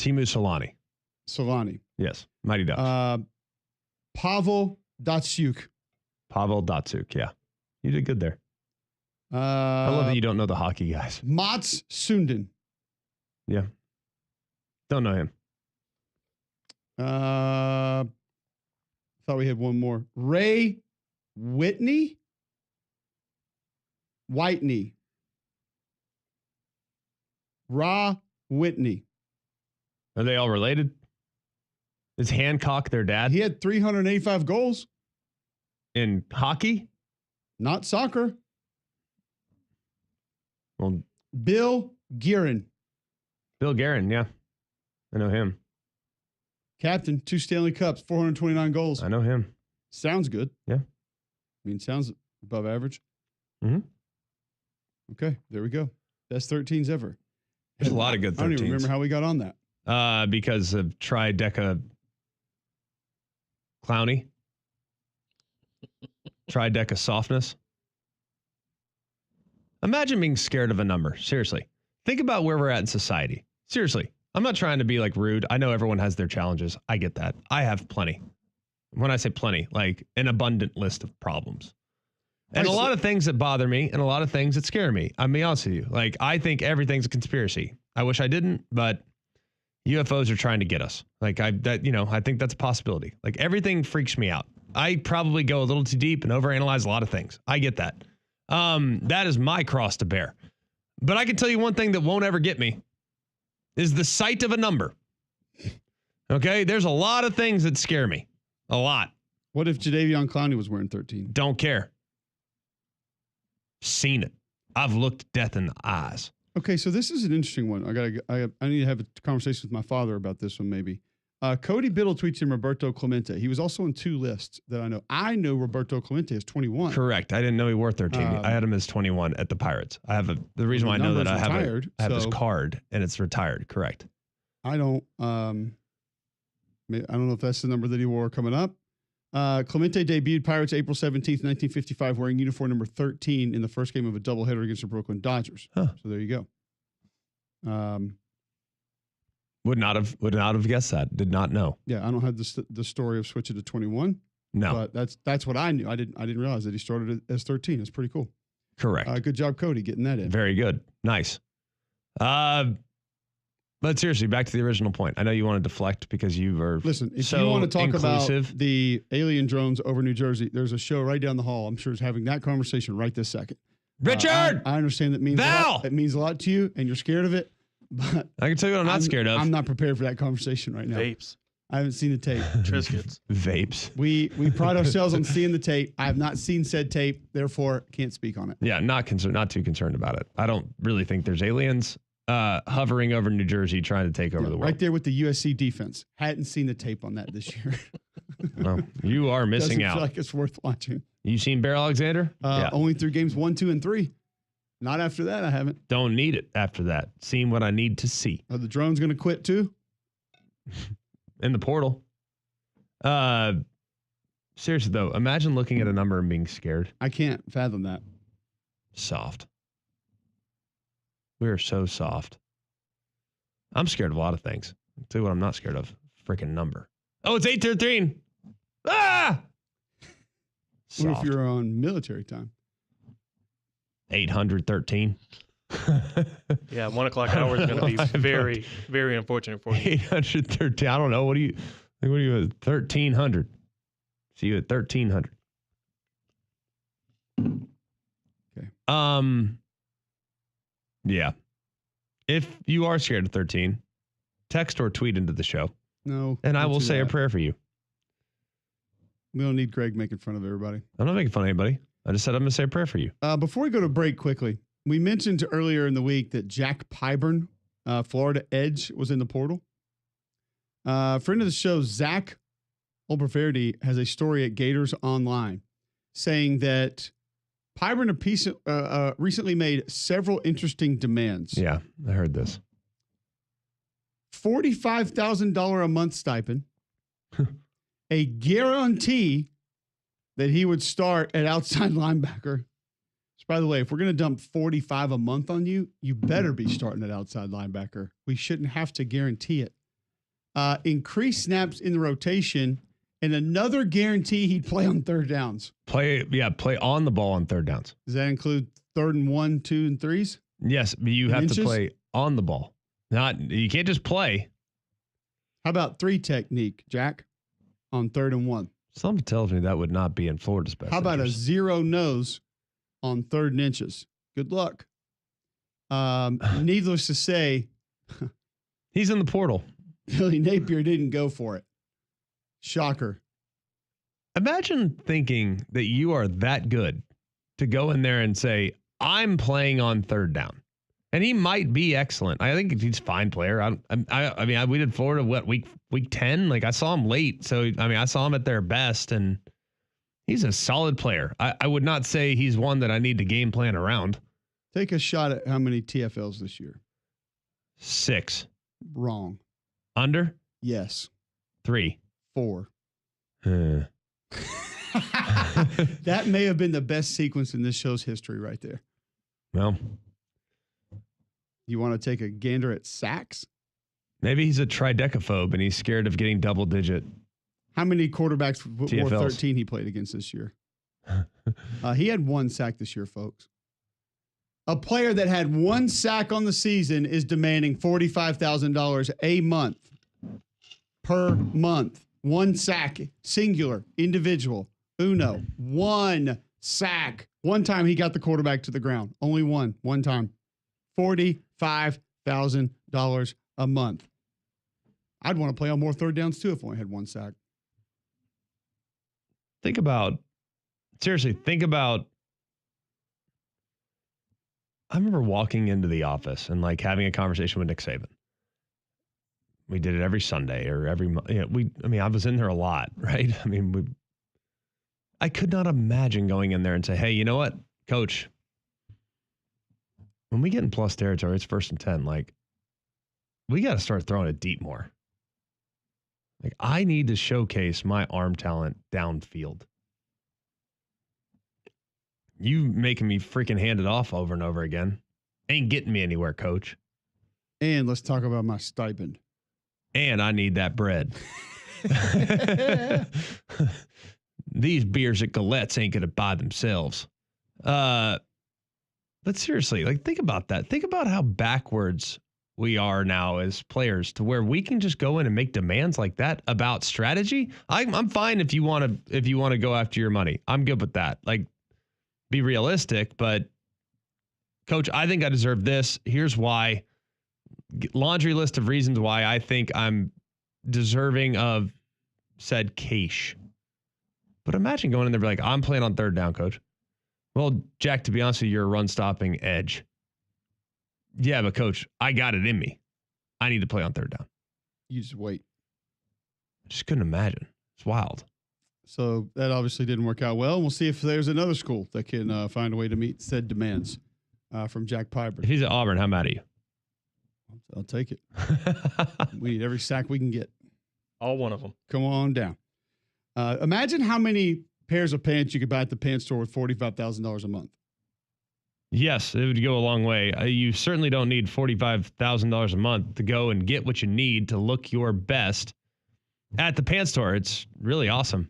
Teemu Solani. Yes. Mighty Ducks. Pavel Datsyuk. Pavel Datsyuk. Yeah. You did good there. I love that you don't know the hockey guys. Mats Sundin. Yeah. Don't know him. Thought we had one more. Ray Whitney. Ra Whitney. Are they all related? Is Hancock their dad? He had 385 goals. In hockey? Not soccer. Well, Bill Guerin. Bill Guerin, yeah. I know him. Captain, 2 Stanley Cups, 429 goals. I know him. Sounds good. Yeah. I mean, sounds above average. Mm-hmm. Okay, there we go. Best 13s ever. There's a lot of good 13s. I don't even remember how we got on that. Because of Trideca Clowny. Trideca softness. Imagine being scared of a number. Seriously. Think about where we're at in society. Seriously. I'm not trying to be like rude. I know everyone has their challenges. I get that. I have plenty. When I say plenty, like an abundant list of problems. And a lot of things that bother me and a lot of things that scare me. I'll be honest with you. Like, I think everything's a conspiracy. I wish I didn't, but UFOs are trying to get us. Like, I think that's a possibility. Like, everything freaks me out. I probably go a little too deep and overanalyze a lot of things. I get that. That is my cross to bear. But I can tell you one thing that won't ever get me is the sight of a number. Okay? There's a lot of things that scare me. A lot. What if Jadeveon Clowney was wearing 13? Don't care. Seen it. I've looked death in the eyes. Okay, so this is an interesting one. I need to have a conversation with my father about this one maybe. Cody Biddle tweets in Roberto Clemente. He was also on 2 lists that I know. I know Roberto Clemente is 21. Correct. I didn't know he wore 13. I had him as 21 at the Pirates. I have the reason why I know that I have this card and it's retired. Correct. I don't know if that's the number that he wore coming up. Clemente debuted Pirates April 17th, 1955, wearing uniform number 13 in the first game of a doubleheader against the Brooklyn Dodgers. Huh. So there you go. Would not have guessed that. Did not know. Yeah, I don't have the story of switching to 21. No, but that's what I knew. I didn't realize that he started as 13. That's pretty cool. Correct. Good job, Cody, getting that in. Very good. Nice. But seriously, back to the original point. I know you want to deflect because you were Listen, if so you want to talk inclusive. about the alien drones over New Jersey, there's a show right down the hall. I'm sure is having that conversation right this second. Richard! I understand that means Val! it means a lot to you, and you're scared of it. But I can tell you what I'm not scared of. I'm not prepared for that conversation right now. Vapes. I haven't seen the tape. Triscuits. Vapes. We pride ourselves on seeing the tape. I have not seen said tape, therefore can't speak on it. Yeah, not too concerned about it. I don't really think there's aliens hovering over New Jersey trying to take over the world. Right there with the USC defense. Hadn't seen the tape on that this year. Well, you are missing out. Feel like it's worth watching. You seen Bear Alexander? Yeah. Only through games 1, 2, and 3. Not after that, I haven't. Don't need it after that. Seen what I need to see. Are the drones going to quit too? In the portal. Seriously though, imagine looking at a number and being scared. I can't fathom that. Soft. We are so soft. I'm scared of a lot of things. I'll tell you what I'm not scared of. Freaking number. Oh, it's 8:13. Ah! What if you're on military time? 813. Yeah, 1 o'clock hour is going to be very, very unfortunate for you. 813. I don't know. What are you at? 1300. See you at 1300. Okay. Yeah. If you are scared of 13, text or tweet into the show. No. And I will say a prayer for you. We don't need Greg making fun of everybody. I'm not making fun of anybody. I just said I'm going to say a prayer for you. Before we go to break quickly, we mentioned earlier in the week that Jack Pyburn, Florida Edge, was in the portal. Friend of the show, Zach Olberverdi, has a story at Gators Online saying that Pyburn recently made several interesting demands. Yeah, I heard this. $45,000 a month stipend, a guarantee that he would start at outside linebacker. So, by the way, if we're going to dump $45,000 a month on you, you better be starting at outside linebacker. We shouldn't have to guarantee it. Increase snaps in the rotation, and another guarantee he'd play on third downs. Play on the ball on third downs. Does that include 3rd and 1, 2, and 3s? Yes, but you have to play on the ball. You can't just play. How about 3 technique, Jack, on 3rd and 1? Something tells me that would not be in Florida's best. How about a 0 nose on 3rd and inches? Good luck. Needless to say, he's in the portal. Billy Napier didn't go for it. Shocker. Imagine thinking that you are that good to go in there and say, I'm playing on 3rd down. And he might be excellent. I think he's a fine player. I mean, we did Florida, week 10? Like, I saw him late. So, I mean, I saw him at their best, and he's a solid player. I would not say he's one that I need to game plan around. Take a shot at how many TFLs this year. 6. Wrong. Under? Yes. 3. 4. That may have been the best sequence in this show's history right there. Well, you want to take a gander at sacks? Maybe he's a tridecaphobe and he's scared of getting double digit. How many quarterbacks wore TFLs. 13 he played against this year? He had 1 sack this year, folks. A player that had 1 sack on the season is demanding $45,000 a month. Per month. 1 sack, singular, individual, uno. 1 sack. One time he got the quarterback to the ground. Only one time. $45,000 a month. I'd want to play on more 3rd downs too if I only had 1 sack. Think about I remember walking into the office and like having a conversation with Nick Saban. We did it every Sunday or every month. I was in there a lot, right? I mean, I could not imagine going in there and say, hey, you know what, coach, when we get in plus territory, it's 1st and 10. Like, we got to start throwing it deep more. Like, I need to showcase my arm talent downfield. You making me freaking hand it off over and over again ain't getting me anywhere, coach. And let's talk about my stipend. And I need that bread. These beers at Galette's ain't going to buy themselves. But seriously, like, think about that. Think about how backwards we are now as players to where we can just go in and make demands like that about strategy. I'm fine if you want to go after your money. I'm good with that. Like, be realistic, but coach, I think I deserve this. Here's why. Laundry list of reasons why I think I'm deserving of said cash. But imagine going in there and be like, I'm playing on 3rd down, coach. Well, Jack, to be honest with you, you're a run-stopping edge. Yeah, but coach, I got it in me. I need to play on 3rd down. You just wait. I just couldn't imagine. It's wild. So that obviously didn't work out well. We'll see if there's another school that can find a way to meet said demands from Jack Piper. If he's at Auburn, how mad are you? I'll take it. We need every sack we can get. All one of them. Come on down. Imagine how many pairs of pants you could buy at the pants store with $45,000 a month. Yes, it would go a long way. You certainly don't need $45,000 a month to go and get what you need to look your best at the pants store. It's really awesome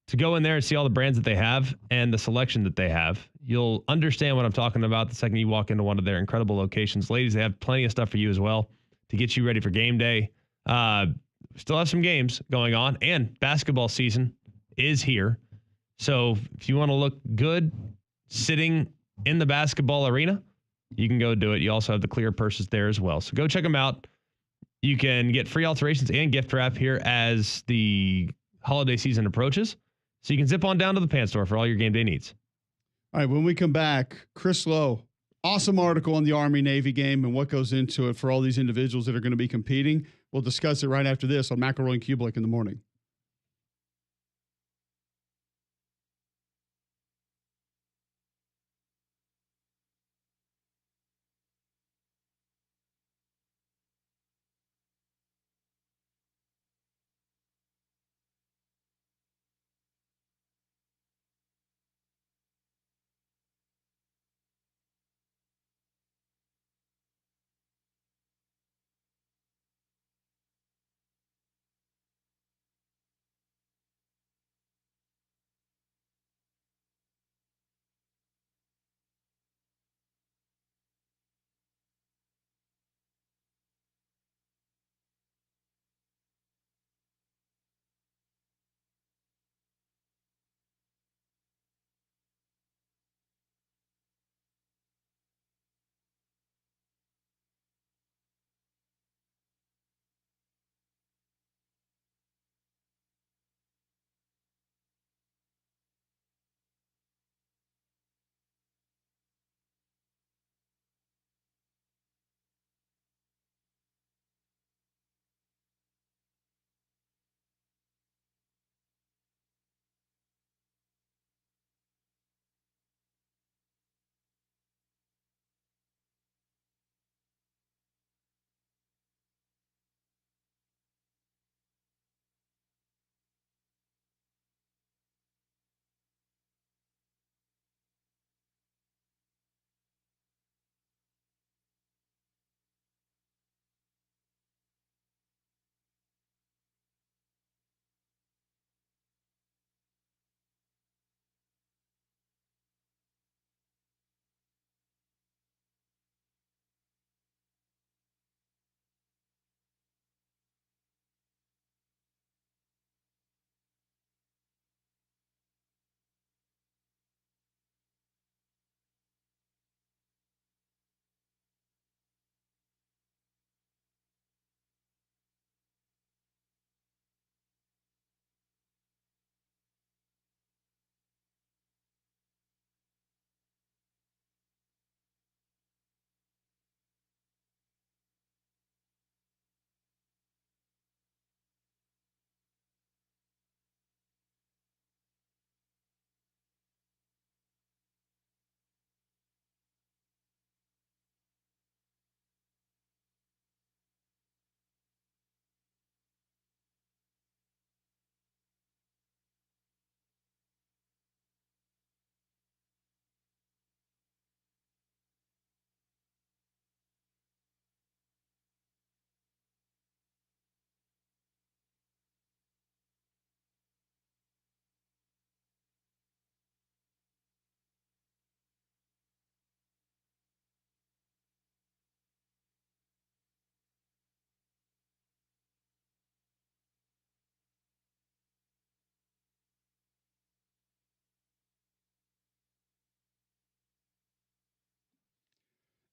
to go in there and see all the brands that they have and the selection that they have. You'll understand what I'm talking about the second you walk into one of their incredible locations. Ladies, they have plenty of stuff for you as well to get you ready for game day. Still have some games going on, and basketball season is here. So if you want to look good sitting in the basketball arena, you can go do it. You also have the clear purses there as well. So go check them out. You can get free alterations and gift wrap here as the holiday season approaches. So you can zip on down to the pants store for all your game day needs. All right, when we come back, Chris Lowe, awesome article on the Army-Navy game and what goes into it for all these individuals that are going to be competing. We'll discuss it right after this on McElroy and Kubelik in the morning.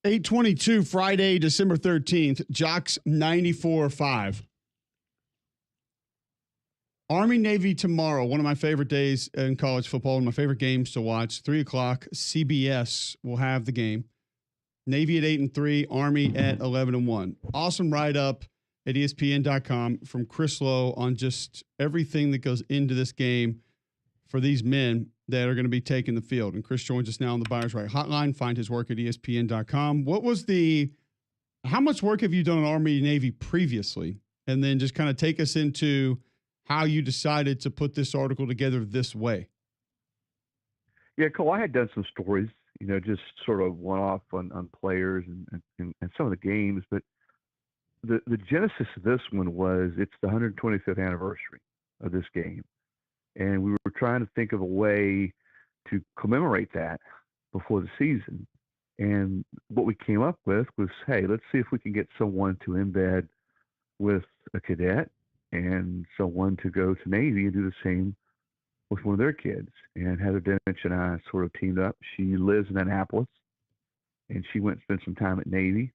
8:22 Friday, December 13th. Jocks 94.5. Army-Navy tomorrow, one of my favorite days in college football, one of my favorite games to watch. 3 o'clock, CBS will have the game. Navy at 8-3, Army at 11-1. Awesome write-up at ESPN.com from Chris Lowe on just everything that goes into this game for these men that are going to be taking the field. And Chris joins us now on the Buyers Right Hotline. Find his work at ESPN.com. How much work have you done on Army-Navy previously? And then just kind of take us into how you decided to put this article together this way. Yeah, Cole, I had done some stories, just sort of one-off on players and some of the games. But the genesis of this one was it's the 125th anniversary of this game. And we were trying to think of a way to commemorate that before the season. And what we came up with was, hey, let's see if we can get someone to embed with a cadet and someone to go to Navy and do the same with one of their kids. And Heather Dinich and I sort of teamed up. She lives in Annapolis, and she went and spent some time at Navy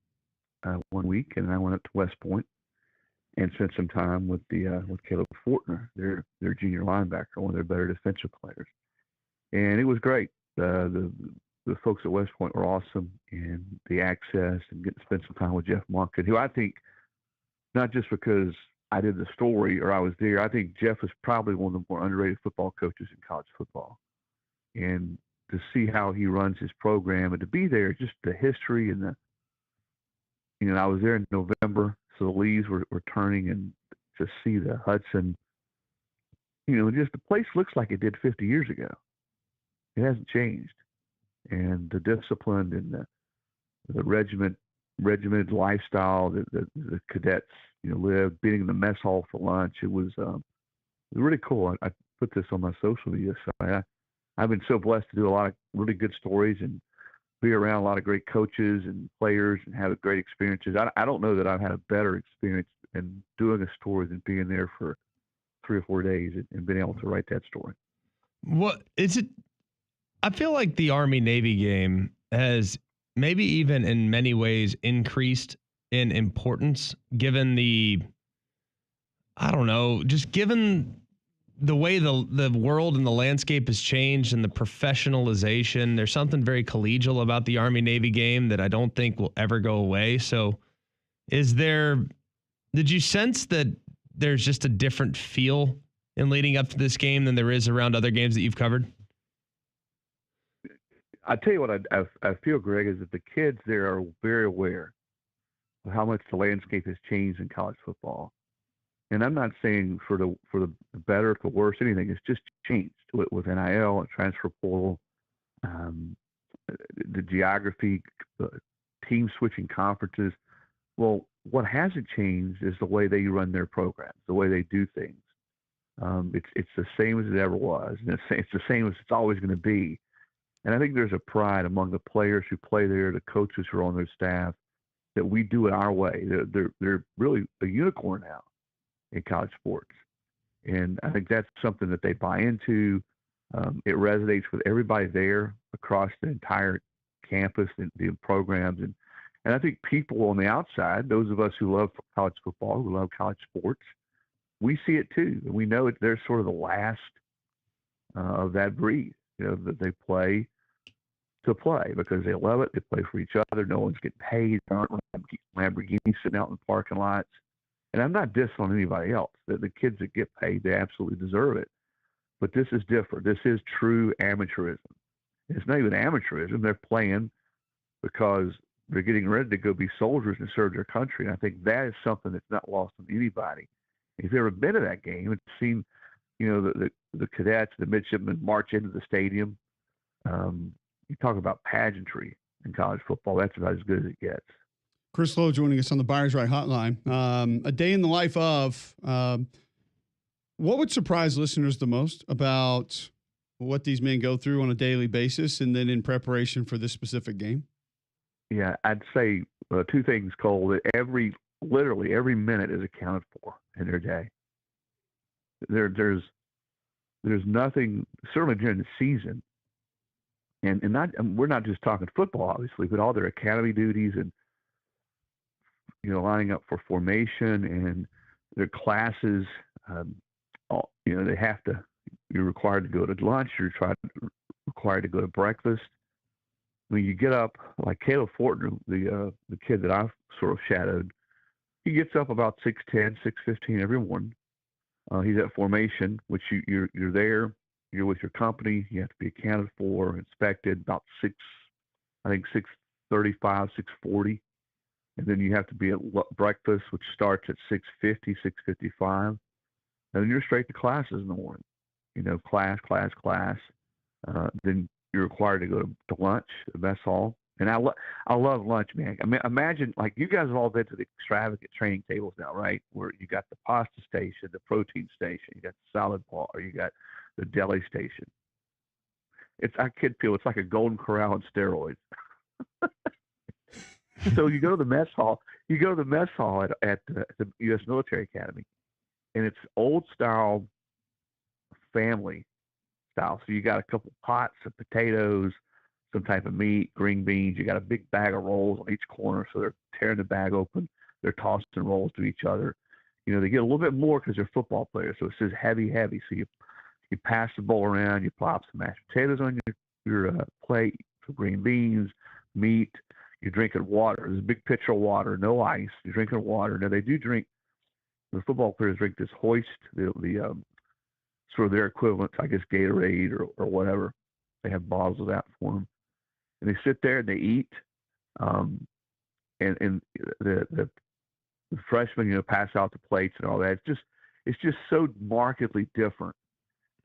1 week, and I went up to West Point and spent some time with Caleb Fortner, their junior linebacker, one of their better defensive players. And it was great. The folks at West Point were awesome, and the access and getting to spend some time with Jeff Monken, who I think, not just because I did the story or I was there, I think Jeff is probably one of the more underrated football coaches in college football. And to see how he runs his program and to be there, just the history and I was there in November, so the leaves were turning, and to see the Hudson, just the place looks like it did 50 years ago. It hasn't changed. And the discipline and the regimented lifestyle that the cadets, lived, being in the mess hall for lunch, it was really cool. I put this on my social media site. I've been so blessed to do a lot of really good stories and be around a lot of great coaches and players and have great experiences. I don't know that I've had a better experience in doing a story than being there for 3 or 4 days and being able to write that story. What is it? I feel like the Army-Navy game has maybe even in many ways increased in importance given given the way the world and the landscape has changed and the professionalization. There's something very collegial about the Army-Navy game that I don't think will ever go away. So did you sense that there's just a different feel in leading up to this game than there is around other games that you've covered? I tell you what I feel, Greg, is that the kids there are very aware of how much the landscape has changed in college football. And I'm not saying for the better, for worse, anything. It's just changed with NIL and transfer portal, the geography, team switching conferences. Well, what hasn't changed is the way they run their programs, the way they do things. It's the same as it ever was, and it's the same as it's always going to be. And I think there's a pride among the players who play there, the coaches who are on their staff, that we do it our way. They're really a unicorn now in college sports. And I think that's something that they buy into. It resonates with everybody there across the entire campus and the programs. And I think people on the outside, those of us who love college football, who love college sports, we see it too. And we know they're sort of the last of that breed, that they play to play because they love it. They play for each other. No one's getting paid. There aren't Lamborghinis sitting out in the parking lots. And I'm not dissing on anybody else. The kids that get paid, they absolutely deserve it. But this is different. This is true amateurism. It's not even amateurism. They're playing because they're getting ready to go be soldiers and serve their country. And I think that is something that's not lost on anybody. If you've ever been to that game and seen, the cadets, the midshipmen march into the stadium, you talk about pageantry in college football. That's about as good as it gets. Chris Lowe joining us on the Buyers Right Hotline. A day in the life of, what would surprise listeners the most about what these men go through on a daily basis and then in preparation for this specific game? Yeah, I'd say 2 things, Cole, that literally every minute is accounted for in their day. There's nothing, certainly during the season, and we're not just talking football, obviously, but all their academy duties and lining up for formation and their classes. They have to. You're required to go to lunch. Required to go to breakfast. When you get up, like Caleb Fortner, the kid that I've sort of shadowed, he gets up about 6:10, 6:15 every morning. He's at formation, which you're there. You're with your company. You have to be accounted for, inspected about 6:35, 6:40. And then you have to be at breakfast, which starts at 6:50, 6:55. And then you're straight to classes in the morning. Class. Then you're required to go to lunch, the mess hall. And I love lunch, man. I mean, imagine, like, you guys have all been to the extravagant training tables now, right? Where you got the pasta station, the protein station, you got the salad bar, you got the deli station. I kid people, it's like a Golden Corral on steroids. So you go to the mess hall. You go to the mess hall at the U.S. Military Academy, and it's old style, family style. So you got a couple pots of potatoes, some type of meat, green beans. You got a big bag of rolls on each corner. So they're tearing the bag open. They're tossing rolls to each other. They get a little bit more because they're football players. So it says heavy. So you pass the bowl around. You plop some mashed potatoes on your plate for green beans, meat. You're drinking water. There's a big pitcher of water, no ice. You're drinking water. Now, they do drink, the football players drink this Hoist, the sort of their equivalent, I guess, Gatorade or whatever. They have bottles of that for them. And they sit there and they eat. And the freshmen, pass out the plates and all that. It's just so markedly different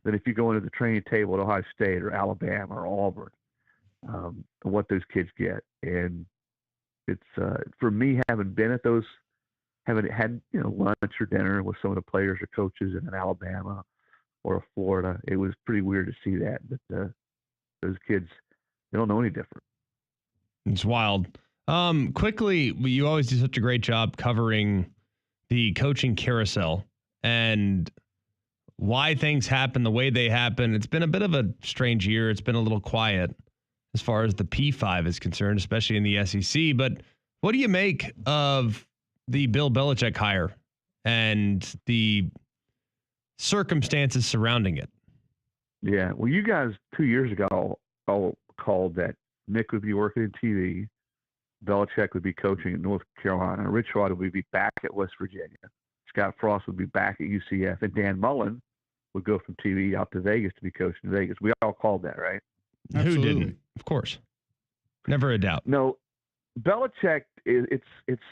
than if you go into the training table at Ohio State or Alabama or Auburn. What those kids get. And it's for me, having been at those, having had lunch or dinner with some of the players or coaches in an Alabama or a Florida, it was pretty weird to see that. But those kids, they don't know any different. It's wild. Quickly, you always do such a great job covering the coaching carousel and why things happen the way they happen. It's been a bit of a strange year. It's been a little quiet as far as the P5 is concerned, especially in the SEC. But what do you make of the Bill Belichick hire and the circumstances surrounding it? Yeah, well, you guys 2 years ago all called that Nick would be working in TV, Belichick would be coaching at North Carolina, Rich Rod would be back at West Virginia, Scott Frost would be back at UCF, and Dan Mullen would go from TV out to Vegas to be coaching in Vegas. We all called that, right? Absolutely. Who didn't? Of course. Never a doubt. No, Belichick, it's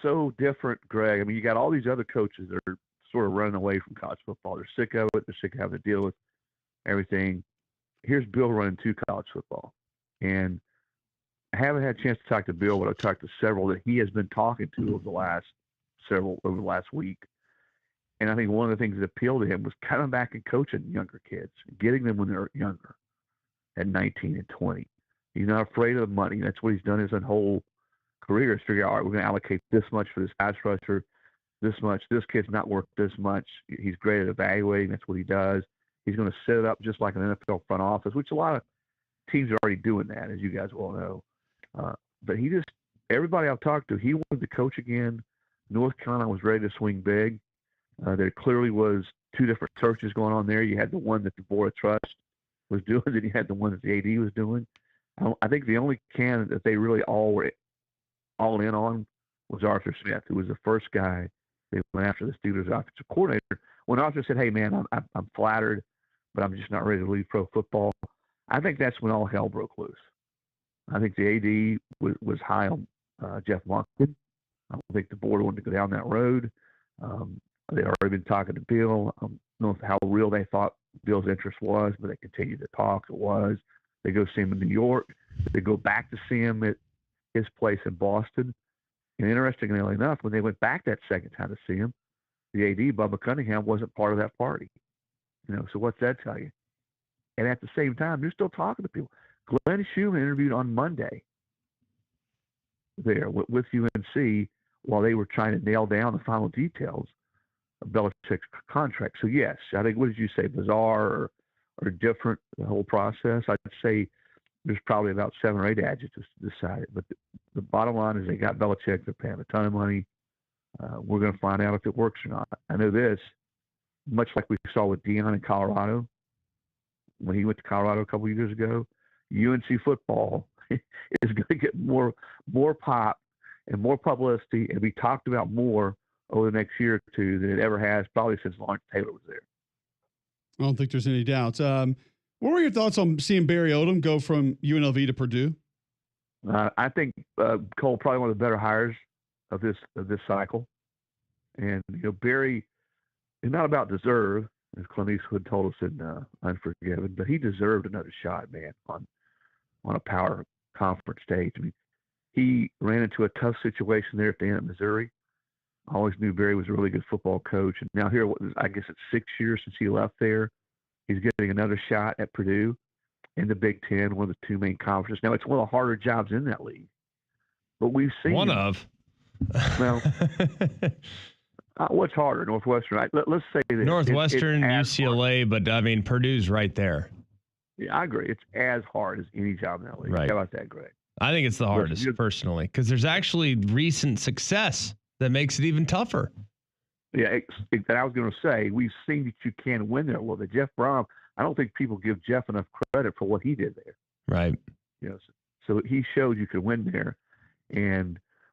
so different, Greg. I mean, you got all these other coaches that are sort of running away from college football. They're sick of it. They're sick of having to deal with everything. Here's Bill running to college football. And I haven't had a chance to talk to Bill, but I've talked to several that he has been talking to over the last week. And I think one of the things that appealed to him was coming back and coaching younger kids, getting them when they're younger, at 19 and 20. He's not afraid of the money. That's what he's done his whole career, is figure out, all right, we're going to allocate this much for this pass rusher, this much. This kid's not worth this much. He's great at evaluating. That's what he does. He's going to set it up just like an NFL front office, which a lot of teams are already doing that, as you guys well know. But everybody I've talked to, he wanted to coach again. North Carolina was ready to swing big. There clearly was two different searches going on there. You had the one that the Board of Trust was doing, and you had the one that the AD was doing. I think the only candidate that they really all were all in on was Arthur Smith, who was the first guy they went after, the Steelers offensive coordinator. When Arthur said, "Hey man, I'm flattered, but I'm just not ready to leave pro football," I think that's when all hell broke loose. I think the AD was high on Jeff Monken. I don't think the board wanted to go down that road. They'd already been talking to Bill. I don't know how real they thought Bill's interest was, but they continued to talk. It was. They go see him in New York. They go back to see him at his place in Boston. And interestingly enough, when they went back that second time to see him, the AD, Bubba Cunningham, wasn't part of that party. So what's that tell you? And at the same time, they're still talking to people. Glenn Schumann interviewed on Monday there with UNC while they were trying to nail down the final details of Belichick's contract. So yes, I think, what did you say, bizarre or different, the whole process? I'd say there's probably about 7 or 8 adjectives decided. But the bottom line is they got Belichick. They're paying a ton of money. We're going to find out if it works or not. I know this, much like we saw with Deion in Colorado, when he went to Colorado a couple of years ago, UNC football is going to get more pop and more publicity and be talked about more over the next year or two than it ever has, probably since Lawrence Taylor was there. I don't think there's any doubts. What were your thoughts on seeing Barry Odom go from UNLV to Purdue? I think Cole probably one of the better hires of this cycle, and Barry is not about deserve, as Clint Eastwood told us in Unforgiven, but he deserved another shot, man, on a power conference stage. I mean, he ran into a tough situation there at the end of Missouri. I always knew Barry was a really good football coach, and now here, I guess it's 6 years since he left there. He's getting another shot at Purdue in the Big Ten, one of the 2 main conferences. Now, it's one of the harder jobs in that league, but we've seen one of. Well, what's harder, Northwestern? Let's say that Northwestern, it's UCLA, hard. but I mean Purdue's right there. Yeah, I agree. It's as hard as any job in that league. Right. How about that, Greg? I think it's the hardest personally because there's actually recent success that makes it even tougher. Yeah, I was going to say, we've seen that you can win there a little bit. Jeff Brom, I don't think people give Jeff enough credit for what he did there. Right. So he showed you could win there.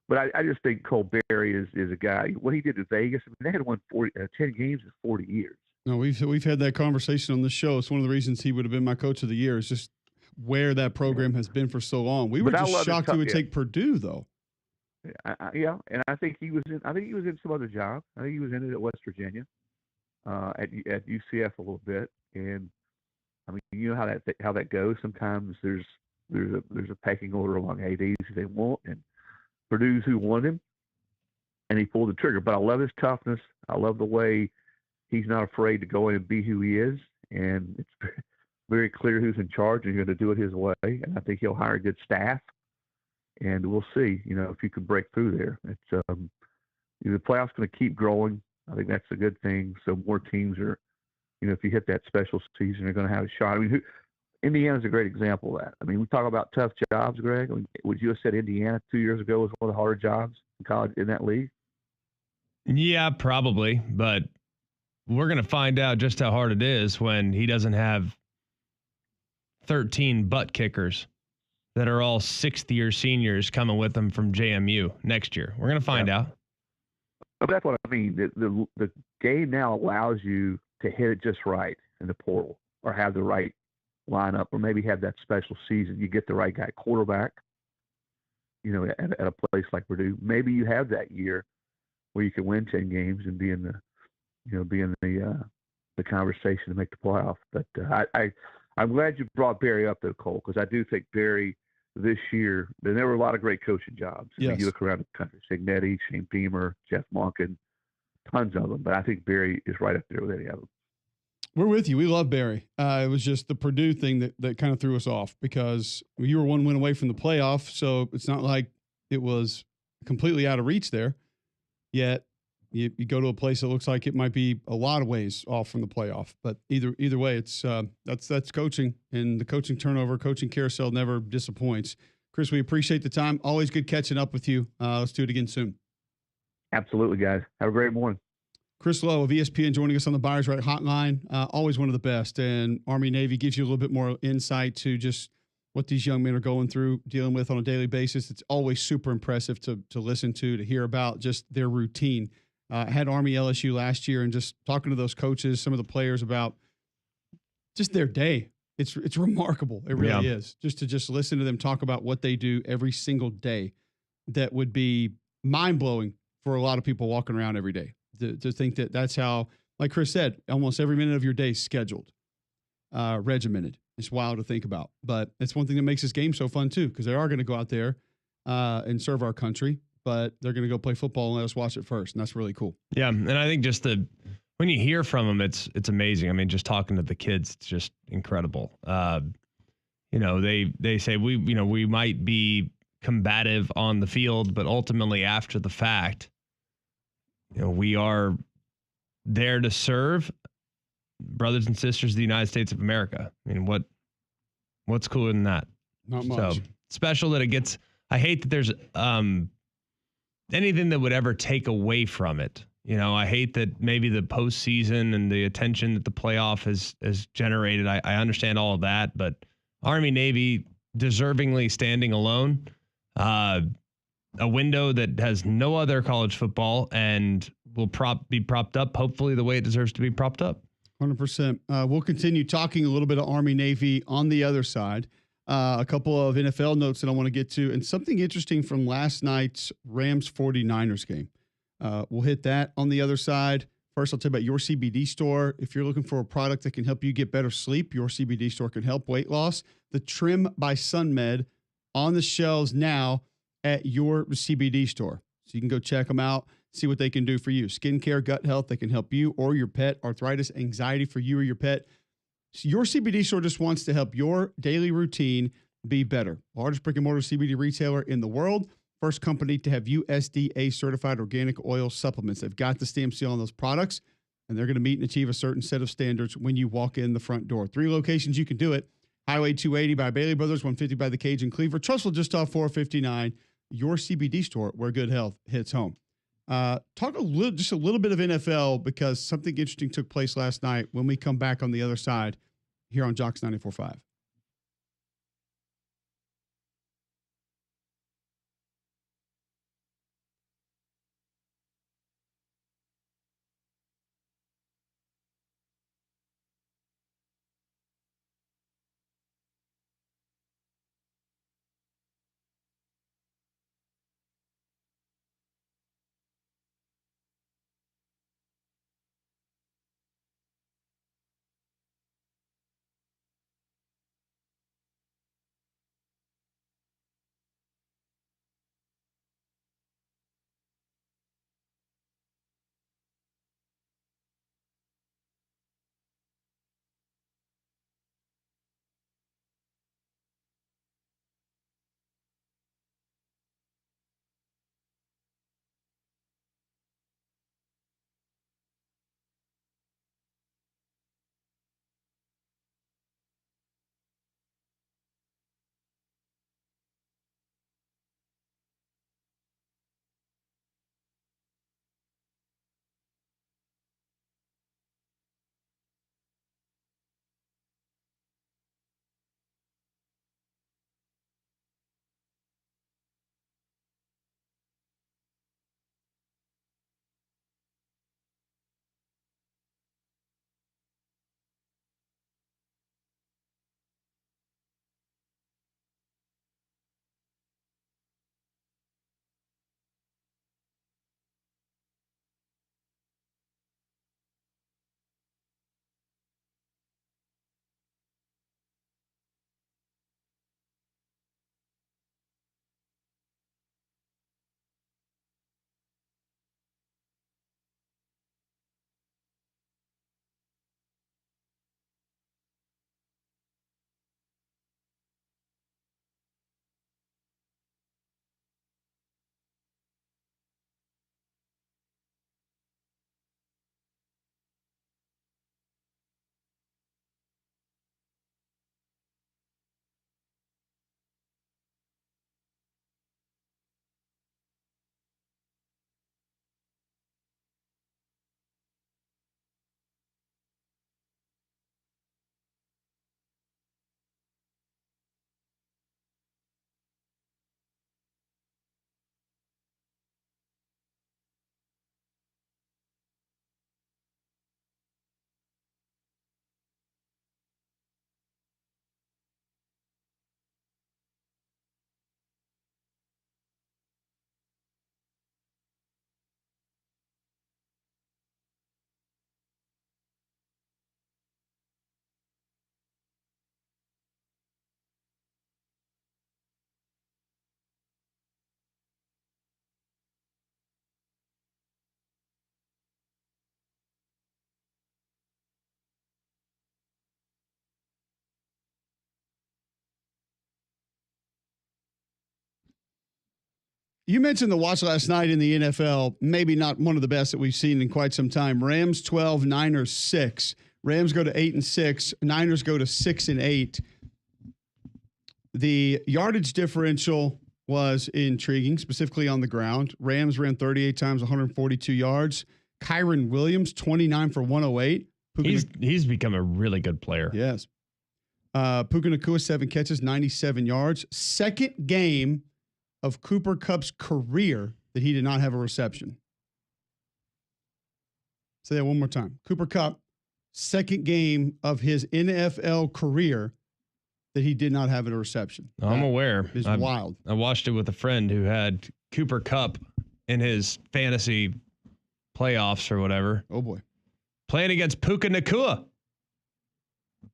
But I just think Cole Barry is a guy. What he did at Vegas, I mean, they had won 10 games in 40 years. No, we've had that conversation on the show. It's one of the reasons he would have been my coach of the year is just where that program has been for so long. We were just shocked he would take Purdue, though. Yeah, and I think he was in. I think he was in some other job. I think he was in it at West Virginia, at UCF a little bit. And I mean, you know how that goes. Sometimes there's a pecking order among ADs who they want, and Purdue's who wanted him, and he pulled the trigger. But I love his toughness. I love the way he's not afraid to go in and be who he is, and it's very clear who's in charge, and he's going to do it his way. And I think he'll hire a good staff. And we'll see, if you can break through there. It's the playoffs going to keep growing. I think that's a good thing. So more teams are, if you hit that special season, they're going to have a shot. I mean, Indiana's a great example of that. I mean, we talk about tough jobs, Greg. I mean, would you have said Indiana 2 years ago was one of the harder jobs in college in that league? Yeah, probably. But we're going to find out just how hard it is when he doesn't have 13 butt kickers that are all 6th-year seniors coming with them from JMU next year. We're going to find out. But that's what I mean. The game now allows you to hit it just right in the portal or have the right lineup or maybe have that special season. You get the right guy quarterback, at a place like Purdue. Maybe you have that year where you can win 10 games and be in the conversation to make the playoff. But I'm glad you brought Barry up there, Cole, because I do think Barry this year, there were a lot of great coaching jobs. Yes. I mean, you look around the country, Signetti, Shane Beamer, Jeff Monken, tons of them. But I think Barry is right up there with any of them. We're with you. We love Barry. It was just the Purdue thing that kind of threw us off because you were 1 win away from the playoff. So it's not like it was completely out of reach there. Yet you go to a place that looks like it might be a lot of ways off from the playoff. But either way, it's that's coaching, and the coaching turnover, coaching carousel never disappoints. Chris, we appreciate the time. Always good catching up with you. Let's do it again soon. Absolutely, guys. Have a great morning. Chris Lowe of ESPN joining us on the Buyers Right Hotline. Always one of the best. And Army-Navy gives you a little bit more insight to just what these young men are going through, dealing with on a daily basis. It's always super impressive to listen to hear about just their routine. Had Army LSU last year and just talking to those coaches, some of the players about just their day. It's remarkable. It really is. Just to listen to them talk about what they do every single day that would be mind-blowing for a lot of people walking around every day. To think that that's how, like Chris said, almost every minute of your day is scheduled, regimented. It's wild to think about. But it's one thing that makes this game so fun, too, because they are going to go out there and serve our country. But they're going to go play football and let us watch it first, and that's really cool. Yeah, and I think just when you hear from them, it's amazing. I mean, just talking to the kids, it's just incredible. They say we might be combative on the field, but ultimately after the fact, we are there to serve brothers and sisters of the United States of America. I mean, what's cooler than that? Not much. So special that it gets. I hate that there's anything that would ever take away from it. You know, I hate that maybe the postseason and the attention that the playoff has generated. I understand all of that, but Army Navy deservingly standing alone. A window that has no other college football and will be propped up, hopefully the way it deserves to be propped up. 100%. We'll continue talking a little bit of Army Navy on the other side. A couple of NFL notes that I want to get to, and something interesting from last night's Rams 49ers game. We'll hit that on the other side. First, I'll tell you about your CBD store. If you're looking for a product that can help you get better sleep, your CBD store can help weight loss. The Trim by SunMed on the shelves now at your CBD store. So you can go check them out, see what they can do for you. Skincare, gut health, they can help you or your pet. Arthritis, anxiety for you or your pet. So your CBD store just wants to help your daily routine be better. Largest brick and mortar CBD retailer in the world. First company to have USDA certified organic oil supplements. They've got the stamp seal on those products, and they're going to meet and achieve a certain set of standards when you walk in the front door. 3 locations you can do it. Highway 280 by Bailey Brothers, 150 by the Cage in Cleaver. Trustful just off 459. Your CBD store where good health hits home. Talk just a little bit of NFL because something interesting took place last night when we come back on the other side here on Jocks 94.5. You mentioned the watch last night in the NFL, maybe not one of the best that we've seen in quite some time. Rams 12, Niners 6. Rams go to 8-6. Niners go to 6-8. The yardage differential was intriguing, specifically on the ground. Rams ran 38 times, 142 yards. Kyron Williams, 29 for 108. He's become a really good player. Yes. Puka Nacua, 7 catches, 97 yards. Second game of Cooper Kupp's career that he did not have a reception. Say that one more time. Cooper Kupp, second game of his NFL career that he did not have a reception. I'm aware. It's wild. I watched it with a friend who had Cooper Kupp in his fantasy playoffs or whatever. Oh, boy. Playing against Puka Nacua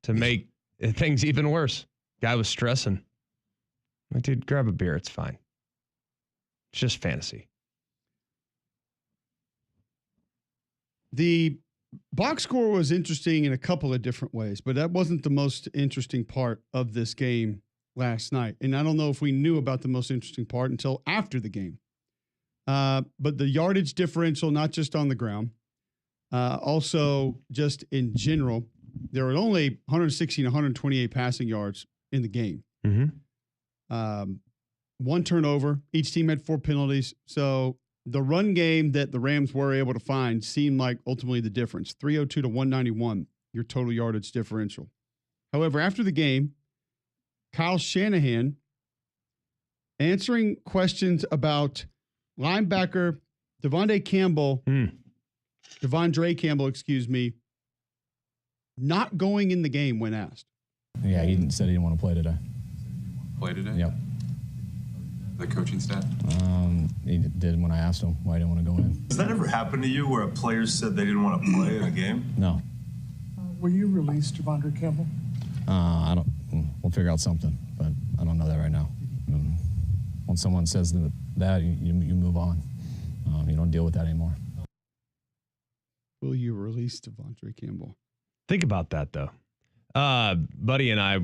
to make things even worse. Guy was stressing. Like, dude, grab a beer. It's fine. It's just fantasy. The box score was interesting in a couple of different ways, but that wasn't the most interesting part of this game last night. And I don't know if we knew about the most interesting part until after the game. But the yardage differential, not just on the ground, also just in general, there were only 160 and 128 passing yards in the game. Mm-hmm. One turnover. Each team had 4 penalties. So the run game that the Rams were able to find seemed like ultimately the difference. 302 to 191, your total yardage differential. However, after the game, Kyle Shanahan answering questions about linebacker Dandre Campbell, not going in the game when asked. Yeah, he said he didn't want to play today. Play today? Yep. The coaching staff? He did when I asked him why he didn't want to go in. Has that ever happened to you where a player said they didn't want to play in a game? No. Will you release Dandre Campbell? I don't. We'll figure out something, but I don't know that right now. When someone says that you move on. You don't deal with that anymore. Will you release Dandre Campbell? Think about that, though. Buddy and I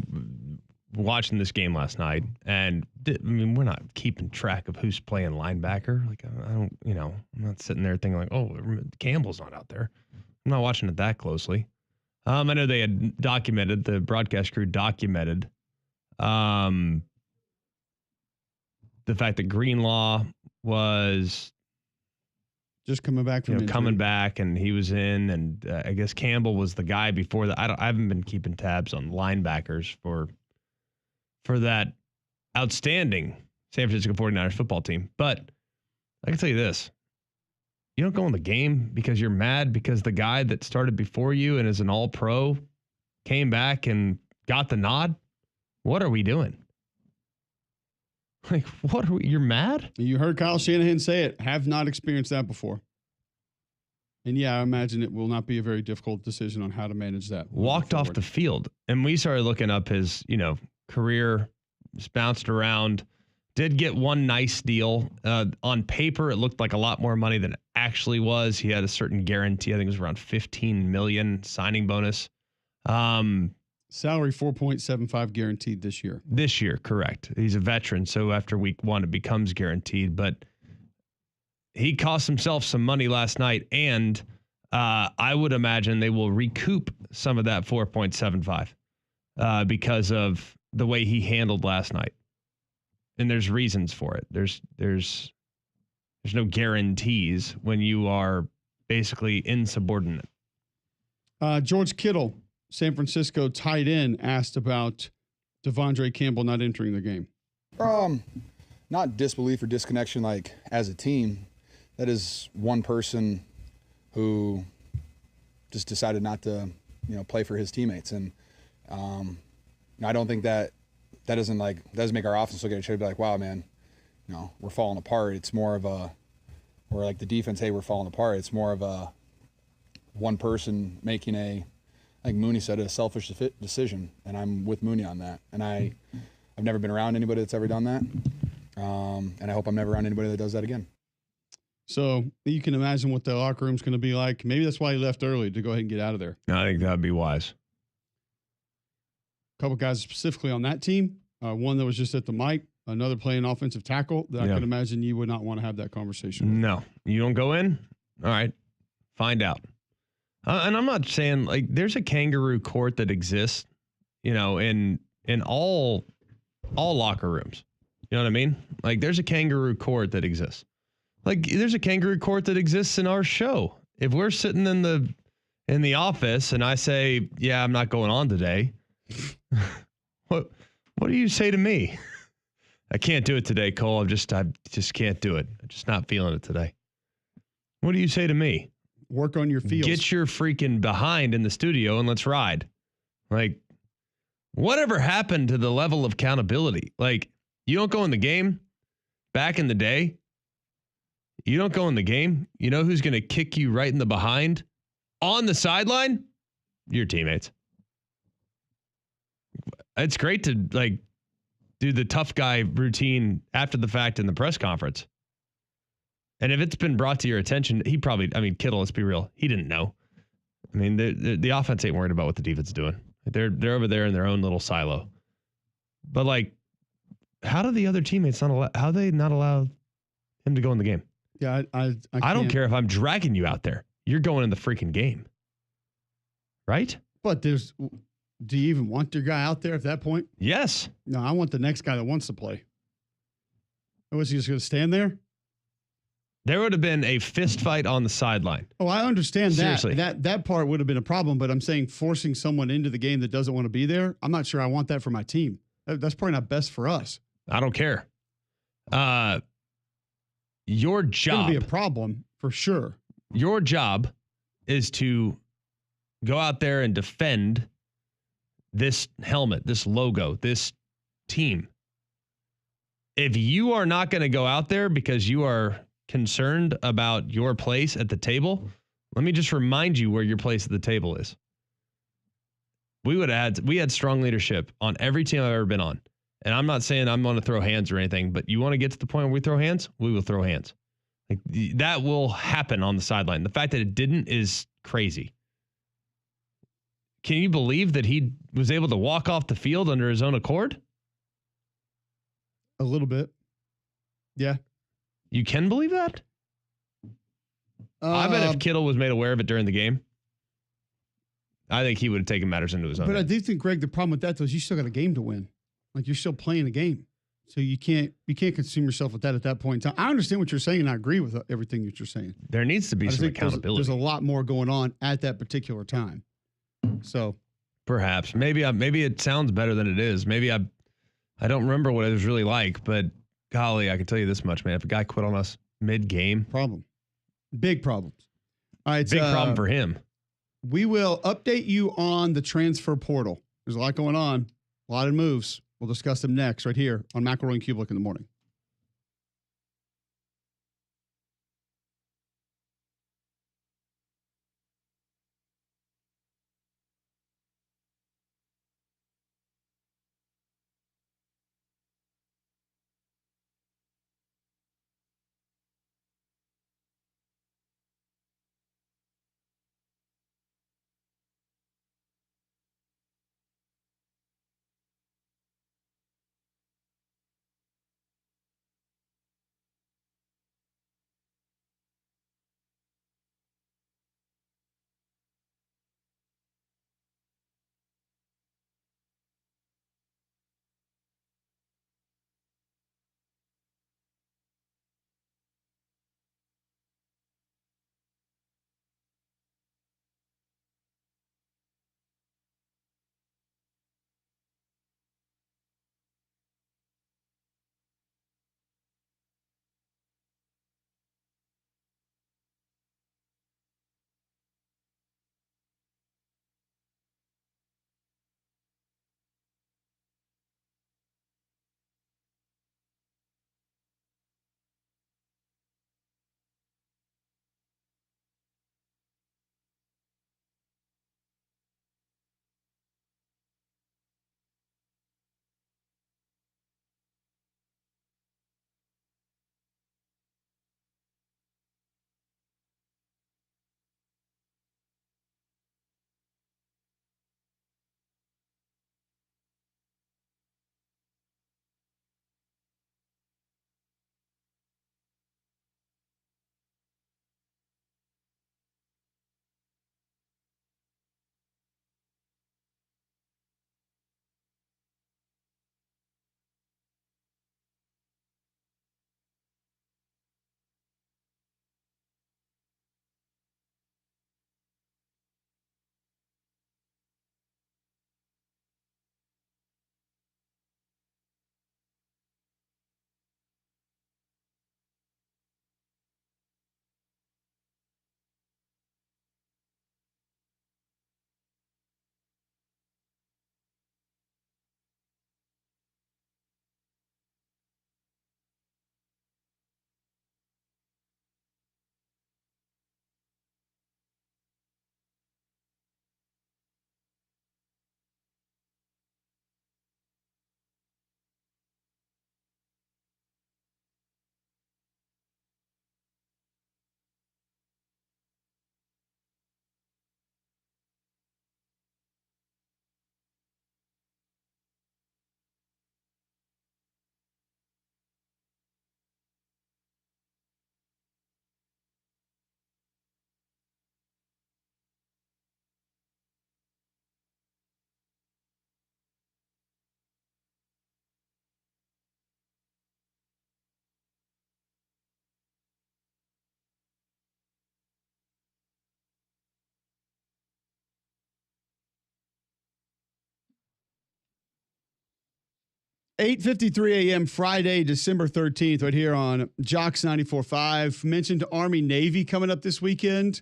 watching this game last night, and we're not keeping track of who's playing linebacker. Like, I don't, I'm not sitting there thinking like, oh, Campbell's not out there. I'm not watching it that closely. I know they had documented, the broadcast crew documented the fact that Greenlaw was just coming back from coming back, and he was in, and I guess Campbell was the guy before that. I haven't been keeping tabs on linebackers for that outstanding San Francisco 49ers football team. But I can tell you this. You don't go in the game because you're mad because the guy that started before you and is an all-pro came back and got the nod. What are we doing? Like, you're mad? You heard Kyle Shanahan say it. Have not experienced that before. And yeah, I imagine it will not be a very difficult decision on how to manage that. Walked off the field. And we started looking up his, career, just bounced around. Did get one nice deal. On paper, it looked like a lot more money than it actually was. He had a certain guarantee. I think it was around $15 million signing bonus. Salary 4.75 guaranteed this year. This year, correct. He's a veteran, so after week 1, it becomes guaranteed. But he cost himself some money last night, and I would imagine they will recoup some of that 4.75 because of the way he handled last night. And there's reasons for it. There's no guarantees when you are basically insubordinate. George Kittle, San Francisco tight end, asked about Dandre Campbell not entering the game. Not disbelief or disconnection like as a team. That is one person who just decided not to, play for his teammates. And I don't think that doesn't make our offense look at each other and be like, wow, man, we're falling apart. It's more of or like the defense, hey, we're falling apart. It's more of a one person making like Mooney said, a selfish decision, and I'm with Mooney on that. And I've never been around anybody that's ever done that, and I hope I'm never around anybody that does that again. So you can imagine what the locker room's going to be like. Maybe that's why he left early, to go ahead and get out of there. I think that would be wise. A couple guys specifically on that team. One that was just at the mic, another playing offensive tackle that I can imagine you would not want to have that conversation with. No. You don't go in? All right. Find out. And I'm not saying, like, there's a kangaroo court that exists, in all all locker rooms. You know what I mean? Like there's a kangaroo court that exists. Like there's a kangaroo court that exists in our show. If we're sitting in the office and I say, "Yeah, I'm not going on today," what do you say to me? I can't do it today, Cole. I just can't do it. I'm just not feeling it today. What do you say to me? Work on your feels. Get your freaking behind in the studio and let's ride. Like, whatever happened to the level of accountability? Like, you don't go in the game back in the day. You don't go in the game. You know who's going to kick you right in the behind on the sideline? Your teammates. It's great to like do the tough guy routine after the fact in the press conference. And if it's been brought to your attention, Kittle, let's be real, he didn't know. I mean, the offense ain't worried about what the defense is doing. They're over there in their own little silo. But like, how do the other teammates how they not allow him to go in the game? Yeah, I don't care if I'm dragging you out there. You're going in the freaking game. Right? But do you even want your guy out there at that point? Yes. No, I want the next guy that wants to play. Was he just going to stand there? There would have been a fist fight on the sideline. Oh, I understand that. Seriously. That part would have been a problem, but I'm saying forcing someone into the game that doesn't want to be there, I'm not sure I want that for my team. That's probably not best for us. I don't care. Your job. It's going to be a problem for sure. Your job is to go out there and defend this helmet, this logo, this team. If you are not going to go out there because you are concerned about your place at the table, let me just remind you where your place at the table is. We had strong leadership on every team I've ever been on. And I'm not saying I'm going to throw hands or anything, but you want to get to the point where we throw hands? We will throw hands. Like that will happen on the sideline. The fact that it didn't is crazy. Can you believe that he was able to walk off the field under his own accord? A little bit. Yeah. You can believe that? I bet if Kittle was made aware of it during the game, I think he would have taken matters into his own But hands. I do think, Greg, the problem with that, though, is you still got a game to win. Like, you're still playing a game. So you can't consume yourself with that at that point in time. I understand what you're saying, and I agree with everything that you're saying. There needs to be some accountability. There's a lot more going on at that particular time. So perhaps. Maybe it sounds better than it is. Maybe I don't remember what it was really like, but golly, I can tell you this much, man. If a guy quit on us mid-game. Problem. Big problems. All right. Big problem for him. We will update you on the transfer portal. There's a lot going on, a lot of moves. We'll discuss them next right here on McElroy and Kubelik in the morning. 8:53 a.m. Friday, December 13th, right here on Jocks 94.5. Mentioned Army Navy coming up this weekend.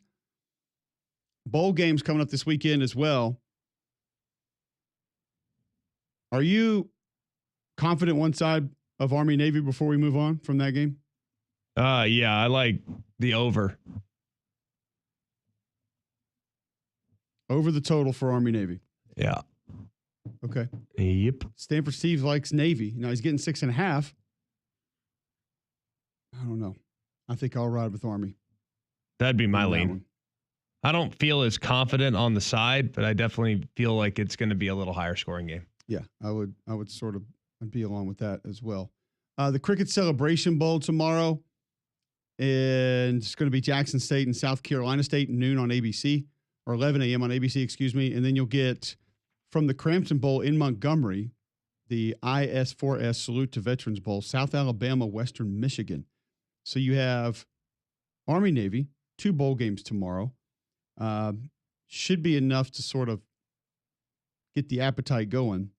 Bowl games coming up this weekend as well. Are you confident one side of Army Navy before we move on from that game? Yeah, I like the over. Over the total for Army Navy. Yeah. Okay. Yep. Stanford Steve likes Navy. Now he's getting 6.5. I don't know. I think I'll ride with Army. That'd be my lean. I don't feel as confident on the side, but I definitely feel like it's going to be a little higher scoring game. Yeah, I would sort of be along with that as well. The Cricket Celebration Bowl tomorrow, and it's going to be Jackson State and South Carolina State, noon on ABC, or 11 a.m. on ABC, excuse me. And then you'll get from the Crampton Bowl in Montgomery, the IS4S Salute to Veterans Bowl, South Alabama, Western Michigan. So you have Army Navy, 2 bowl games tomorrow. Should be enough to sort of get the appetite going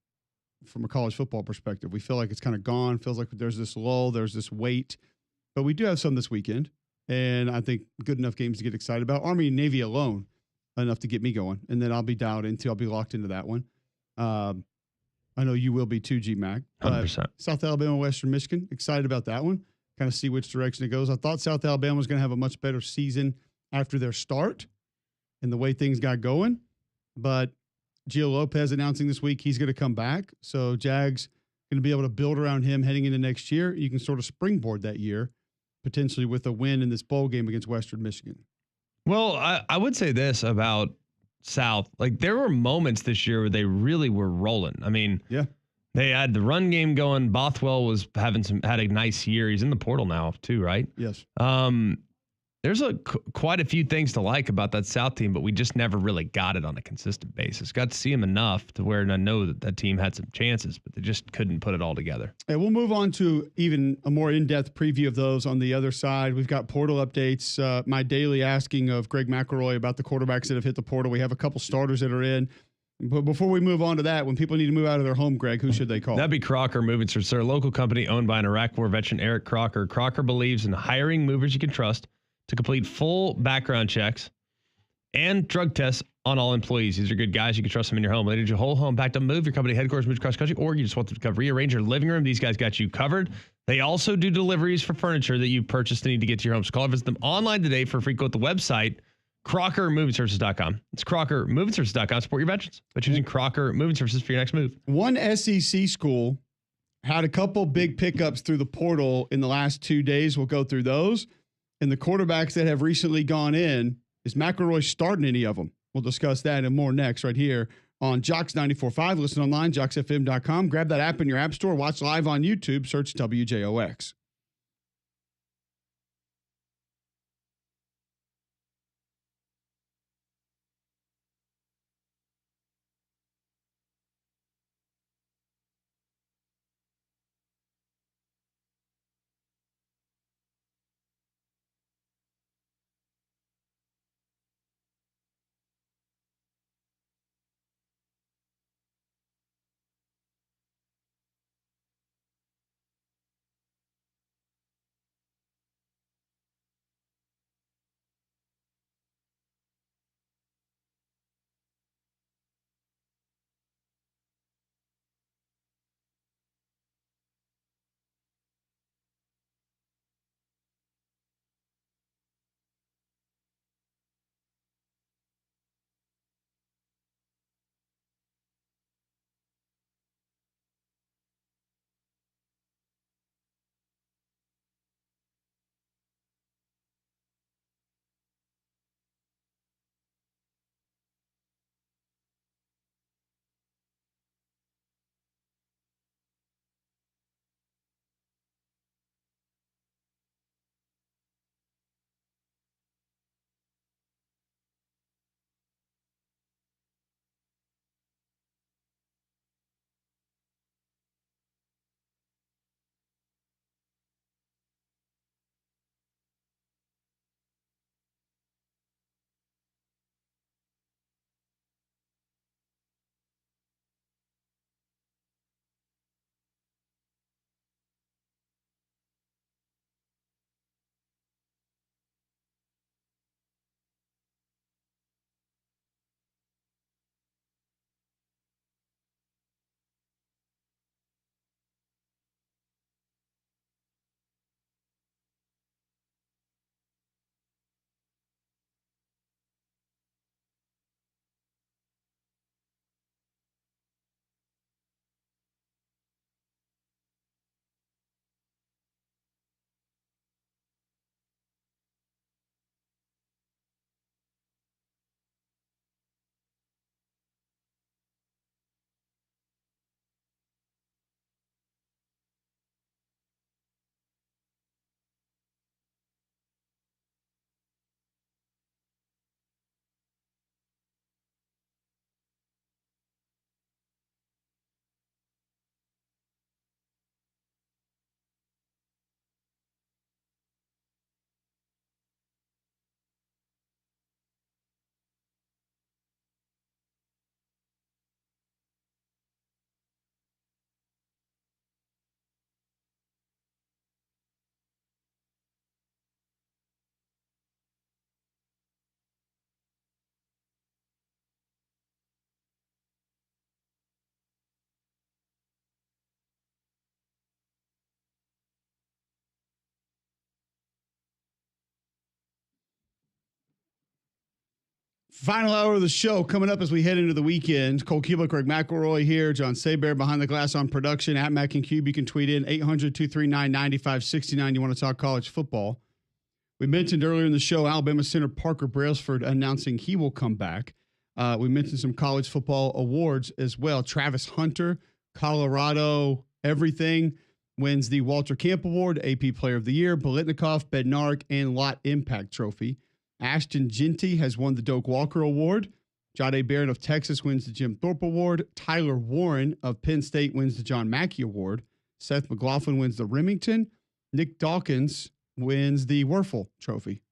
from a college football perspective. We feel like it's kind of gone. Feels like there's this lull, there's this wait. But we do have some this weekend, and I think good enough games to get excited about. Army and Navy alone, enough to get me going. And then I'll be dialed into, I'll be locked into that one. I know you will be too, G-Mac. 100%. South Alabama, Western Michigan, excited about that one. Kind of see which direction it goes. I thought South Alabama was going to have a much better season after their start and the way things got going. But Gio Lopez announcing this week he's going to come back. So Jags going to be able to build around him heading into next year. You can sort of springboard that year, potentially with a win in this bowl game against Western Michigan. Well, I would say this about South. Like, there were moments this year where they really were rolling. I mean, yeah, they had the run game going. Bothwell was had a nice year. He's in the portal now too, right? Yes. There's quite a few things to like about that South team, but we just never really got it on a consistent basis. Got to see them enough to where I know that team had some chances, but they just couldn't put it all together. And we'll move on to even a more in-depth preview of those on the other side. We've got portal updates. My daily asking of Greg McElroy about the quarterbacks that have hit the portal. We have a couple starters that are in. But before we move on to that, when people need to move out of their home, Greg, who should they call? That'd be Crocker Moving Services. They're a local company owned by an Iraq War veteran, Eric Crocker. Crocker believes in hiring movers you can trust to complete full background checks and drug tests on all employees. These are good guys. You can trust them in your home. They need your whole home packed up, move your company headquarters, move across country, or you just want them to rearrange your living room. These guys got you covered. They also do deliveries for furniture that you've purchased and need to get to your home. So call or visit them online today for a free quote. The website, CrockerMovingServices.com. It's CrockerMovingServices.com. Support your veterans by choosing Crocker Moving Services for your next move. One SEC school had a couple big pickups through the portal in the last 2 days. We'll go through those. And the quarterbacks that have recently gone in, is McElroy starting any of them? We'll discuss that and more next right here on Jocks 94.5. Listen online, jocksfm.com. Grab that app in your app store. Watch live on YouTube. Search WJOX. Final hour of the show coming up as we head into the weekend. Cole Cuba, Greg McElroy here. John Saber behind the glass on production at Mac and Cube. You can tweet in 800-239-9569. You want to talk college football. We mentioned earlier in the show Alabama center Parker Brailsford announcing he will come back. We mentioned some college football awards as well. Travis Hunter, Colorado, everything, wins the Walter Camp Award, AP Player of the Year. Biletnikoff, Bednarik, and Lott Impact Trophy. Ashton Jeanty has won the Doak Walker Award. Jahdae Barrett of Texas wins the Jim Thorpe Award. Tyler Warren of Penn State wins the John Mackey Award. Seth McLaughlin wins the Remington. Nick Dawkins wins the Werfel Trophy.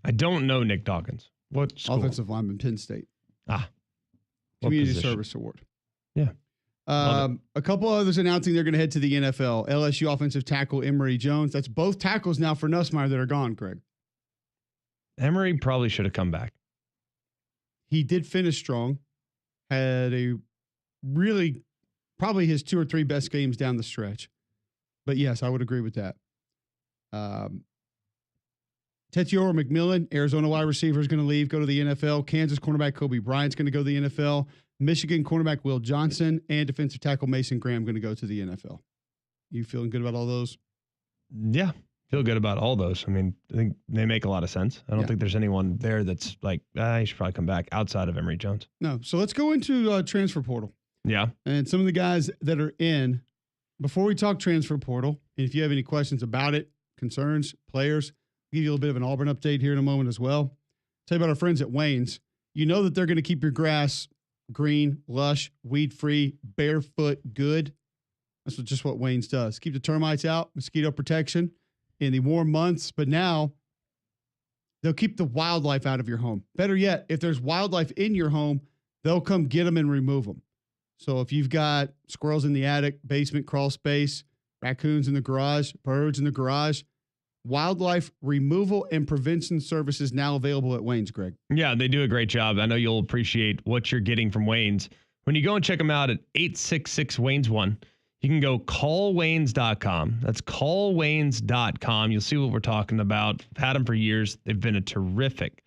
I don't know Nick Dawkins. What school? Offensive lineman, Penn State. What Community position? Service Award. Yeah. A couple others announcing they're going to head to the NFL. LSU offensive tackle Emory Jones. That's both tackles now for Nussmeier that are gone, Greg. Emory probably should have come back. He did finish strong. Had a really, probably his 2 or 3 best games down the stretch. But yes, I would agree with that. Tetiora McMillan, Arizona wide receiver, is going to leave, go to the NFL. Kansas cornerback Kobe Bryant's going to go to the NFL. Michigan cornerback Will Johnson and defensive tackle Mason Graham going to go to the NFL. You feeling good about all those? Yeah, feel good about all those. I mean, I think they make a lot of sense. I don't think there's anyone there that's like, he should probably come back outside of Emory Jones. No. So let's go into transfer portal. Yeah. And some of the guys that are in. Before we talk transfer portal, and if you have any questions about it, concerns, players, I'll give you a little bit of an Auburn update here in a moment as well. Tell you about our friends at Wayne's. You know that they're going to keep your grass green, lush, weed-free, barefoot good. That's just what Wayne's does. Keep the termites out, mosquito protection in the warm months. But now they'll keep the wildlife out of your home. Better yet, if there's wildlife in your home, they'll come get them and remove them. So if you've got squirrels in the attic, basement, crawl space, raccoons in the garage, birds in the garage, wildlife removal and prevention services now available at Wayne's, Greg. Yeah, they do a great job. I know you'll appreciate what you're getting from Wayne's. When you go and check them out at 866 Wayne's 1, you can go callwaynes.com. That's callwaynes.com. You'll see what we're talking about. I've had them for years. They've been a terrific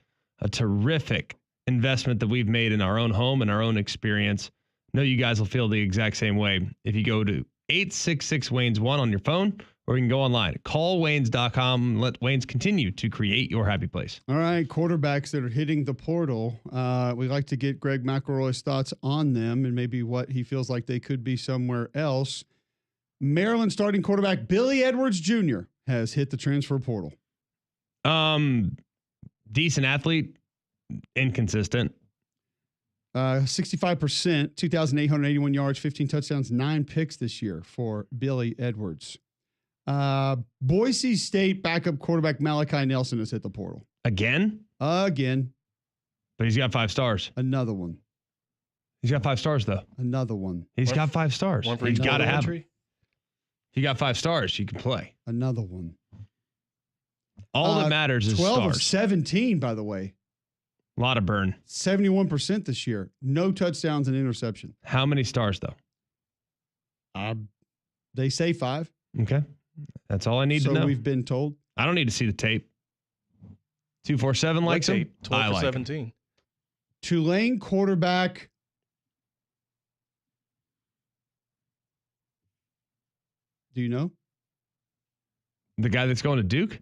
investment that we've made in our own home and our own experience. I know you guys will feel the exact same way if you go to 866 Wayne's 1 on your phone, or you can go online at callwaynes.com and let Wayne's continue to create your happy place. All right, quarterbacks that are hitting the portal. We'd like to get Greg McElroy's thoughts on them and maybe what he feels like they could be somewhere else. Maryland starting quarterback Billy Edwards Jr. has hit the transfer portal. Decent athlete, inconsistent. 65%, 2,881 yards, 15 touchdowns, 9 picks this year for Billy Edwards. Boise State backup quarterback Malachi Nelson has hit the portal. Again? Again. But he's got 5 stars. Another one. He's got 5 stars, though. Another one. He's got 5 stars. One for He's each got to have country. him. He got 5 stars. You can play. Another one. All that matters is 12 stars. of 17, by the way. A lot of burn. 71% this year. No touchdowns and interception. How many stars, though? They say 5. Okay. That's all I need to know. So we've been told. I don't need to see the tape. 247 likes him. 12 I for like 17. him. Tulane quarterback. Do you know? The guy that's going to Duke?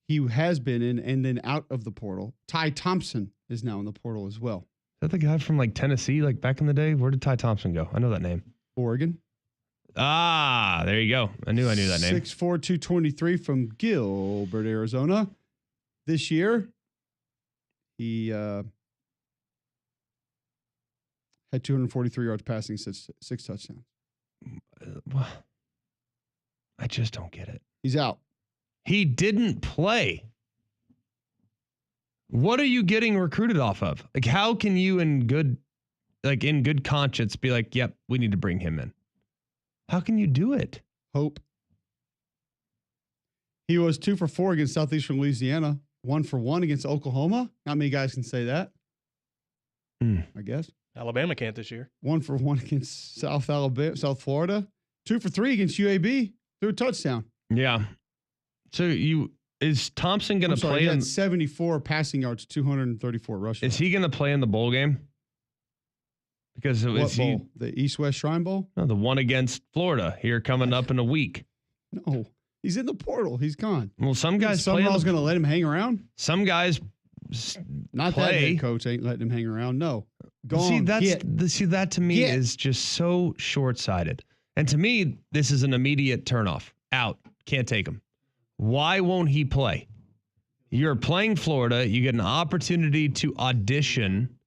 He has been in and then out of the portal. Ty Thompson is now in the portal as well. Is that the guy from like Tennessee, like back in the day? Where did Ty Thompson go? I know that name. Oregon. There you go. I knew that name. 6'4", 223 from Gilbert, Arizona. This year, he had 243 yards passing, 6 touchdowns. I just don't get it. He's out. He didn't play. What are you getting recruited off of? Like, how can you in good conscience be like, yep, we need to bring him in? How can you do it? Hope. He was 2 for 4 against Southeastern Louisiana, 1 for 1 against Oklahoma. Not many guys can say that. I guess. Alabama can't this year. 1 for 1 against South Florida. 2 for 3 against UAB. Threw a touchdown. Yeah. So Is Thompson going to play? He had 74 passing yards, 234 rushing. Is he going to play in the bowl game? Because what bowl? The East-West Shrine Bowl? No, the one against Florida here coming up in a week. No, he's in the portal. He's gone. Well, some guys Summerall's going to let him hang around? Some guys Not play. That head coach ain't letting him hang around. No. See, that to me is just so short-sighted. And to me, this is an immediate turnoff. Out. Can't take him. Why won't he play? You're playing Florida. You get an opportunity to audition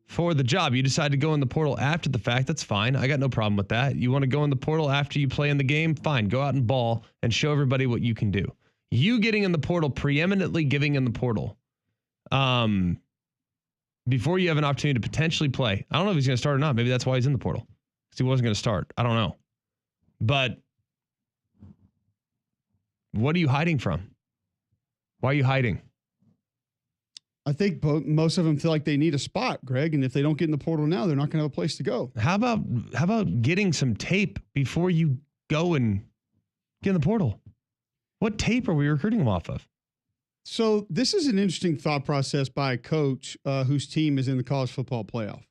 for the job. You decide to go in the portal after the fact. That's fine. I got no problem with that. You want to go in the portal after you play in the game? Fine. Go out and ball and show everybody what you can do. You getting in the portal, preeminently giving in the portal, before you have an opportunity to potentially play. I don't know if he's going to start or not. Maybe that's why he's in the portal, because he wasn't going to start. I don't know. But what are you hiding from? Why are you hiding? I think most of them feel like they need a spot, Greg, and if they don't get in the portal now, they're not going to have a place to go. How about getting some tape before you go and get in the portal? What tape are we recruiting them off of? So this is an interesting thought process by a coach whose team is in the college football playoff.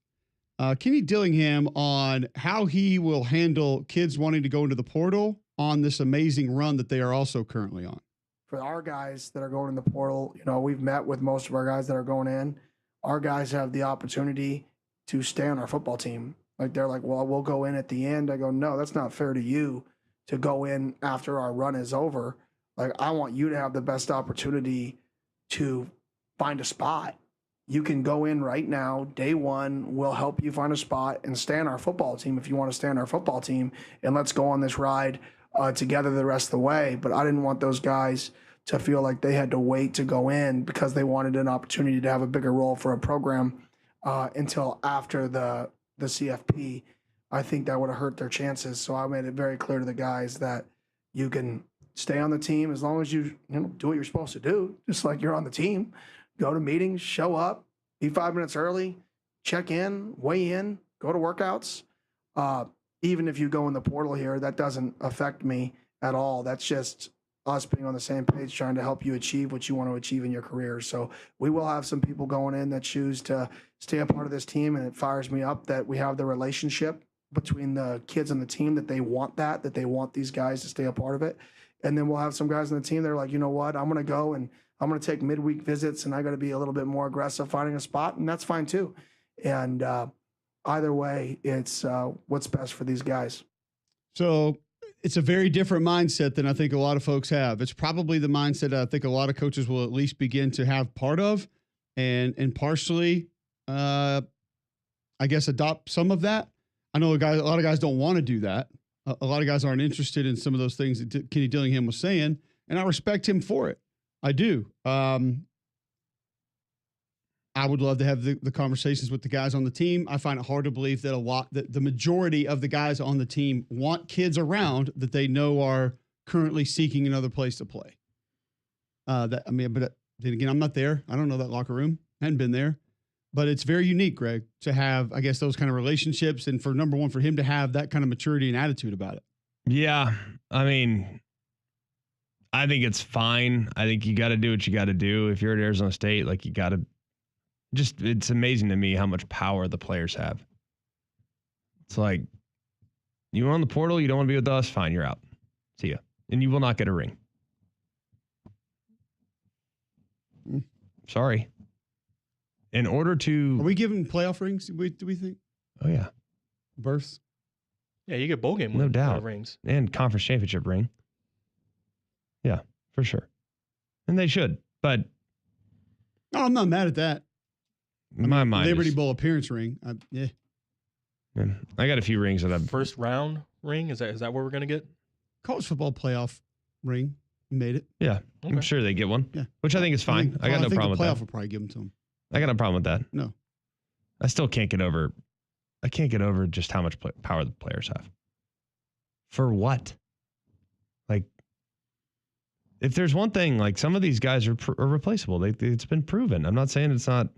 Kenny Dillingham on how he will handle kids wanting to go into the portal on this amazing run that they are also currently on. For our guys that are going in the portal, we've met with most of our guys that are going in. Our guys have the opportunity to stay on our football team. Like, they're like, well, we'll go in at the end. I go, no, that's not fair to you to go in after our run is over. Like, I want you to have the best opportunity to find a spot. You can go in right now, day one. We'll help you find a spot and stay on our football team if you want to stay on our football team. And let's go on this ride together the rest of the way. But I didn't want those guys to feel like they had to wait to go in because they wanted an opportunity to have a bigger role for a program until after the CFP. I think that would have hurt their chances. So I made it very clear to the guys that you can stay on the team as long as you do what you're supposed to do, just like you're on the team. Go to meetings, show up, be 5 minutes early, check in, weigh in, go to workouts. Even if you go in the portal here, that doesn't affect me at all. That's just us being on the same page, trying to help you achieve what you want to achieve in your career. So we will have some people going in that choose to stay a part of this team, and it fires me up that we have the relationship between the kids and the team, that they want that they want these guys to stay a part of it. And then we'll have some guys on the team that are like, you know what, I'm going to go and I'm going to take midweek visits, and I got to be a little bit more aggressive finding a spot, and that's fine too. And either way, it's what's best for these guys. So it's a very different mindset than I think a lot of folks have. It's probably the mindset I think a lot of coaches will at least begin to have part of, and partially, I guess, adopt some of that. I know a lot of guys don't want to do that. A lot of guys aren't interested in some of those things that Kenny Dillingham was saying, and I respect him for it. I do. I would love to have the conversations with the guys on the team. I find it hard to believe that the majority of the guys on the team want kids around that they know are currently seeking another place to play. But then again, I'm not there. I don't know that locker room. I hadn't been there. But it's very unique, Greg, to have, I guess, those kind of relationships, and for number one, for him to have that kind of maturity and attitude about it. Yeah. I mean, I think it's fine. I think you got to do what you got to do. If you're at Arizona State, like, you got to it's amazing to me how much power the players have. It's like, you want on the portal, you don't want to be with us, fine, you're out. See ya. And you will not get a ring. Sorry. In order to... Are we giving playoff rings, do we think? Oh, yeah. Berths? Yeah, you get bowl game no doubt. Rings. And conference championship ring. Yeah, for sure. And they should, but... No, I'm not mad at that. My mind Liberty Bowl appearance ring. Yeah. I got a few rings that I've... First round ring? Is that what we're going to get? College football playoff ring. You made it. Yeah. Okay. I'm sure they get one. Yeah. Which I think is fine. I got no problem with that. The playoff will probably give them to them. I got no problem with that. No. I still can't get over... I can't get over just how much power the players have. For what? Like, if there's one thing, like, some of these guys are replaceable. It's been proven. I'm not saying it's not...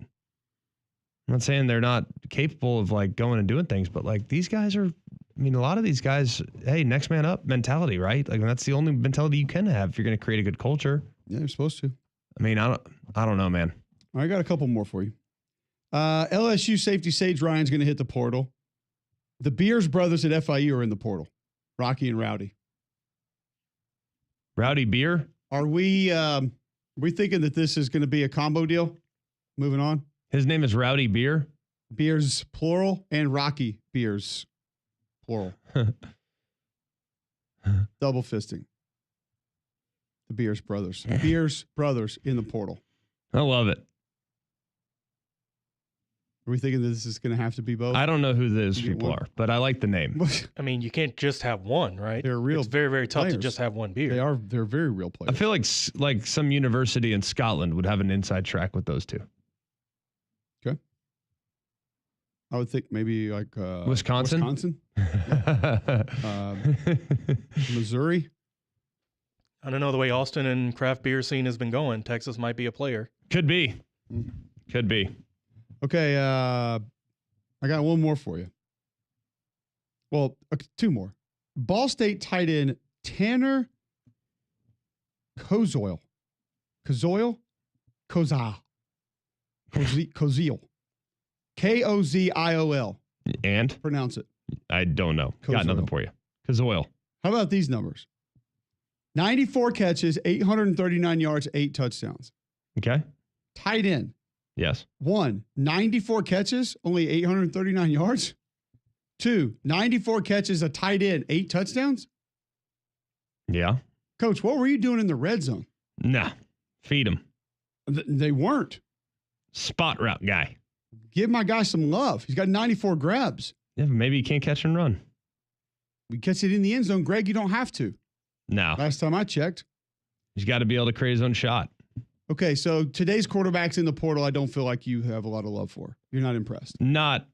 I'm not saying they're not capable of, like, going and doing things, but, like, these guys are, I mean, a lot of these guys, hey, next man up mentality, right? Like, that's the only mentality you can have if you're going to create a good culture. Yeah, they're supposed to. I mean, I don't know, man. I got a couple more for you. LSU safety Sage Ryan's going to hit the portal. The Beers brothers at FIU are in the portal. Rocky and Rowdy. Rowdy Beer? Are we thinking that this is going to be a combo deal? Moving on. His name is Rowdy Beer? Beers, plural, and Rocky Beers, plural. Double fisting. The Beers brothers. Beers brothers in the portal. I love it. Are we thinking that this is going to have to be both? I don't know who those people are, but I like the name. I mean, you can't just have one, right? They're real. It's very, very tough players. to just have one beer. They're very real players. I feel like some university in Scotland would have an inside track with those two. Okay. I would think maybe like Wisconsin? Missouri. I don't know the way Austin and craft beer scene has been going. Texas might be a player. Could be. Could be. Okay, I got one more for you. Well, two more. Ball State tight end Tanner Koziol. Koziol? Koziol. Koziol. And? Pronounce it. I don't know. Koziol. Got nothing for you. Koziol. How about these numbers? 94 catches, 839 yards, 8 touchdowns. Okay. Tight end. Yes. 1, 94 catches, only 839 yards. 2, 94 catches, a tight end, 8 touchdowns. Yeah. Coach, what were you doing in the red zone? Nah. Feed him. They weren't. Spot route guy. Give my guy some love. He's got 94 grabs. Yeah, but maybe he can't catch and run. We catch it in the end zone. Greg, you don't have to. No. Last time I checked. He's got to be able to create his own shot. Okay, so today's quarterbacks in the portal, I don't feel like you have a lot of love for. You're not impressed. Not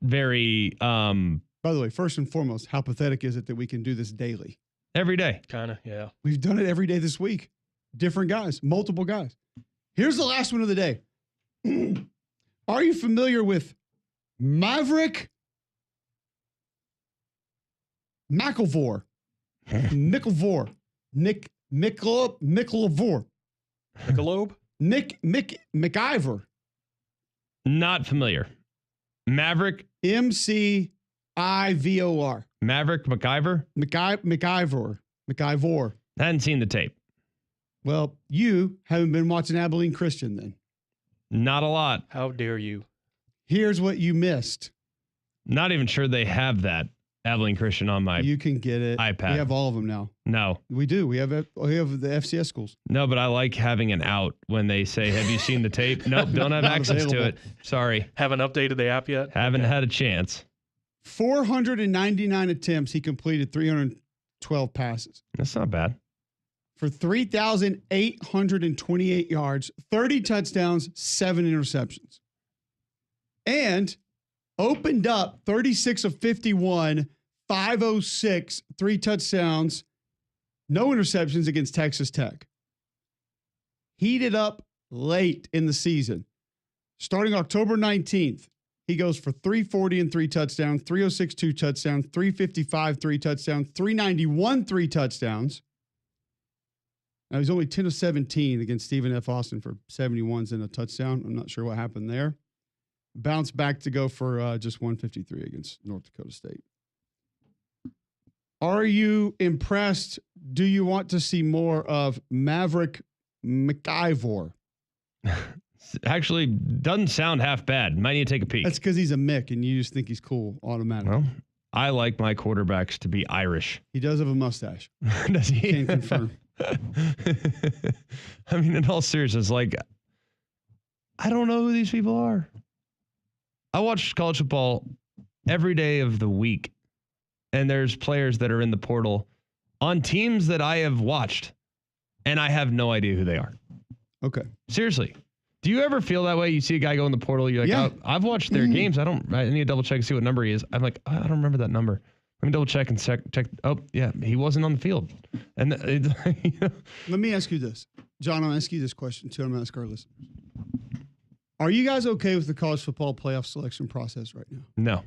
very. By the way, first and foremost, how pathetic is it that we can do this daily? Every day. Kind of, yeah. We've done it every day this week. Different guys, multiple guys. Here's the last one of the day. Are you familiar with Maverick McElvore? McElvore. McElvore. Michelob? McIver. Not familiar. Maverick. McIvor. Maverick McIver? McIvor. Hadn't seen the tape. Well, you haven't been watching Abilene Christian then. Not a lot. How dare you? Here's what you missed. Not even sure they have that Abilene Christian on my You can get it. iPad. We have all of them now. No. We do. We have the FCS schools. No, but I like having an out when they say, have you seen the tape? Nope, don't have access to it. Sorry. Haven't updated the app yet? Haven't had a chance. 499 attempts. He completed 312 passes. That's not bad. For 3,828 yards, 30 touchdowns, 7 interceptions. And opened up 36 of 51, 506, 3 touchdowns, no interceptions against Texas Tech. Heated up late in the season. Starting October 19th, he goes for 340 and 3 touchdowns, 306, 2 touchdowns, 355, 3 touchdowns, 391, 3 touchdowns. Now, he's only 10 of 17 against Stephen F. Austin for 71s and a touchdown. I'm not sure what happened there. Bounce back to go for just 153 against North Dakota State. Are you impressed? Do you want to see more of Maverick McIvor? Actually, doesn't sound half bad. Might need to take a peek. That's because he's a Mick and you just think he's cool automatically. Well, I like my quarterbacks to be Irish. He does have a mustache. Does he? Can't confirm. I mean, in all seriousness, like, I don't know who these people are. I watch college football every day of the week, and there's players that are in the portal on teams that I have watched, and I have no idea who they are. Okay. Seriously. Do you ever feel that way? You see a guy go in the portal, you're like, yeah. oh, I've watched their games. I need to double check and see what number he is. I'm like, I don't remember that number. Let me double check and check. Oh, yeah, he wasn't on the field. And you know. Let me ask you this. John, I'll ask you this question too. I'm going to ask our listeners. Are you guys okay with the college football playoff selection process right now? No.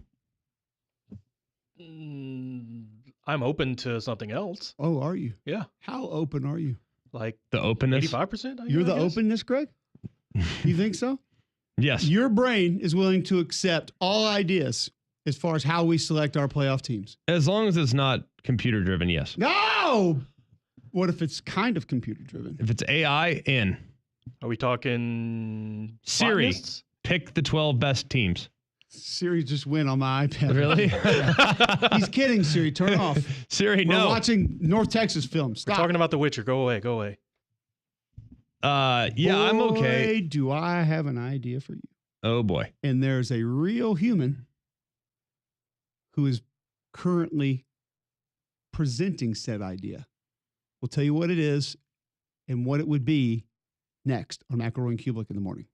I'm open to something else. Oh, are you? Yeah. How open are you? Like the openness. 85%. You're the openness, Greg? You think so? Yes. Your brain is willing to accept all ideas as far as how we select our playoff teams. As long as it's not computer driven, yes. No! What if it's kind of computer driven? If it's AI, in. Are we talking Siri? botanists? Pick the 12 best teams. Siri just went on my iPad. Really? He's kidding, Siri. Turn off. Siri, We're no. watching North Texas films. Stop. We're talking about The Witcher. Go away. Go away. Yeah, I'm okay. Boy, do I have an idea for you. Oh, boy. And there's a real human who is currently presenting said idea. We'll tell you what it is and what it would be next on McElroy and Kubelik in the morning.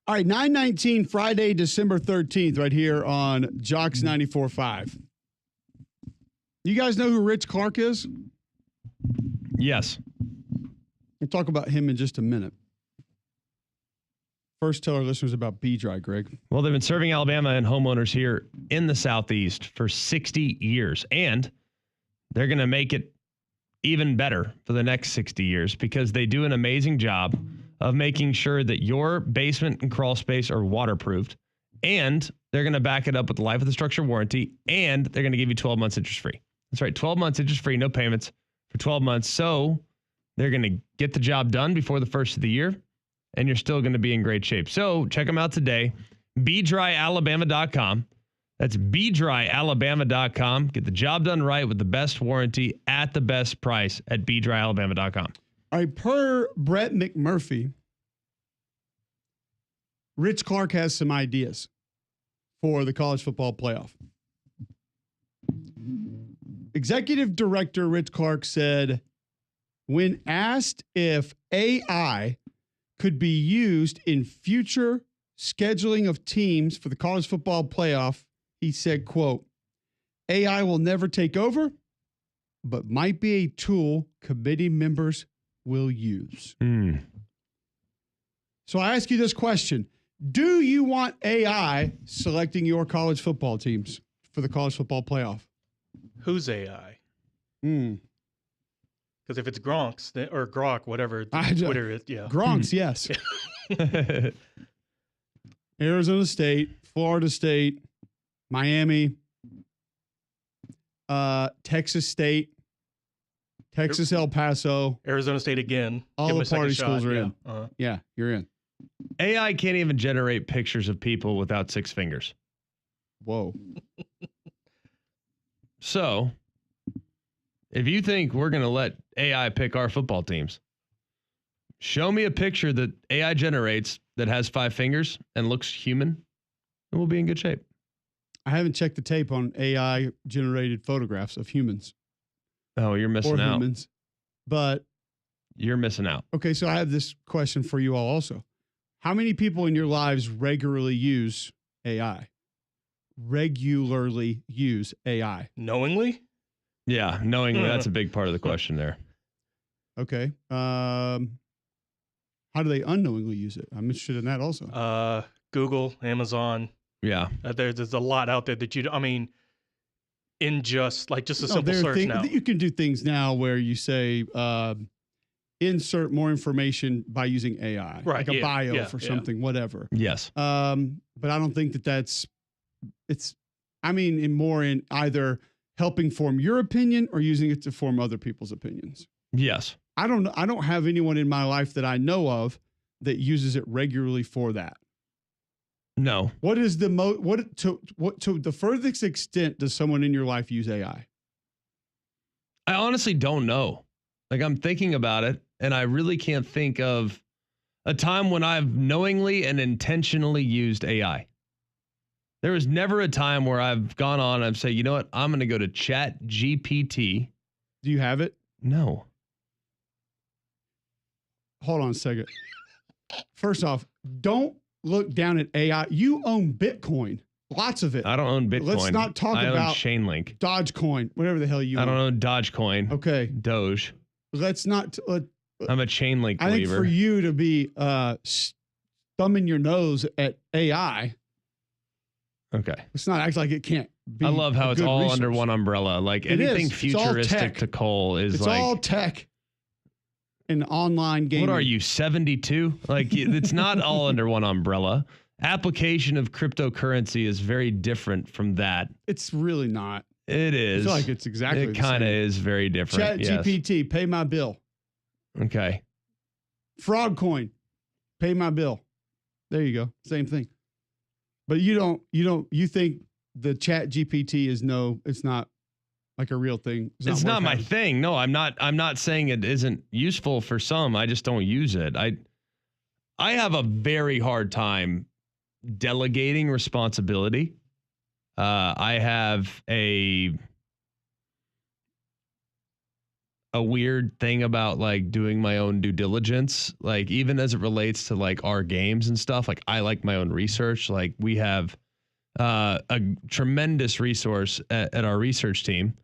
All right, 9:19, Friday, December 13th, right here on Jocks 94.5. You guys know who Rich Clark is? Yes. We'll talk about him in just a minute. First, tell our listeners about B-Dry, Greg. Well, they've been serving Alabama and homeowners here in the Southeast for 60 years, and they're going to make it even better for the next 60 years because they do an amazing job of making sure that your basement and crawl space are waterproofed, and they're going to back it up with the life of the structure warranty, and they're going to give you 12 months interest free. That's right. 12 months interest-free, no payments for 12 months. So they're going to get the job done before the first of the year, and you're still going to be in great shape. So check them out today. BeDryAlabama.com. That's BeDryAlabama.com. Get the job done right with the best warranty at the best price at BeDryAlabama.com. All right, per Brett McMurphy, Rich Clark has some ideas for the college football playoff. Executive Director Rich Clark said, when asked if AI could be used in future scheduling of teams for the college football playoff, he said, quote, AI will never take over, but might be a tool committee members will use. So I ask you this question. Do you want AI selecting your college football teams for the college football playoff? Who's AI? Because if it's Gronk's or Grok, whatever Twitter is, yeah. Gronk's, yes. Arizona State, Florida State, Miami, Texas State, Texas El Paso, Arizona State again. All the party schools are in. Yeah, you're in. AI can't even generate pictures of people without 6 fingers. Whoa. So, if you think we're going to let AI pick our football teams, show me a picture that AI generates that has 5 fingers and looks human, and we'll be in good shape. I haven't checked the tape on AI generated photographs of humans. Oh, you're missing out. Humans, but you're missing out. Okay, so I have this question for you all also. How many people in your lives regularly use AI? Regularly use AI? Knowingly? Yeah, knowingly. That's a big part of the question there. Okay. How do they unknowingly use it? I'm interested in that also. Google, Amazon. Yeah. There's a lot out there that in just a simple search now. You can do things now where you say, insert more information by using AI, right? Like a bio for something, whatever. Yes. But I don't think more in either helping form your opinion or using it to form other people's opinions. Yes. I don't have anyone in my life that I know of that uses it regularly for that. No. What is the to the furthest extent does someone in your life use AI? I honestly don't know. Like, I'm thinking about it, and I really can't think of a time when I've knowingly and intentionally used AI. There was never a time where I've gone on and I've said, you know what, I'm going to go to Chat GPT. Do you have it? No. Hold on a second. First off, don't look down at AI. You own Bitcoin. Lots of it. I don't own Bitcoin. Let's not talk about I own Chainlink. Dogecoin, whatever the hell you own. I don't own Dogecoin. Okay. Doge. Let's not. I'm a Chainlink believer. I think for you to be thumbing your nose at AI. Okay. Let's not act like it can't be. I love how it's all resource. under one umbrella. Like anything futuristic to Cole is it's like. It's all tech and online gaming. What are you, 72? Like, it's not all under one umbrella. Application of cryptocurrency is very different from that. It's really not. It is. I feel like it's exactly the same. It kind of is very different. Chat GPT, pay my bill. Okay. Frogcoin, pay my bill. There you go. Same thing. But you think the Chat GPT it's not like a real thing. It's not my thing. No, I'm not saying it isn't useful for some. I just don't use it. I have a very hard time delegating responsibility. I have a weird thing about like doing my own due diligence, like even as it relates to like our games and stuff. Like I like my own research. Like we have a tremendous resource at our research team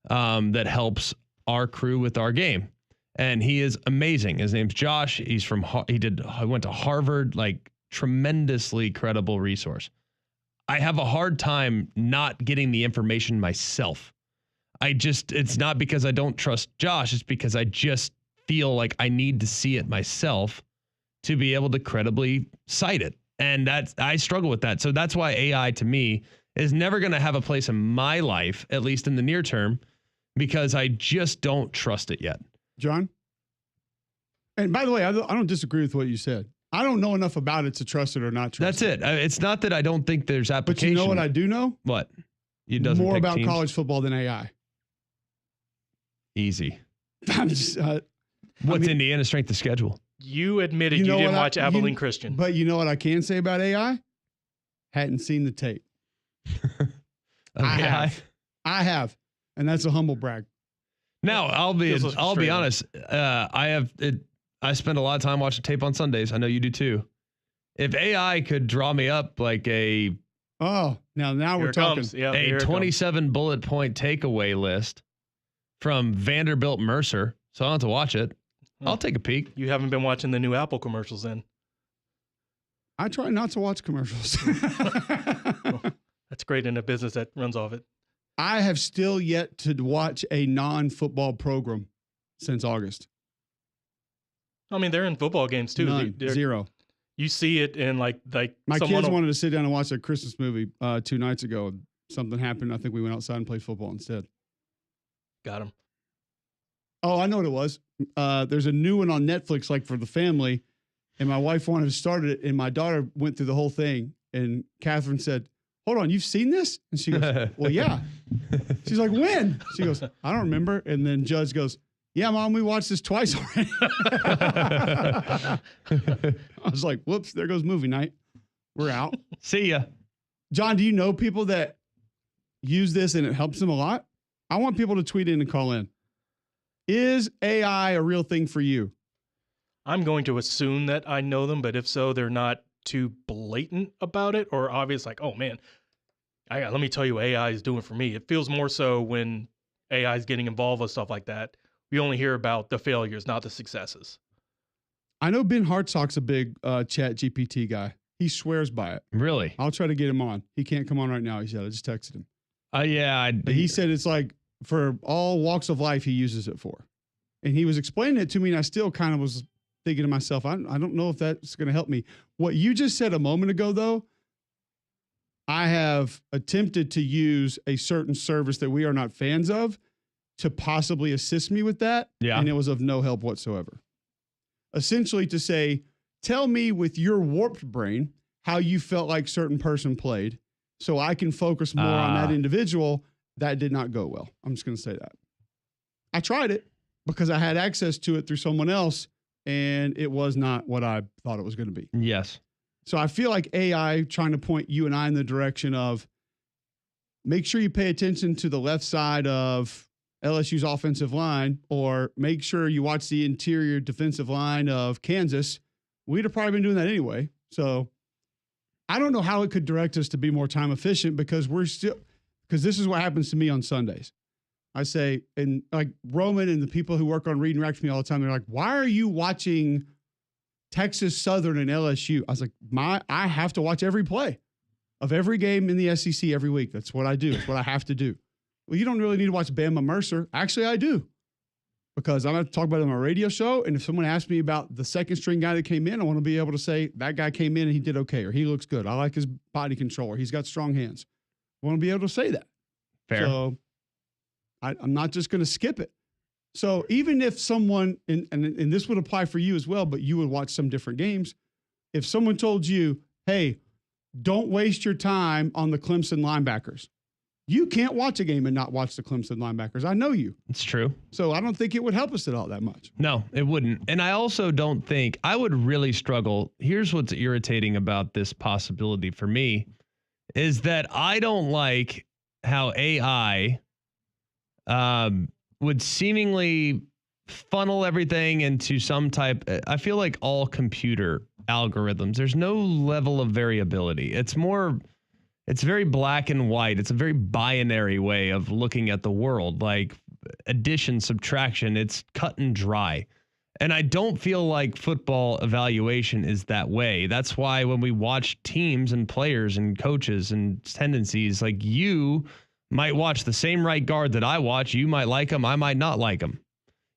that helps our crew with our game. And he is amazing. His name's Josh. He's I went to Harvard, like tremendously credible resource. I have a hard time not getting the information myself. It's not because I don't trust Josh. It's because I just feel like I need to see it myself to be able to credibly cite it. And I struggle with that. So that's why AI to me is never going to have a place in my life, at least in the near term, because I just don't trust it yet. John? And by the way, I don't disagree with what you said. I don't know enough about it to trust it or not trust it. That's it. It's not that I don't think there's application. But you know what I do know? What? It doesn't more pick about teams? college football than AI. Easy. I'm just, What's Indiana's strength of schedule? You admitted you didn't watch Abilene Christian. But you know what I can say about AI? Hadn't seen the tape. I have. And that's a humble brag. Now, I'll be honest. I spend a lot of time watching tape on Sundays. I know you do too. If AI could draw me up like a now we're talking. Yeah, a 27 bullet point takeaway list from Vanderbilt Mercer, so I don't have to watch it. I'll take a peek. You haven't been watching the new Apple commercials then? I try not to watch commercials. That's great in a business that runs off it. I have still yet to watch a non-football program since August. I mean, they're in football games too. None. Zero. You see it in like my kids wanted to sit down and watch a Christmas movie 2 nights ago. Something happened. I think we went outside and played football instead. Got them. Oh, I know what it was. There's a new one on Netflix, like for the family, and my wife wanted to start it, and my daughter went through the whole thing, and Catherine said, "Hold on, you've seen this?" And she goes, "Well, yeah." She's like, "When?" She goes, "I don't remember." And then Judge goes, "Yeah, Mom, we watched this twice already." I was like, "Whoops, there goes movie night. We're out." See ya. John, do you know people that use this and it helps them a lot? I want people to tweet in and call in. Is AI a real thing for you? I'm going to assume that I know them, but if so, they're not too blatant about it or obvious, like, oh man, let me tell you what AI is doing for me. It feels more so when AI is getting involved with stuff like that. We only hear about the failures, not the successes. I know Ben Hartsock's a big Chat GPT guy. He swears by it. Really? I'll try to get him on. He can't come on right now. He said, I just texted him. But he said it's like for all walks of life he uses it for. And he was explaining it to me, and I still kind of was thinking to myself, I don't know if that's going to help me. What you just said a moment ago, though, I have attempted to use a certain service that we are not fans of to possibly assist me with that. Yeah. And it was of no help whatsoever. Essentially to say, tell me with your warped brain how you felt like certain person played so I can focus more on that individual. That did not go well. I'm just going to say that. I tried it because I had access to it through someone else, and it was not what I thought it was going to be. Yes. So I feel like AI trying to point you and I in the direction of make sure you pay attention to the left side of LSU's offensive line, or make sure you watch the interior defensive line of Kansas. We'd have probably been doing that anyway. So I don't know how it could direct us to be more time efficient because this is what happens to me on Sundays. I say, and like Roman and the people who work on Read and React to me all the time, they're like, why are you watching Texas Southern and LSU? I was like, I have to watch every play of every game in the SEC every week. That's what I do. It's what I have to do. Well, you don't really need to watch Bama Mercer. Actually, I do. Because I'm going to talk about it on my radio show. And if someone asks me about the second string guy that came in, I want to be able to say that guy came in and he did okay, or he looks good. I like his body control, or he's got strong hands. I want to be able to say that. Fair. So I'm not just going to skip it. So even if someone, and this would apply for you as well, but you would watch some different games. If someone told you, hey, don't waste your time on the Clemson linebackers. You can't watch a game and not watch the Clemson linebackers. I know you. It's true. So I don't think it would help us at all that much. No, it wouldn't. And I also don't think I would really struggle. Here's what's irritating about this possibility for me is that I don't like how AI would seemingly funnel everything into some type. I feel like all computer algorithms, there's no level of variability. It's very black and white. It's a very binary way of looking at the world, like addition, subtraction. It's cut and dry. And I don't feel like football evaluation is that way. That's why when we watch teams and players and coaches and tendencies, like you might watch the same right guard that I watch. You might like him. I might not like him.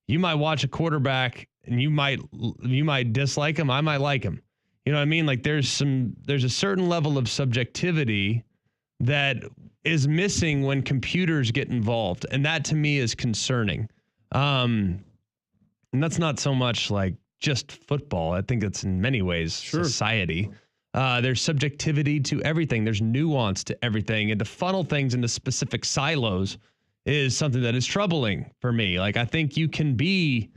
You might watch a quarterback and you might dislike him. I might like him. You know what I mean? Like there's a certain level of subjectivity that is missing when computers get involved. And that to me is concerning. And that's not so much like just football. I think it's in many ways society. There's subjectivity to everything. There's nuance to everything. And to funnel things into specific silos is something that is troubling for me. Like, I think you can be,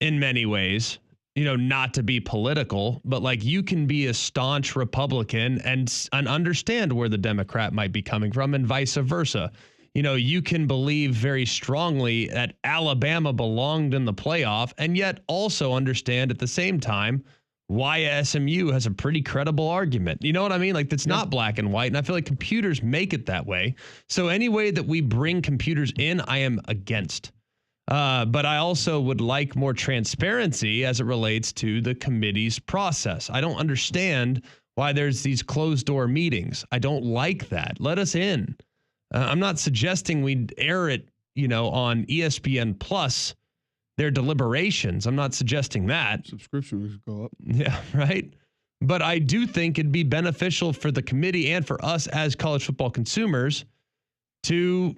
in many ways, not to be political, but like you can be a staunch Republican and understand where the Democrat might be coming from and vice versa. You can believe very strongly that Alabama belonged in the playoff and yet also understand at the same time why SMU has a pretty credible argument. You know what I mean? Like, that's not black and white. And I feel like computers make it that way. So any way that we bring computers in, I am against. But I also would like more transparency as it relates to the committee's process. I don't understand why there's these closed door meetings. I don't like that. Let us in. I'm not suggesting we air it, on ESPN Plus, their deliberations. I'm not suggesting that. Subscription would go up. Yeah, right. But I do think it'd be beneficial for the committee and for us as college football consumers to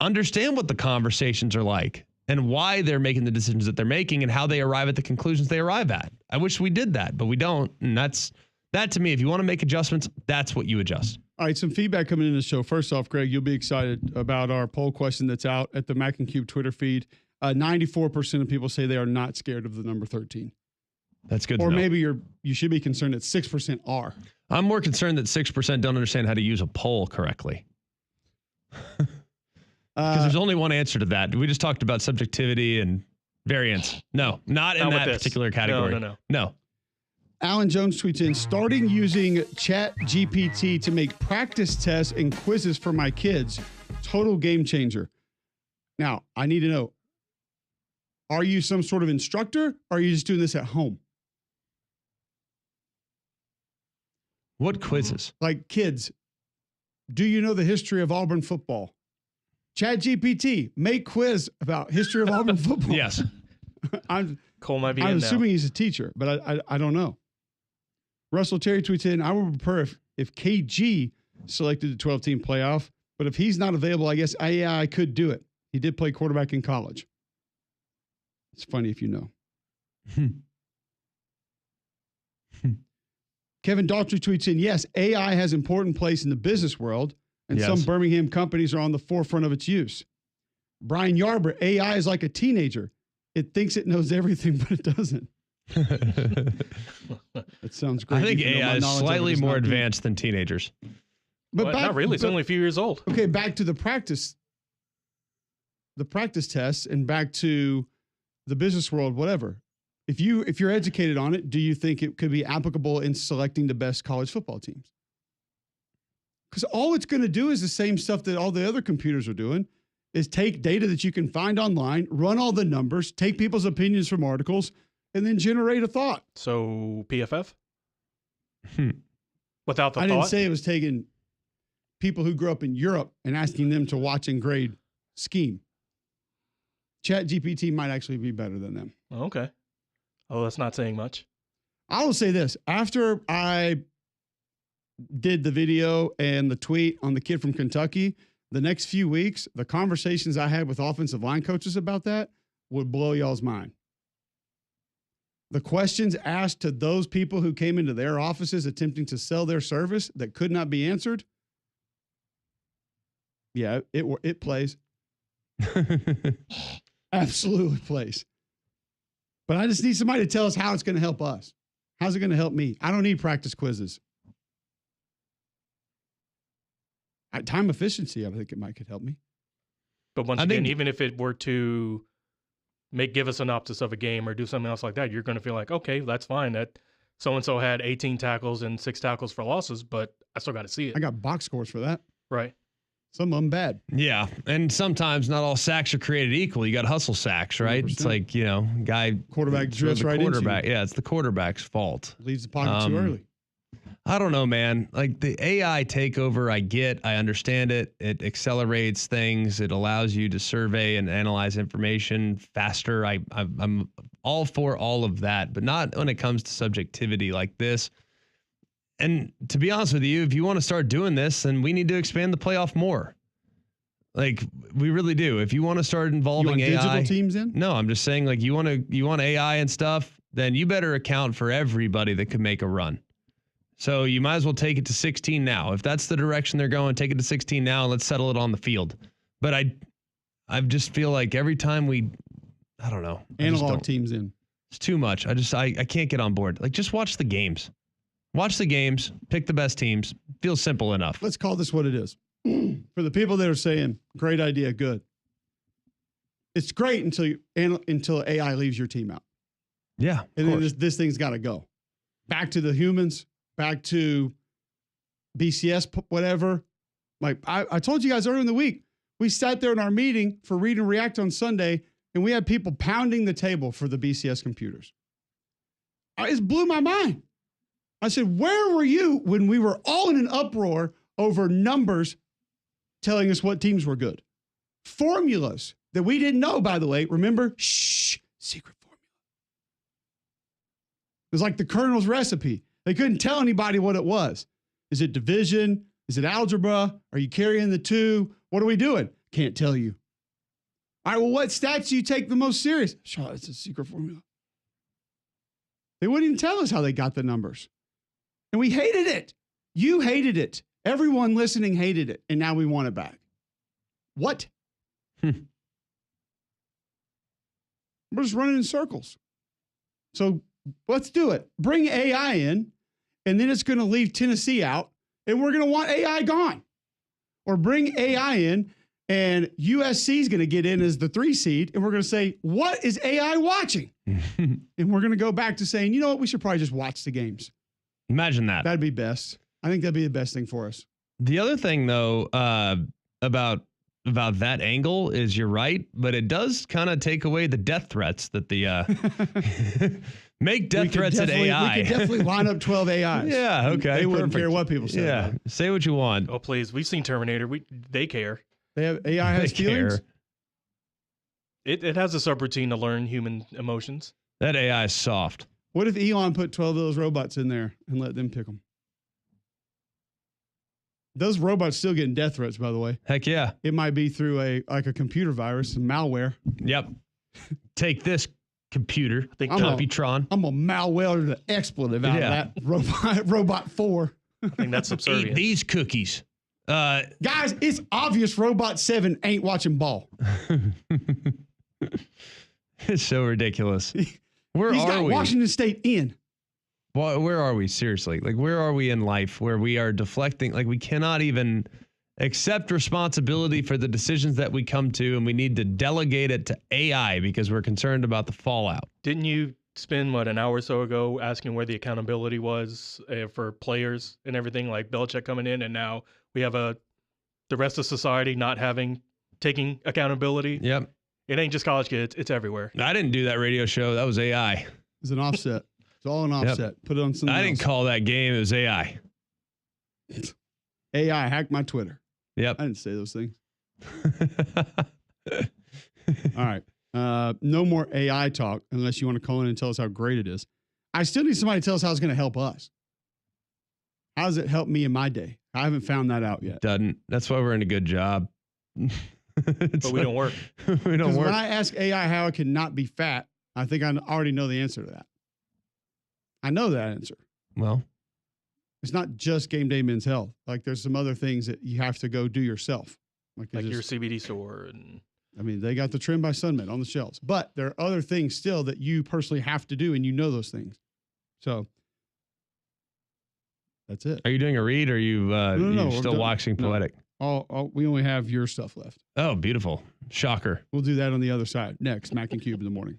understand what the conversations are like and why they're making the decisions that they're making and how they arrive at the conclusions they arrive at. I wish we did that, but we don't. And that to me, if you want to make adjustments, that's what you adjust. All right, some feedback coming in the show. First off, Greg, you'll be excited about our poll question that's out at the Mac and Cube Twitter feed. 94% of people say they are not scared of the number 13. That's good. Or maybe you should be concerned that 6% are. I'm more concerned that 6% don't understand how to use a poll correctly. Because there's only one answer to that. We just talked about subjectivity and variance. No, not in that particular category. No. Alan Jones tweets in, starting using Chat GPT to make practice tests and quizzes for my kids. Total game changer. Now, I need to know, are you some sort of instructor or are you just doing this at home? What quizzes? Like, kids, do you know the history of Auburn football? Chat GPT, make quiz about history of Auburn football. Yes. Cole might be I'm in assuming now. He's a teacher, but I don't know. Russell Terry tweets in, I would prefer if KG selected the 12-team playoff, but if he's not available, I guess I could do it. He did play quarterback in college. It's funny if you know. Kevin Daughtry tweets in, yes, AI has important place in the business world, and some Birmingham companies are on the forefront of its use. Brian Yarber, AI is like a teenager. It thinks it knows everything, but it doesn't. That sounds great. I think AI is slightly more advanced than teenagers. But not really. It's only a few years old. Okay, back to the practice tests and back to the business world, whatever. If you're educated on it, do you think it could be applicable in selecting the best college football teams? Because all it's going to do is the same stuff that all the other computers are doing, is take data that you can find online, run all the numbers, take people's opinions from articles, and then generate a thought. So PFF? Without the thought? I didn't say it was taking people who grew up in Europe and asking them to watch and grade scheme. Chat GPT might actually be better than them. Okay. Oh, that's not saying much. I will say this. After I did the video and the tweet on the kid from Kentucky, the next few weeks, the conversations I had with offensive line coaches about that would blow y'all's mind. The questions asked to those people who came into their offices attempting to sell their service that could not be answered. Yeah, it plays. Absolutely plays. But I just need somebody to tell us how it's going to help us. How's it going to help me? I don't need practice quizzes. Time efficiency, I think it could help me. But once again, even if it were to give a synopsis of a game or do something else like that, you're going to feel like, okay, that's fine. That so-and-so had 18 tackles and 6 tackles for losses, but I still got to see it. I got box scores for that. Right. Some of them bad. Yeah. And sometimes not all sacks are created equal. You got hustle sacks, right? 100%. It's like, guy. Quarterback drifts right into you. Yeah, it's the quarterback's fault. Leaves the pocket too early. I don't know, man. Like the AI takeover, I understand it. It accelerates things. It allows you to survey and analyze information faster. I'm all for all of that, but not when it comes to subjectivity like this. And to be honest with you, if you want to start doing this, then we need to expand the playoff more. Like we really do. If you want to start involving AI, digital teams in? No, I'm just saying like you want AI and stuff, then you better account for everybody that could make a run. So you might as well take it to 16 now. If that's the direction they're going, take it to 16 now and let's settle it on the field. But I just feel like every time I don't know. Analog teams in. It's too much. I can't get on board. Like just watch the games. Watch the games, pick the best teams. Feels simple enough. Let's call this what it is. For the people that are saying, great idea, good. It's great until AI leaves your team out. Yeah. And then this thing's got to go. Back to the humans, back to BCS, whatever. Like I told you guys earlier in the week, we sat there in our meeting for Read and React on Sunday, and we had people pounding the table for the BCS computers. It blew my mind. I said, where were you when we were all in an uproar over numbers telling us what teams were good? Formulas that we didn't know, by the way. Remember? Shh, secret formula. It was like the Colonel's recipe. They couldn't tell anybody what it was. Is it division? Is it algebra? Are you carrying the two? What are we doing? Can't tell you. All right, well, what stats do you take the most serious? Sure, it's a secret formula. They wouldn't even tell us how they got the numbers. And we hated it. You hated it. Everyone listening hated it. And now we want it back. What? We're just running in circles. So let's do it. Bring AI in, and then it's going to leave Tennessee out, and we're going to want AI gone. Or bring AI in, and USC is going to get in as the 3 seed, and we're going to say, what is AI watching? And we're going to go back to saying, you know what? We should probably just watch the games. Imagine that. That'd be best. I think that'd be the best thing for us. The other thing, though, about that angle is you're right, but it does kind of take away the death threats that the make death threats at AI. We could definitely line up 12 AIs. Yeah, okay. They wouldn't care what people say. Yeah, say what you want. Oh, please. We've seen Terminator. They care. They have AI has feelings. It has a subroutine to learn human emotions. That AI is soft. What if Elon put 12 of those robots in there and let them pick them? Those robots still getting death threats, by the way. Heck yeah. It might be through a computer virus and malware. Yep. Take this computer. I think Computron. I'm going to malware the expletive out of that robot 4. I think that's subservient. Eat these cookies. Guys, it's obvious Robot 7 ain't watching ball. It's so ridiculous. Where He's are got we? Washington State in. Well, where are we? Seriously. Like, where are we in life where we are deflecting? Like, we cannot even accept responsibility for the decisions that we come to, and we need to delegate it to AI because we're concerned about the fallout. Didn't you spend, an hour or so ago asking where the accountability was for players and everything, like Belichick coming in, and now we have the rest of society not taking accountability? Yep. It ain't just college kids. It's everywhere. I didn't do that radio show. That was AI. It's an offset. It's all an offset. Yep. Put it on something I didn't else. call that game. It was AI. AI hacked my Twitter. Yep. I didn't say those things. All right. No more AI talk unless you want to call in and tell us how great it is. I still need somebody to tell us how it's going to help us. How does it help me in my day? I haven't found that out yet. Doesn't. That's why we're in a good job. But we don't work. We don't work. When I ask AI how it can not be fat, I think I already know the answer to that. I know that answer. Well, it's not just game day men's health. Like there's some other things that you have to go do yourself. Like your CBD store. And I mean, they got the Trim by Sunmet on the shelves, but there are other things still that you personally have to do, and you know those things. So that's it. Are you doing a read, or are you No, you're still waxing poetic? We only have your stuff left. Oh, beautiful. Shocker. We'll do that on the other side. Next, Mac and Cube in the morning.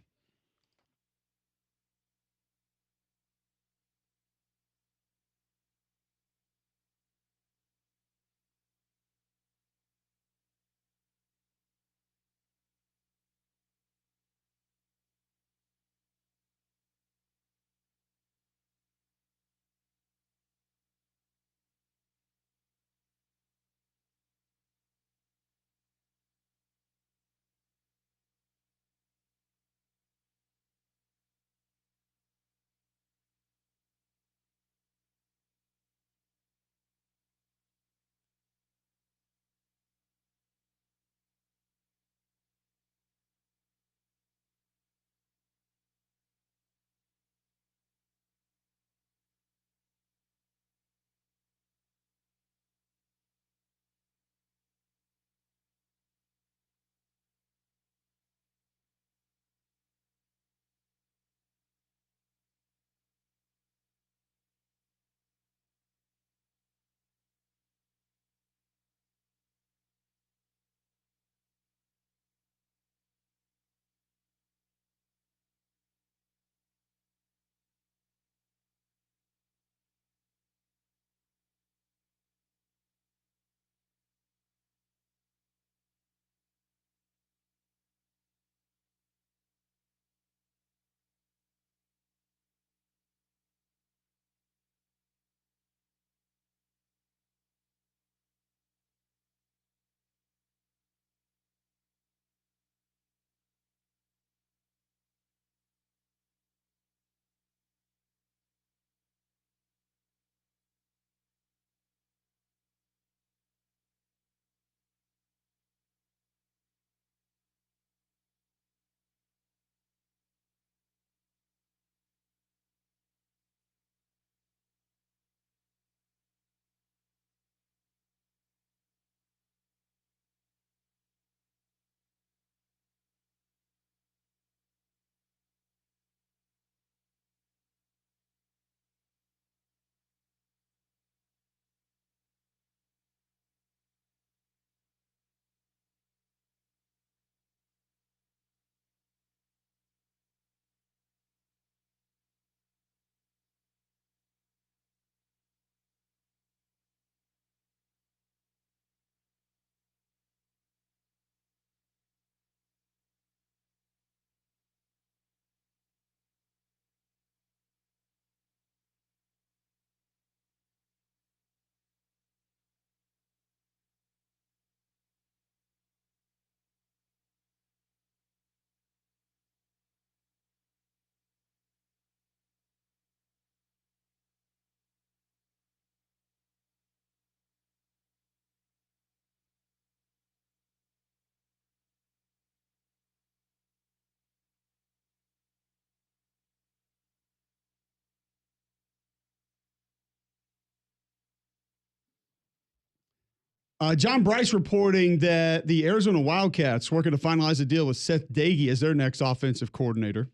John Bryce reporting that the Arizona Wildcats working to finalize a deal with Seth Dagey as their next offensive coordinator.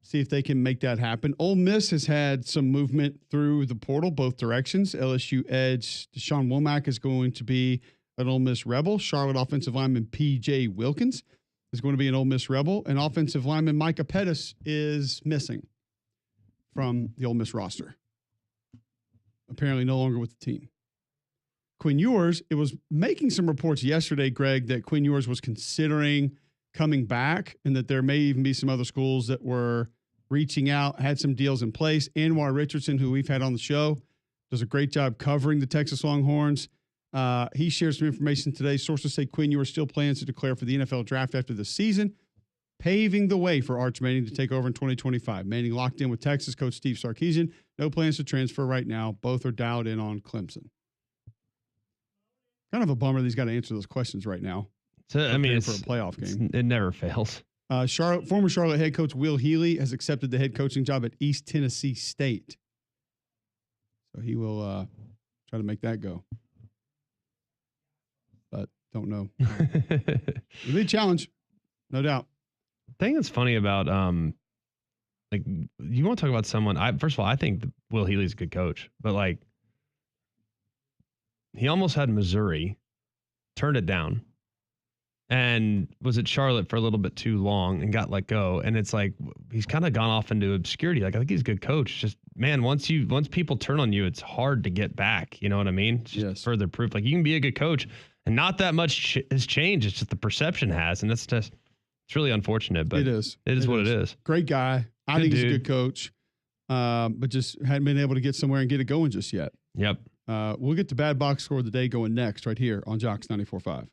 See if they can make that happen. Ole Miss has had some movement through the portal, both directions. LSU edge Deshaun Womack is going to be an Ole Miss Rebel. Charlotte offensive lineman P.J. Wilkins is going to be an Ole Miss Rebel. And offensive lineman Micah Pettis is missing from the Ole Miss roster. Apparently no longer with the team. Quinn Ewers, it was making some reports yesterday, Greg, that Quinn Ewers was considering coming back and that there may even be some other schools that were reaching out, had some deals in place. Anwar Richardson, who we've had on the show, does a great job covering the Texas Longhorns. He shared some information today. Sources say Quinn Ewers still plans to declare for the NFL draft after the season, paving the way for Arch Manning to take over in 2025. Manning locked in with Texas coach Steve Sarkisian. No plans to transfer right now. Both are dialed in on Clemson. Kind of a bummer that he's got to answer those questions right now. So, I mean, it's for a playoff game. It never fails. Former Charlotte head coach Will Healy has accepted the head coaching job at East Tennessee State. So he will try to make that go. But don't know. It'll be a challenge, no doubt. The thing that's funny about like you want to talk about someone. First of all, I think Will Healy's a good coach, but like he almost had Missouri, turned it down, and was at Charlotte for a little bit too long and got let go. And it's like he's kind of gone off into obscurity. Like I think he's a good coach. Just man, once people turn on you, it's hard to get back. You know what I mean? It's just further proof. Like you can be a good coach, and not that much has changed. It's just the perception has, and it's really unfortunate. But it is what it is. Great guy. I think he's a good coach, but just hadn't been able to get somewhere and get it going just yet. Yep. We'll get to Bad Box Score of the Day going next right here on Jocks 94.5.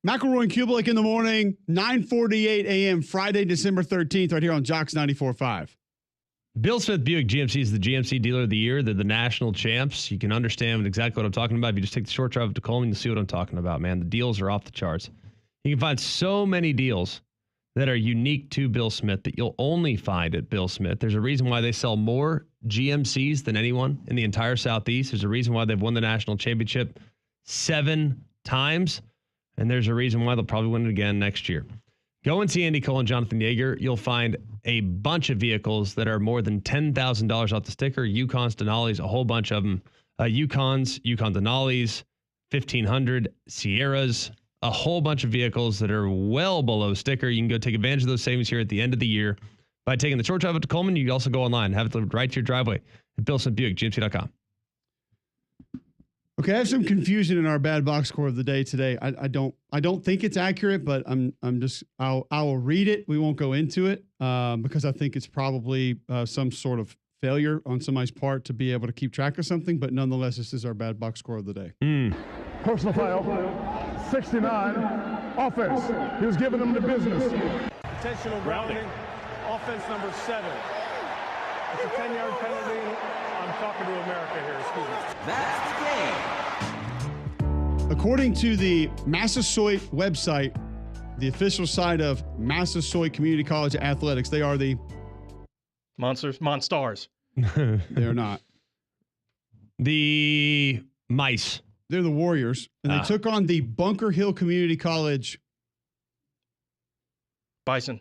McElroy and Kubelik in the morning, 9:48 a.m. Friday, December 13th, right here on Jocks 94.5. Bill Smith Buick GMC is the GMC Dealer of the Year. They're the national champs. You can understand exactly what I'm talking about. If you just take the short drive up to Coleman, you'll see what I'm talking about, man. The deals are off the charts. You can find so many deals that are unique to Bill Smith that you'll only find at Bill Smith. There's a reason why they sell more GMCs than anyone in the entire Southeast. There's a reason why they've won the national championship 7 times. And there's a reason why they'll probably win it again next year. Go and see Andy Cole and Jonathan Yeager. You'll find a bunch of vehicles that are more than $10,000 off the sticker. Yukons, Denali's, a whole bunch of them. Yukon Denali's, 1500, Sierras, a whole bunch of vehicles that are well below sticker. You can go take advantage of those savings here at the end of the year by taking the short drive up to Coleman. You can also go online and have it delivered right to your driveway at Bill Smith Buick, GMC.com. Okay, I have some confusion in our bad box score of the day today. I don't think it's accurate, but I'll read it. We won't go into it because I think it's probably some sort of failure on somebody's part to be able to keep track of something. But nonetheless, this is our bad box score of the day. Personal foul, 69, offense. He was giving them the business. Intentional grounding, offense number 7. It's a 10-yard penalty. I'm talking to America here, excuse me. That's the game. According to the Massasoit website, the official site of Massasoit Community College Athletics, they are the Monstars. They're not. The Mice. They're the Warriors, and they took on the Bunker Hill Community College. Bison.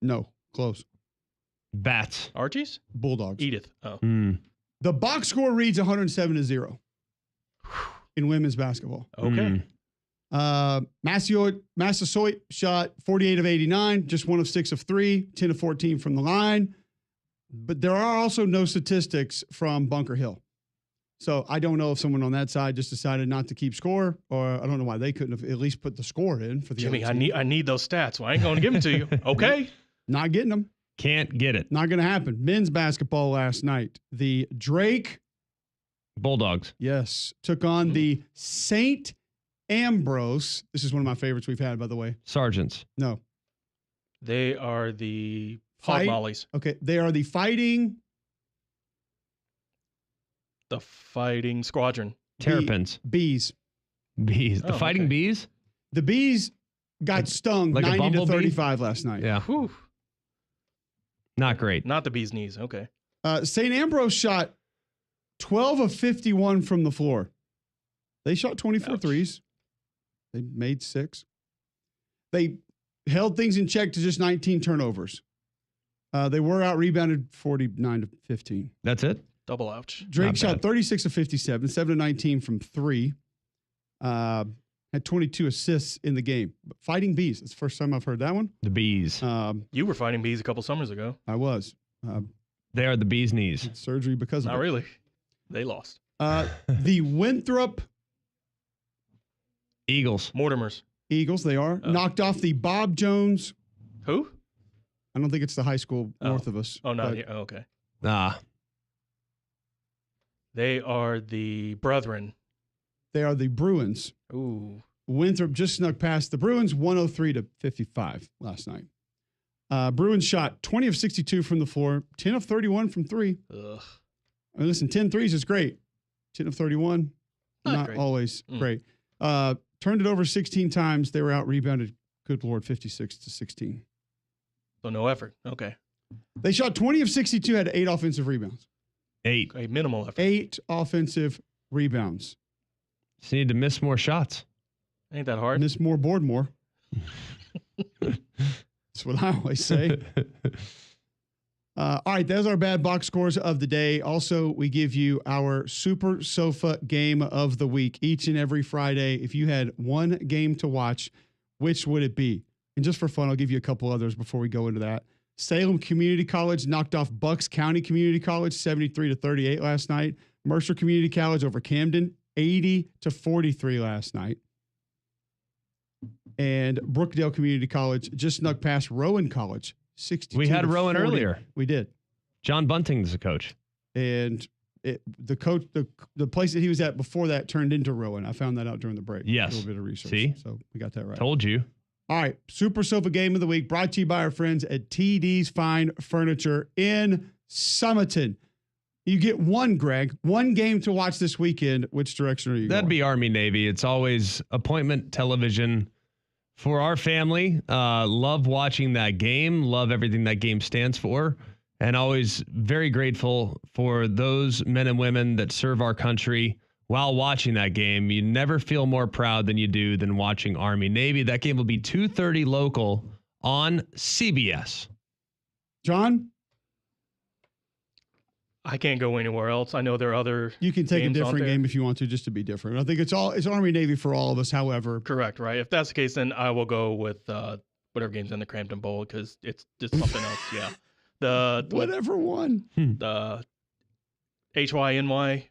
No, close. Bats. Archies? Bulldogs. Edith. Oh. The box score reads 107-0 in women's basketball. Okay. Massasoit shot 48 of 89, just 1 of 6 of 3, 10 of 14 from the line. But there are also no statistics from Bunker Hill. So I don't know if someone on that side just decided not to keep score, or I don't know why they couldn't have at least put the score in for the Jimmy, other team. I need those stats. Well, I ain't going to give them to you. Okay. Not getting them. Can't get it. Not going to happen. Men's basketball last night. The Drake Bulldogs. Yes. Took on the St. Ambrose. This is one of my favorites we've had, by the way. Sergeants. No. They are the Hog Mollies. Okay. They are the Fighting Squadron. Terrapins. Bees. Bees. The Fighting Bees? The Bees got stung like 90 to 35 last night. Yeah. Whew. Not great. Not the bee's knees. Okay. St. Ambrose shot 12 of 51 from the floor. They shot 24 threes. They made 6. They held things in check to just 19 turnovers. They were out rebounded 49 to 15. That's it? Double ouch. Drake shot 36 of 57, 7 of 19 from 3. Had 22 assists in the game. Fighting Bees. It's the first time I've heard that one. The Bees. You were fighting bees a couple summers ago. I was. They are the Bees' knees. Surgery because of Not it. really. They lost. The Winthrop Mortimers. Eagles, they are. Knocked off the Bob Jones. Who? I don't think it's the high school north of us. Oh, no. Oh, okay. They are the Brethren. They are the Bruins. Ooh. Winthrop just snuck past the Bruins, 103 to 55 last night. Bruins shot 20 of 62 from the floor, 10 of 31 from 3. Ugh. I mean, listen, 10 threes is great. 10 of 31, not great. always great. Turned it over 16 times. They were out rebounded, good Lord, 56 to 16. So no effort. Okay. They shot 20 of 62, had 8 offensive rebounds. 8. A minimal effort. 8 offensive rebounds. Just need to miss more shots. Ain't that hard? Miss more, board more. That's what I always say. All right, those are our bad box scores of the day. Also, we give you our Super Sofa game of the week each and every Friday. If you had one game to watch, which would it be? And just for fun, I'll give you a couple others before we go into that. Salem Community College knocked off Bucks County Community College 73 to 38 last night. Mercer Community College over Camden 80 to 43 last night. And Brookdale Community College just snuck past Rowan College 62. We had Rowan 40. earlier. We did. John Bunting is the coach. And the coach, the place that he was at before that turned into Rowan. I found that out during the break. Yes. A little bit of research. See? So we got that right. Told you. All right. Super Sofa Game of the Week brought to you by our friends at TD's Fine Furniture in Summerton. You get one, Greg, one game to watch this weekend. Which direction are you That'd going? be Army-Navy. It's always appointment television for our family. Love watching that game. Love everything that game stands for. And always very grateful for those men and women that serve our country while watching that game. You never feel more proud than you do than watching Army-Navy. That game will be 2:30 local on CBS. John? I can't go anywhere else. I know there are other. You can take a games out different there. game if you want to, just to be different. I think it's Army-Navy for all of us, however. Correct, right? If that's the case, then I will go with whatever game's in the Crampton Bowl because it's just something else. Yeah. Whatever one. The HYNY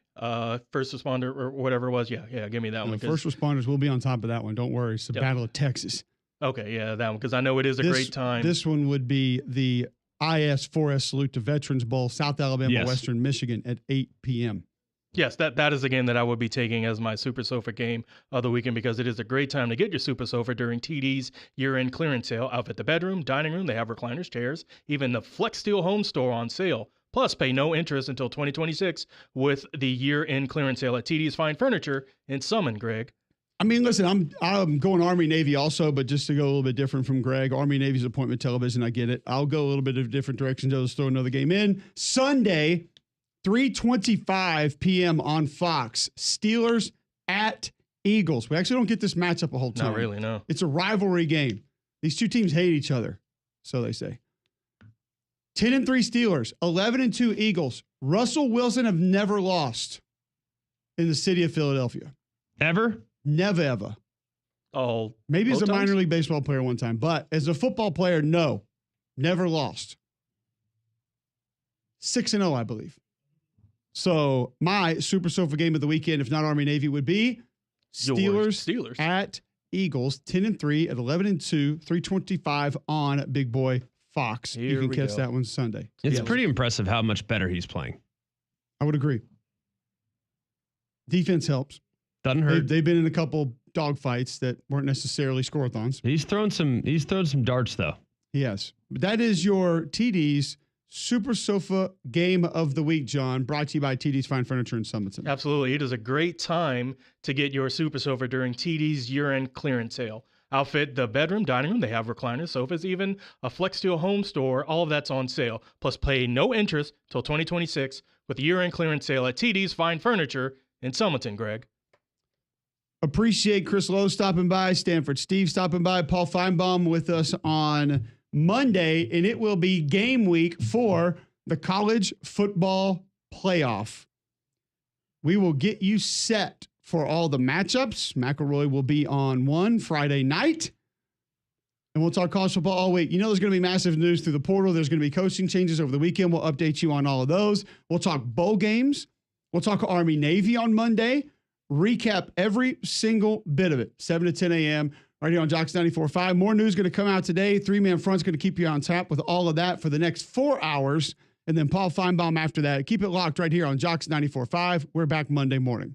first responder or whatever it was. Yeah, give me that one. First responders will be on top of that one. Don't worry. It's the Yep. Battle of Texas. Okay, yeah, that one because I know it is a great time. This one would be the IS-4S Salute to Veterans Bowl, South Alabama, Yes. Western Michigan at 8 p.m. Yes, that is a game that I would be taking as my Super Sofa game of the weekend because it is a great time to get your Super Sofa during TD's year-end clearance sale. Outfit the bedroom, dining room, they have recliners, chairs, even the Flex Steel Home Store on sale. Plus, pay no interest until 2026 with the year-end clearance sale at TD's Fine Furniture in Summon, Greg. I mean, listen, I'm going Army-Navy also, but just to go a little bit different from Greg, Army-Navy's appointment television, I get it. I'll go a little bit of different directions. I'll just throw another game in. Sunday, 3:25 p.m. on Fox. Steelers at Eagles. We actually don't get this matchup a whole time. Not really, no. It's a rivalry game. These two teams hate each other, so they say. 10-3 Steelers, 11-2 Eagles. Russell Wilson have never lost in the city of Philadelphia. Ever? Never, ever. Oh, maybe as a both minor times? league baseball player one time, but as a football player, no. Never lost. 6-0, I believe. So my Super Sofa game of the weekend, if not Army-Navy, would be Steelers at Eagles, 10-3 at 11-2, 3:25 on Big Boy Fox. You Here can we catch go. that one Sunday. It's pretty impressive how much better he's playing. I would agree. Defense helps. Doesn't hurt. They've been in a couple dogfights that weren't necessarily scoreathons. He's thrown some darts though. Yes. But that is your TD's Super Sofa Game of the Week, John, brought to you by TD's Fine Furniture in Summerton. Absolutely. It is a great time to get your Super Sofa during TD's year-end clearance sale. Outfit the bedroom, dining room. They have recliners, sofas, even a Flex Steel Home Store. All of that's on sale. Plus, pay no interest till 2026 with the year-end clearance sale at TD's Fine Furniture in Summerton, Greg. Appreciate Chris Lowe stopping by, Stanford Steve stopping by, Paul Feinbaum with us on Monday, and it will be game week for the college football playoff. We will get you set for all the matchups. McElroy will be on one Friday night, and we'll talk college football all week. You know there's going to be massive news through the portal. There's going to be coaching changes over the weekend. We'll update you on all of those. We'll talk bowl games. We'll talk Army-Navy on Monday. Recap every single bit of it, 7 to 10 a.m. right here on Jocks 94.5. More news going to come out today. Three-man front's going to keep you on tap with all of that for the next 4 hours. And then Paul Feinbaum after that. Keep it locked right here on Jocks 94.5. We're back Monday morning.